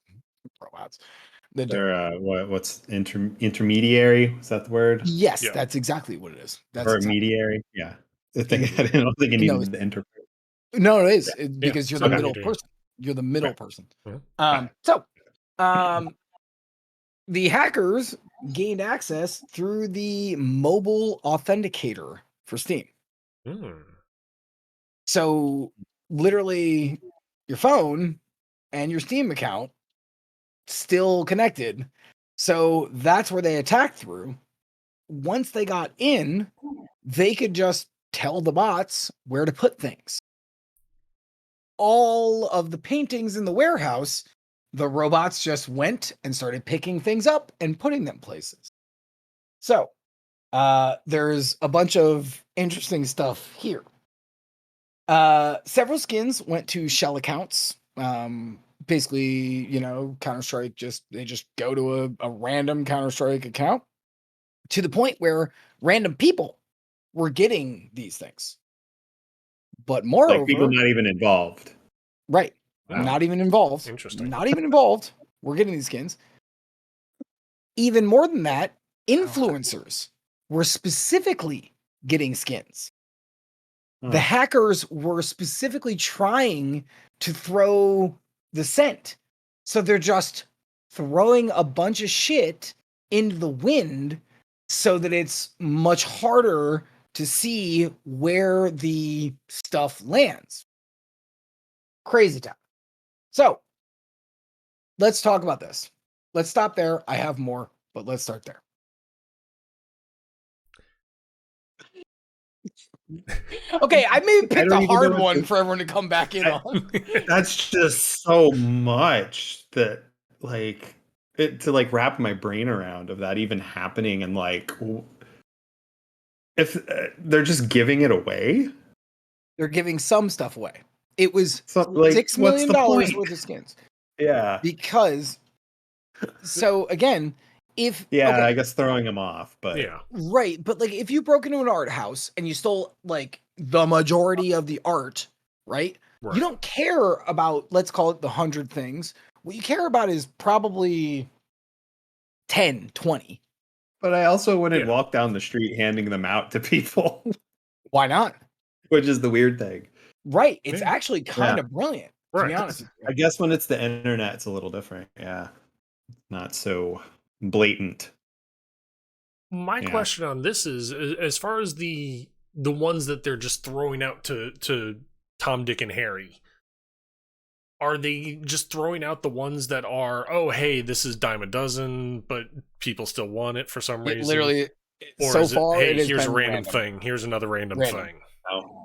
S3: do.
S4: They're what's intermediary? Is that the word?
S3: Yes,
S1: Yeah.
S3: that's exactly what it is. That's
S4: Or
S3: exactly.
S4: mediary? Yeah. I don't think it
S3: No,
S4: needs the interpret.
S3: No, it is
S1: Yeah.
S3: because you're the
S1: Okay.
S3: middle
S1: Yeah.
S3: person. You're the middle
S4: Right.
S3: person.
S1: Mhm.
S3: So, the hackers gained access through the mobile authenticator for Steam. So, literally, your phone and your Steam account still connected. So that's where they attacked through. Once they got in, they could just tell the bots where to put things. All of the paintings in the warehouse, the robots just went and started picking things up and putting them places. So, there's a bunch of interesting stuff here. Several skins went to shell accounts. Basically, Counter-Strike they just go to a random Counter-Strike account, to the point where random people were getting these things. But moreover,
S4: Like people not even involved.
S3: right,
S1: Wow.
S3: not even involved.
S1: Interesting.
S3: Not even involved. We're getting these skins. Even more than that, influencers were specifically getting skins. The hackers were specifically trying to throw the scent. So they're just throwing a bunch of shit into the wind so that it's much harder to see where the stuff lands. Crazy town. So let's talk about this. Let's stop there. I have more, but let's start there. Okay, I maybe picked a hard one for everyone to come back in on.
S4: That's just so much that to wrap my brain around of that even happening, and if they're just giving it away.
S3: They're giving some stuff away. It was
S4: So,
S3: $6 million
S4: what's the point?
S3: worth of skins.
S4: Yeah.
S3: Because, so again,
S4: I guess throwing them off, but
S1: Yeah.
S3: Right, but if you broke into an art house and you stole the majority of the art, right? You don't care about, let's call it the 100 things. What you care about is probably 10, 20.
S4: But I also wouldn't walk down the street handing them out to people.
S3: Why not?
S4: Which is the weird thing.
S3: Right. It's actually kind of brilliant, to be honest with you.
S4: I guess when it's the internet, it's a little different. Yeah. Not so blatant.
S1: My question on this is, as far as the ones that they're just throwing out to Tom, Dick, and Harry, are they just throwing out the ones that are, oh, hey, this is dime a dozen, but people still want it for some reason?
S3: Literally,
S1: or
S3: so
S1: is it,
S3: far,
S1: hey,
S3: it has
S1: here's a
S3: been
S1: random thing, here's another random thing?
S4: Oh.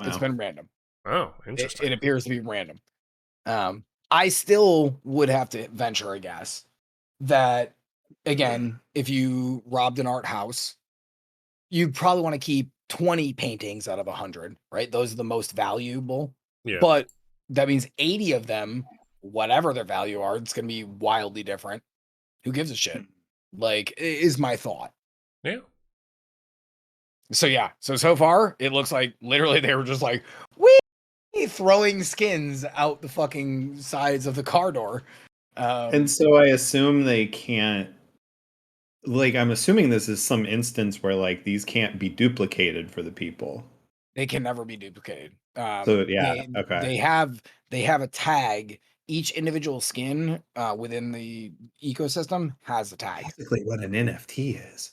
S3: It's
S4: Wow.
S3: been random.
S1: Oh,
S3: It,
S1: interesting.
S3: it appears to be random. I still would have to venture a guess that, again, if you robbed an art house, you probably want to keep 20 paintings out of 100, right? Those are the most valuable.
S1: Yeah.
S3: But that means 80 of them, whatever their value are, it's going to be wildly different. Who gives a shit? Like, is my thought.
S1: Yeah.
S3: So yeah, so far it looks like literally they were just like, we throwing skins out the fucking sides of the car door.
S4: And so I assume they can't. Like, I'm assuming this is some instance where like these can't be duplicated for the people.
S3: They can never be duplicated.
S4: So yeah, okay.
S3: They have a tag. Each individual skin within the ecosystem has a tag.
S4: Basically, what an NFT is.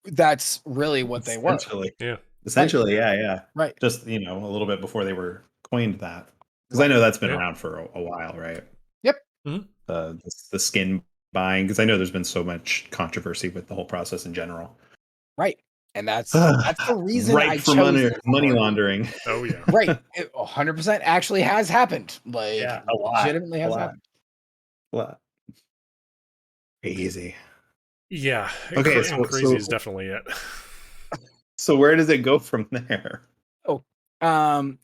S3: That's really what they were.
S4: Essentially.
S1: Yeah.
S4: Essentially, yeah.
S3: Right.
S4: Just a little bit before they were coined that, because I know that's been
S1: Yeah.
S4: around for a while, right?
S3: Yep.
S1: Mhm.
S4: The skin buying, because I know there's been so much controversy with the whole process in general.
S3: Right. And that's the reason I
S4: right for
S3: chose
S4: money laundering.
S1: Oh yeah.
S3: Right. It 100% actually has happened. Like,
S4: Yeah, a lot.
S3: legitimately has
S4: A lot.
S3: happened.
S4: What? Crazy.
S1: Yeah.
S4: Okay,
S1: And crazy
S4: so-
S1: is definitely it.
S4: So where does it go from there?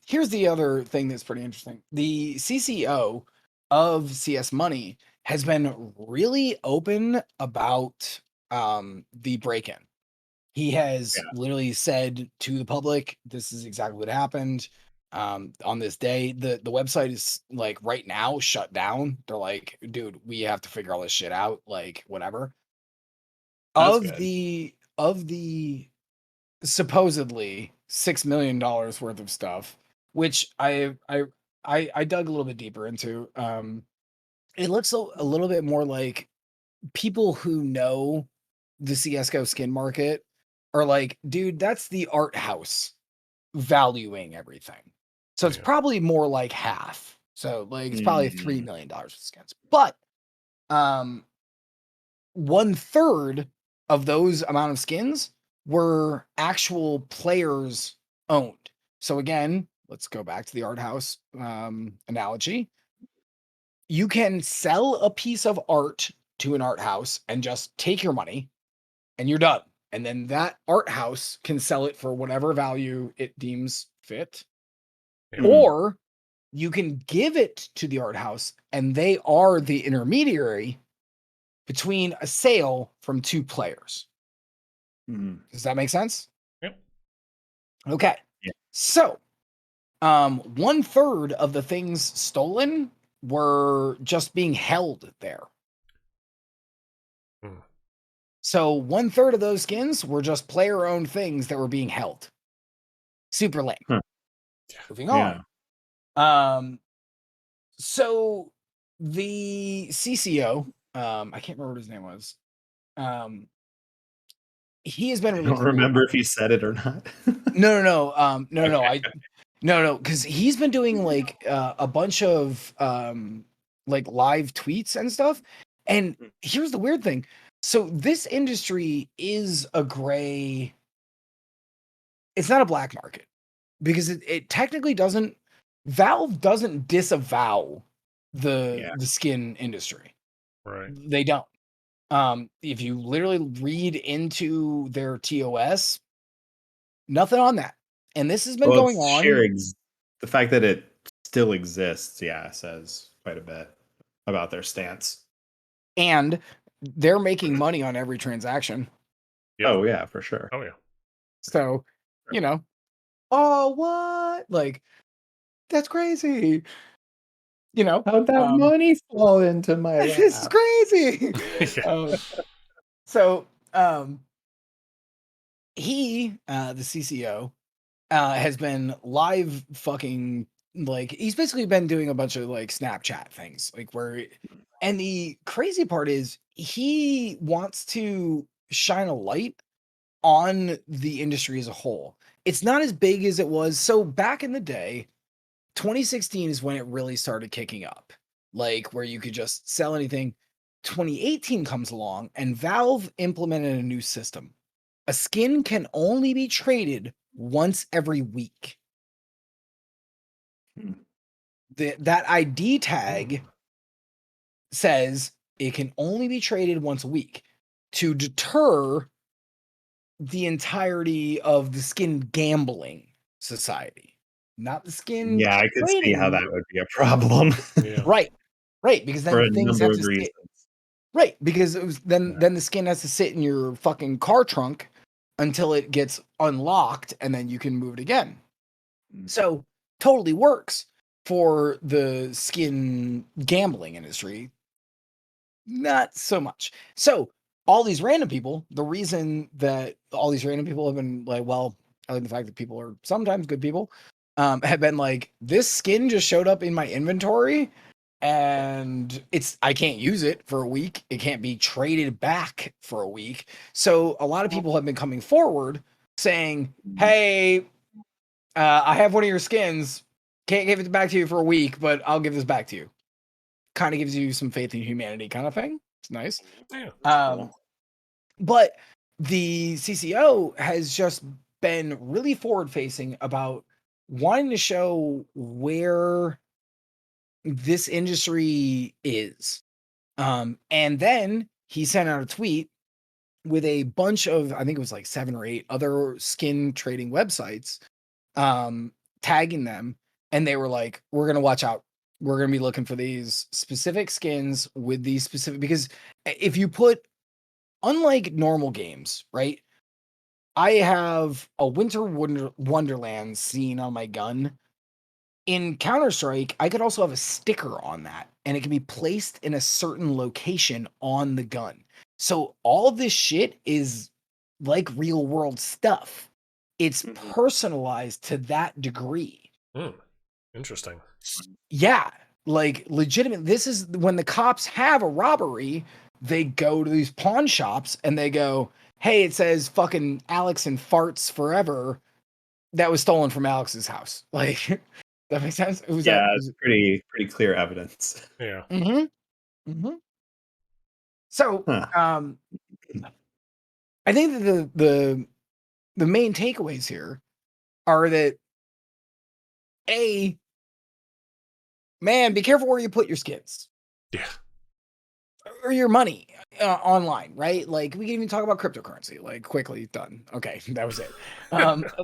S3: Here's the other thing that's pretty interesting. The CCO of CS Money has been really open about the break-in. He has literally said to the public, this is exactly what happened. On this day, the website is like right now shut down. They're like, dude, we have to figure all this shit out, like whatever.
S4: That's
S3: Of
S4: good.
S3: the supposedly $6 million worth of stuff, which I dug a little bit deeper into. It looks a little bit more like people who know the CS:GO skin market are like, dude, that's the art house valuing everything. So it's
S1: Yeah.
S3: probably more like half. So like it's probably $3 million of skins. But 1/3 of those amount of skins were actual players owned. So again, let's go back to the art house analogy. You can sell a piece of art to an art house and just take your money and you're done. And then that art house can sell it for whatever value it deems fit.
S1: Yeah.
S3: Or you can give it to the art house and they are the intermediary between a sale from two players. Does that make sense?
S1: Yep.
S3: Okay.
S4: Yeah.
S3: So, 1/3 of the things stolen were just being held there.
S1: Hmm.
S3: So 1/3 of those skins were just player-owned things that were being held. Super lame.
S4: Huh.
S3: Moving on. So the CCO, I can't remember what his name was. He has been
S4: I
S3: really
S4: don't
S3: clear.
S4: remember if he said it or not.
S3: No, because he's been doing like a bunch of like live tweets and stuff. And here's the weird thing. So this industry is a gray. It's not a black market because it technically doesn't. Valve doesn't disavow the skin industry.
S1: Right.
S3: They don't. If you literally read into their TOS, nothing on that. And this has been
S4: Well,
S3: going
S4: it's
S3: on.
S4: the fact that it still exists, says quite a bit about their stance.
S3: And they're making money on every transaction.
S1: Yeah.
S4: Oh yeah, for sure.
S1: Oh yeah.
S3: So, oh, what? Like, that's crazy.
S4: How'd that money fall into my lap?
S3: This is crazy.
S1: Yeah.
S3: So, he, the CCO, has been live fucking like he's basically been doing a bunch of like Snapchat things, like and the crazy part is he wants to shine a light on the industry as a whole. It's not as big as it was. So back in the day, 2016 is when it really started kicking up, like where you could just sell anything. 2018 comes along and Valve implemented a new system. A skin can only be traded once every week. That ID tag says it can only be traded once a week to deter the entirety of the skin gambling society, not the skin
S4: Yeah, I could see how
S3: trading.
S4: that would be a problem.
S1: Yeah.
S3: Right, right, because
S4: For
S3: then
S4: a
S3: things
S4: number
S3: have
S4: of
S3: to sit.
S4: reasons.
S3: Right, because it was then
S4: Yeah.
S3: then the skin has to sit in your fucking car trunk until it gets unlocked, and then you can move it again. So totally works for the skin gambling industry. Not so much. So all these random people, the reason that all these random people have been like, well, I like the fact that people are sometimes good people, have been like, this skin just showed up in my inventory and I can't use it for a week. It can't be traded back for a week. So a lot of people have been coming forward saying, hey, I have one of your skins. Can't give it back to you for a week, but I'll give this back to you. Kind of gives you some faith in humanity, kind of thing. It's nice.
S1: Yeah.
S3: But the CCO has just been really forward facing about wanting to show where this industry is. And then he sent out a tweet with a bunch of, I think it was like 7 or 8 other skin trading websites, tagging them. And they were like, we're going to watch out. We're going to be looking for these specific skins with these specific, because if you put, unlike normal games, right? I have a Winter Wonderland scene on my gun. In Counter-Strike, I could also have a sticker on that, and it can be placed in a certain location on the gun. So all of this shit is like real world stuff. It's personalized to that degree.
S1: Interesting.
S3: Yeah, like legitimate. This is when the cops have a robbery, they go to these pawn shops and they go, hey, it says fucking Alex and farts forever. That was stolen from Alex's house. Like, that makes sense. It was
S4: Yeah, it's pretty clear evidence.
S1: Yeah.
S3: So,
S4: Huh.
S3: I think that the main takeaways here are that man, be careful where you put your skins.
S1: Yeah.
S3: Or your money online, right? Like, we can even talk about cryptocurrency, like, quickly done. Okay, that was it.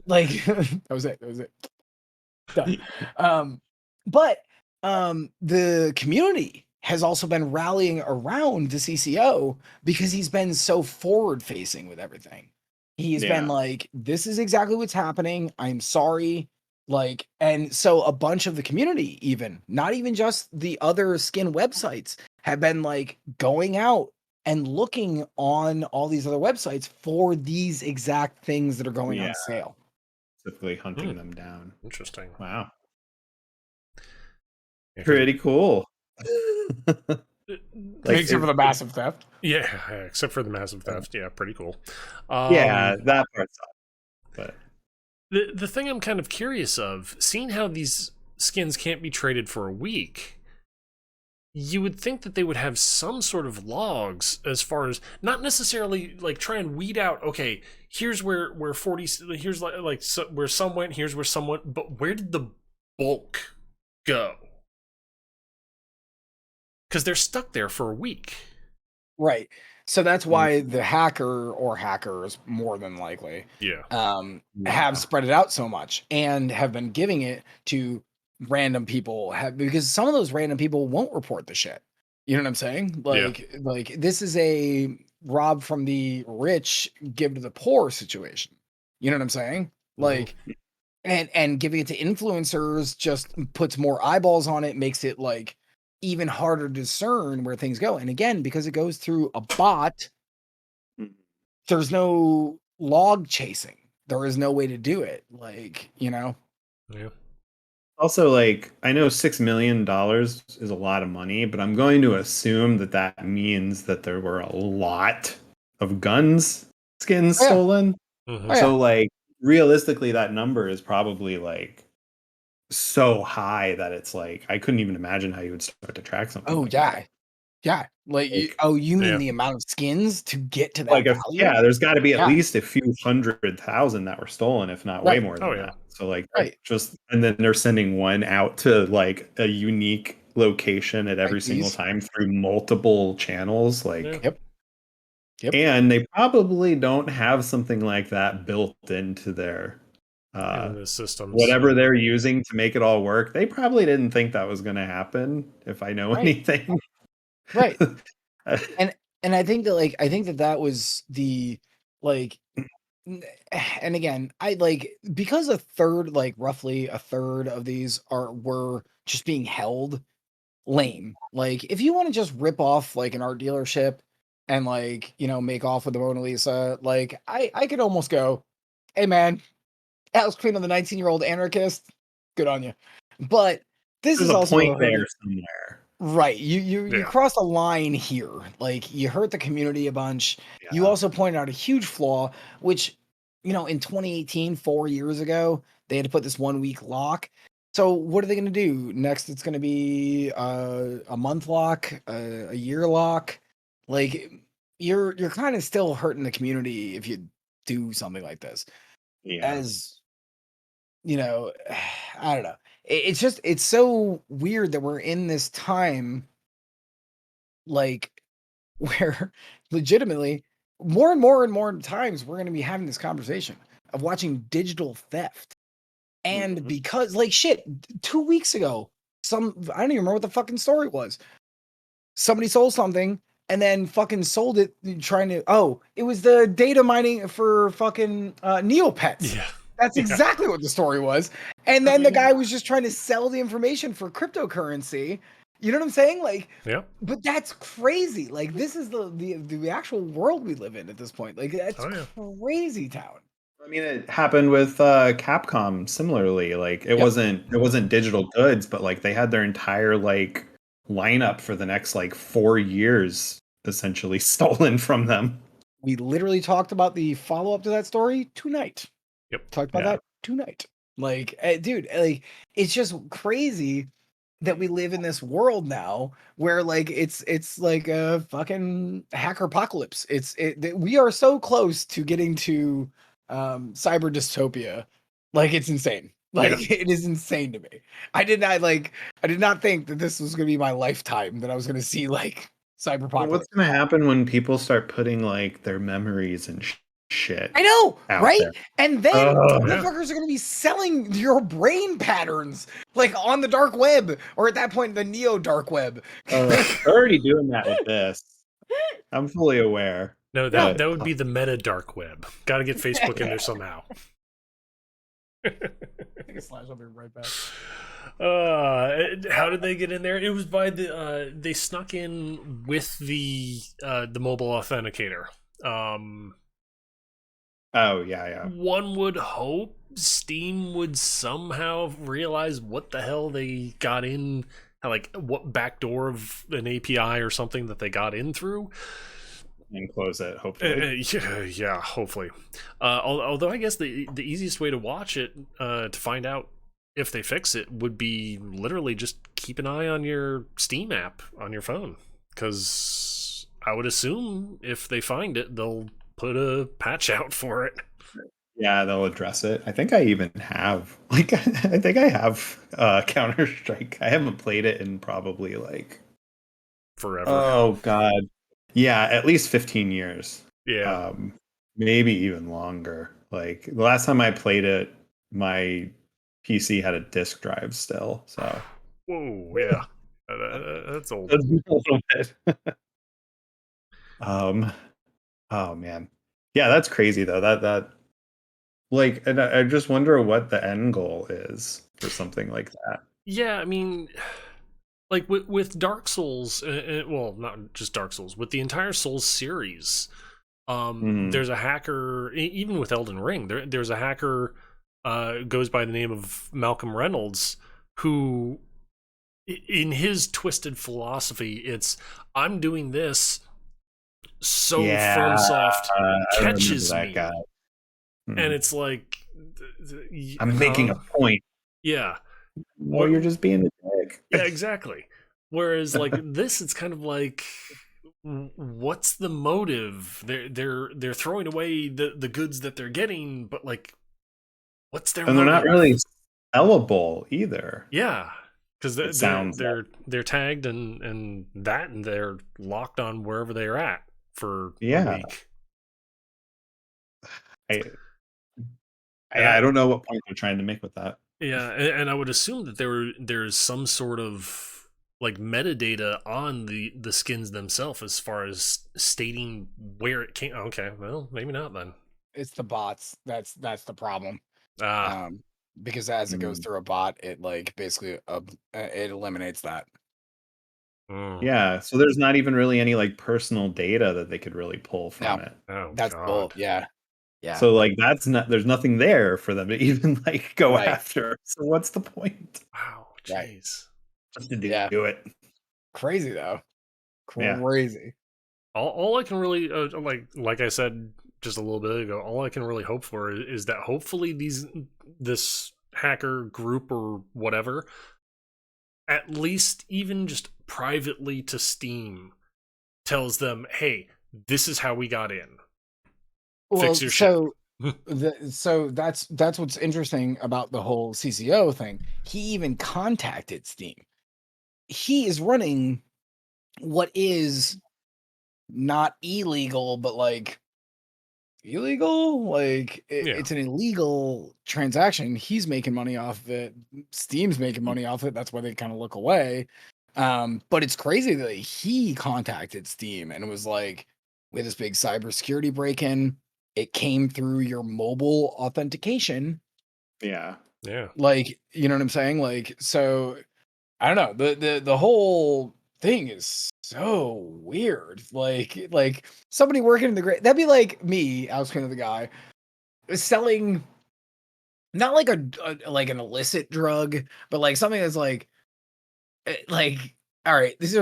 S3: Like, that was it. Done. But the community has also been rallying around the CCO because he's been so forward facing with everything. He's been like, this is exactly what's happening. I'm sorry. Like, and so a bunch of the community, even not even just the other skin websites, have been like going out and looking on all these other websites for these exact things that are going on sale.
S4: Typically hunting them down.
S1: Interesting.
S4: Wow.
S1: Yeah,
S4: Pretty cool.
S3: Except for the massive theft.
S1: Yeah, except for the massive theft. Yeah, pretty cool.
S4: Yeah, that part's off. But
S1: the thing I'm kind of curious of, seeing how these skins can't be traded for a week, you would think that they would have some sort of logs as far as not necessarily like try and weed out, okay, here's where 40, here's like so, where some went, here's where some went, but where did the bulk go? Because they're stuck there for a week.
S3: Right. So that's why the hacker or hackers, more than likely, have spread it out so much and have been giving it to random people, because some of those random people won't report the shit. You know what I'm saying? Like this is a rob from the rich, give to the poor situation. You know what I'm saying? Like, and giving it to influencers just puts more eyeballs on it, makes it like even harder to discern where things go. And again, because it goes through a bot, there's no log chasing. There is no way to do it. Like, you know?
S1: Yeah.
S4: Also, like, I know $6 million is a lot of money, but I'm going to assume that that means that there were a lot of skins stolen. So, like, realistically, that number is probably like so high that it's like I couldn't even imagine how you would start to track something.
S3: Oh,
S4: like
S3: yeah.
S4: that.
S3: Yeah. Like,
S4: Like,
S3: you mean
S1: Yeah.
S3: the amount of skins to get to that
S4: like
S3: value?
S4: there's got to be at
S3: Yeah.
S4: least a few 100,000 that were stolen, if not way
S3: Right.
S4: more than
S1: Oh, yeah.
S4: that. So like
S3: Right.
S4: just and then they're sending one out to like a unique location at every single
S3: IPs.
S4: time through multiple channels. Like,
S1: Yeah.
S3: Yep. Yep.
S4: and they probably don't have something like that built into their
S1: In the systems.
S4: whatever they're using to make it all work. They probably didn't think that was going to happen, if I know
S3: Right.
S4: anything.
S3: Right. And I think that that was the like and again, I like because roughly a third of these were just being held lame. Like if you want to just rip off like an art dealership and like, make off with the Mona Lisa, like I could almost go, "Hey man, Alex Queen on the 19-year-old anarchist, good on you." But this
S4: There's
S3: is
S4: a
S3: also
S4: point there somewhere.
S3: right. You
S1: Yeah.
S3: cross a line here. Like you hurt the community a bunch. You
S4: Yeah.
S3: also pointed out a huge flaw, which, in 2018, 4 years ago, they had to put this 1 week lock. So what are they going to do next? It's going to be a month lock, a year lock. Like you're kind of still hurting the community if you do something like this.
S4: Yeah.
S3: As I don't know. It's so weird that we're in this time, like where legitimately more and more and more times we're going to be having this conversation of watching digital theft. And
S4: Mhm.
S3: because like shit, 2 weeks ago, I don't even remember what the fucking story was. Somebody sold something and then fucking sold it it was the data mining for fucking Neopets.
S1: Yeah.
S3: That's
S1: Yeah.
S3: exactly what the story was. And then the guy was just trying to sell the information for cryptocurrency. You know what I'm saying? Like,
S1: Yeah.
S3: but that's crazy. Like, this is the actual world we live in at this point. Like, that's
S1: Oh, yeah.
S3: crazy town.
S4: I mean, it happened with Capcom similarly. Like, it
S3: Yep.
S4: wasn't digital goods, but like they had their entire like lineup for the next like 4 years essentially stolen from them.
S3: We literally talked about the follow up to that story tonight.
S1: Yep.
S3: Talked about
S4: Yeah.
S3: that tonight. Like, dude, like, it's just crazy that we live in this world now where like it's like a fucking hacker apocalypse. We are so close to getting to cyber dystopia. Like it's insane. Like it is insane to me. I did not think that this was going to be my lifetime that I was going to see like cyber
S4: But what's
S3: apocalypse.
S4: going to happen when people start putting like their memories and shit
S3: I know,
S4: out
S3: right?
S4: there?
S3: And then
S4: Ugh.
S3: motherfuckers are going to be selling your brain patterns like on the dark web, or at that point, the neo dark web.
S4: They're already doing that with this. I'm fully aware.
S1: No,
S4: But-
S1: that would be the meta dark web. Got to get Facebook in there somehow.
S3: I'll be right back.
S1: How did they get in there? It was by they snuck in with the mobile authenticator.
S4: Oh yeah.
S1: One would hope Steam would somehow realize what the hell they got in, like what backdoor of an API or something that they got in through.
S4: And close it, hopefully.
S1: Yeah, hopefully. Although I guess the easiest way to watch it, to find out if they fix it, would be literally just keep an eye on your Steam app on your phone, because I would assume if they find it, they'll put a patch out for it.
S4: Yeah, they'll address it. I think I even have Counter-Strike. I haven't played it in probably like
S1: Forever.
S4: oh god. Yeah, at least 15 years.
S1: Yeah.
S4: Maybe even longer. Like the last time I played it, my PC had a disk drive still. So
S1: Whoa, yeah. That's old.
S4: that's a little bit. Oh man. Yeah, that's crazy though. That like, and I just wonder what the end goal is for something like that.
S1: Yeah, I mean, like with Dark Souls, well, not just Dark Souls, with the entire Souls series, there's a hacker, even with Elden Ring, there's a hacker goes by the name of Malcolm Reynolds, who, in his twisted philosophy, it's, I'm doing this so FromSoft catches me.
S4: Guy.
S1: And it's like,
S4: I'm making a point.
S1: Yeah.
S4: Well, you're just being a dick.
S1: Yeah, exactly. Whereas like this, it's kind of like, what's the motive? They're throwing away the goods that they're getting, but like, what's their
S4: And they're not
S1: motive?
S4: really sellable either.
S1: Yeah, because
S4: It sounds like.
S1: they're tagged and they're locked on wherever they're at for a
S4: Yeah.
S1: week.
S4: I,
S1: And
S4: I don't know what point they're trying to make with that.
S1: Yeah, and I would assume that there's some sort of like metadata on the skins themselves as far as stating where it came. Okay, well, maybe not then.
S3: It's the bots. That's the problem.
S1: Ah,
S3: Because as it goes
S4: Mm.
S3: through a bot, it like basically it eliminates that.
S1: mm.
S4: Yeah, so there's not even really any like personal data that they could really pull from
S3: No.
S4: it.
S1: Oh
S3: That's bull.
S1: God.
S3: Yeah. Yeah.
S4: So like that's not there's nothing there for them to even like go
S3: Right.
S4: after. So what's the point?
S1: Wow.
S3: Right.
S1: Jeez.
S4: Just to
S3: Yeah.
S4: do it.
S3: Crazy though.
S4: Yeah.
S3: Crazy.
S1: All I can really like I said just a little bit ago, all I can really hope for is that hopefully this hacker group or whatever, at least even just privately to Steam, tells them, hey, this is how we got in.
S3: Well,
S1: Fix your
S3: so so that's what's interesting about the whole CCO thing. He even contacted Steam. He is running what is not illegal, but like illegal. Like
S1: Yeah.
S3: it's an illegal transaction. He's making money off of it. Steam's making money off it. That's why they kind of look away. But it's crazy that he contacted Steam and it was like, we had this big cybersecurity break-in. It came through your mobile authentication.
S4: Yeah.
S1: Yeah.
S3: Like, you know what I'm saying? Like, so I don't know. The whole thing is so weird. Like somebody working in the great, that'd be like me, I was kind of the guy selling not like a like an illicit drug, but like something that's like all right, these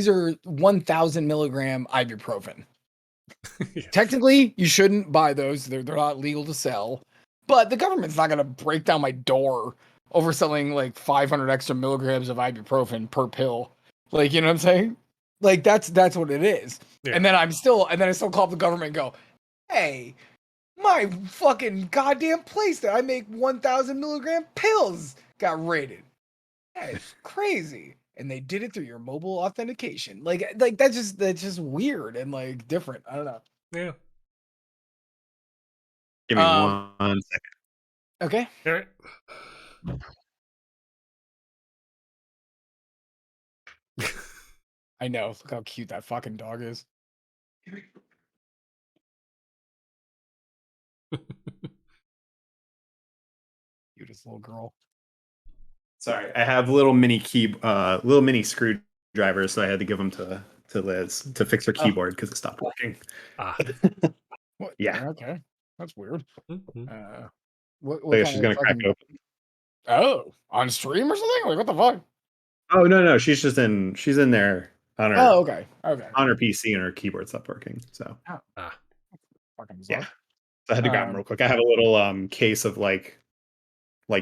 S3: are 1,000 milligram ibuprofen.
S1: Yeah.
S3: Technically, you shouldn't buy those. They're not legal to sell. But the government's not gonna break down my door over selling like 500 extra milligrams of ibuprofen per pill. Like, you know what I'm saying? Like that's what it is.
S1: Yeah.
S3: And then I still call up the government and go, hey, my fucking goddamn place that I make 1,000 milligram pills got raided. That's crazy. And they did it through your mobile authentication. Like that's just weird and like different. I don't know.
S1: Yeah.
S4: Give me
S3: Um,
S4: 1 second.
S3: Okay.
S1: All right.
S3: I know. Look how cute that fucking dog is. Cutest little girl.
S4: Sorry, I have little mini screwdrivers, so I had to give them to Liz to fix her
S3: Oh.
S4: keyboard because it stopped working.
S1: Ah.
S3: What?
S4: Yeah.
S3: Okay. That's weird.
S1: Mhm.
S3: What
S4: Oh, yeah,
S3: kind
S4: she's
S3: of
S4: gonna crack
S3: fucking-
S4: it open.
S3: Oh, on stream or something? Like what the fuck?
S4: Oh no, she's in there on her
S3: Oh, okay. Okay.
S4: on her PC and her keyboard stopped working. So
S3: Fucking bizarre.
S4: yeah. So I had to grab them real quick. I have a little case of like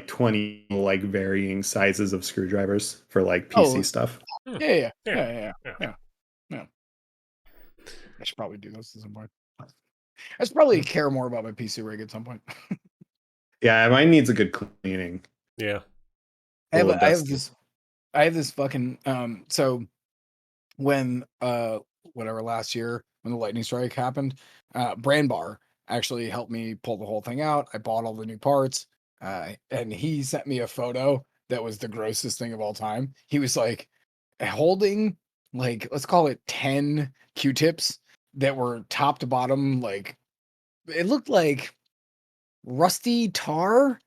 S4: 20 like varying sizes of screwdrivers for like PC
S3: Oh.
S4: stuff.
S3: Yeah.
S1: Yeah.
S3: I should probably do those at some point. I should probably care more about my PC rig at some point.
S4: Yeah, mine needs a good cleaning.
S1: Yeah.
S3: I have,
S4: A little
S3: I have
S4: dusty.
S3: this fucking so when whatever last year when the lightning strike happened, Brandbar actually helped me pull the whole thing out. I bought all the new parts, and he sent me a photo that was the grossest thing of all time. He was like holding like let's call it 10 Q-tips that were top to bottom, like it looked like rusty tar.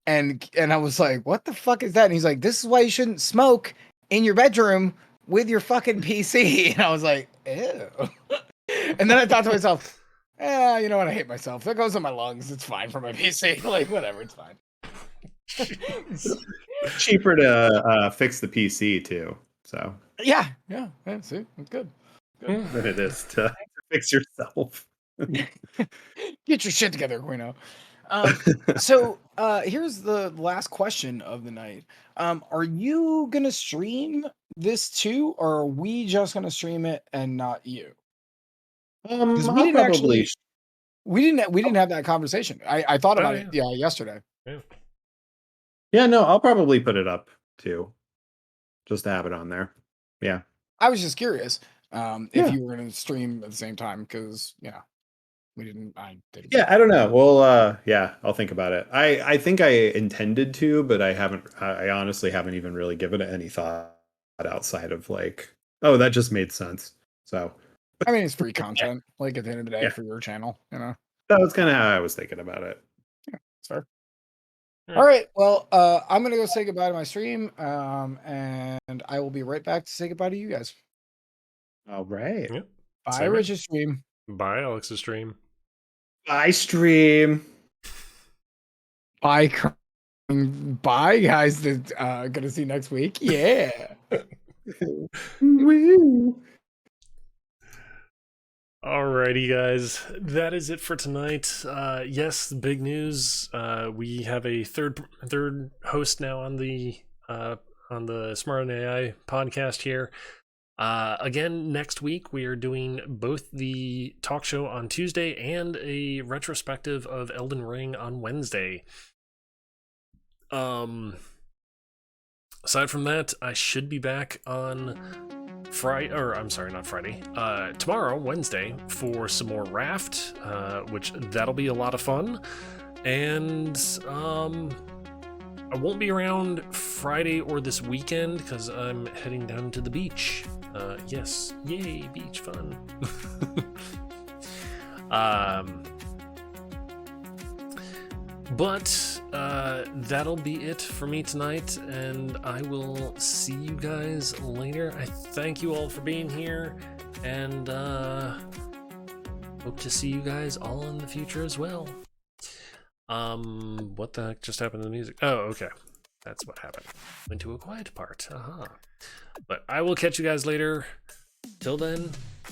S3: And I was like, what the fuck is that? And he's like, this is why you shouldn't smoke in your bedroom with your fucking PC. And I was like, ew. And then I thought to myself, you know what? I hate myself. That goes in my lungs. It's fine for my PC. Like, whatever, it's fine.
S4: Cheaper to fix the PC too. So
S3: Yeah, see, it's good.
S4: than it is to fix yourself.
S3: Get your shit together, Quino. So here's the last question of the night. Are you gonna stream this too, or are we just gonna stream it and not you? Because we
S4: I'll
S3: didn't
S4: probably.
S3: actually we didn't have that conversation. I thought
S1: Oh,
S3: about
S1: yeah.
S3: it yesterday.
S4: Yeah, no, I'll probably put it up too, just to have it on there. Yeah.
S3: I was just curious if
S4: Yeah.
S3: you were gonna stream at the same time because we didn't. I didn't.
S4: Yeah, I don't know. Well, yeah, I'll think about it. I think I intended to, but I haven't. I honestly haven't even really given it any thought outside of like, oh, that just made sense. So
S3: I mean, it's free content. Like at the end of the day,
S4: Yeah.
S3: for your channel,
S4: that was kind of how I was thinking about it.
S3: it's fair.
S1: Yeah.
S3: All right. Well, I'm gonna go say goodbye to my stream, and I will be right back to say goodbye to you guys.
S4: All right.
S1: Yep.
S3: Bye,
S1: Same here.
S3: Rich's stream.
S1: Bye, Alex's stream.
S4: Bye, stream.
S3: Bye, bye, guys. That gonna see you next week. Yeah.
S4: Woo.
S1: Alrighty, guys, that is it for tonight. Yes, the big news. We have a third host now on the Smart and AI podcast here. Again, next week we are doing both the talk show on Tuesday and a retrospective of Elden Ring on Wednesday. Aside from that, I should be back on Friday, or I'm sorry, not Friday, tomorrow, Wednesday, for some more Raft, which that'll be a lot of fun. And I won't be around Friday or this weekend because I'm heading down to the beach. Yes, yay, beach fun. But that'll be it for me tonight, and I will see you guys later. I thank you all for being here, and hope to see you guys all in the future as well. What the heck just happened to the music? Oh, okay. That's what happened. Went to a quiet part. But I will catch you guys later. Till then,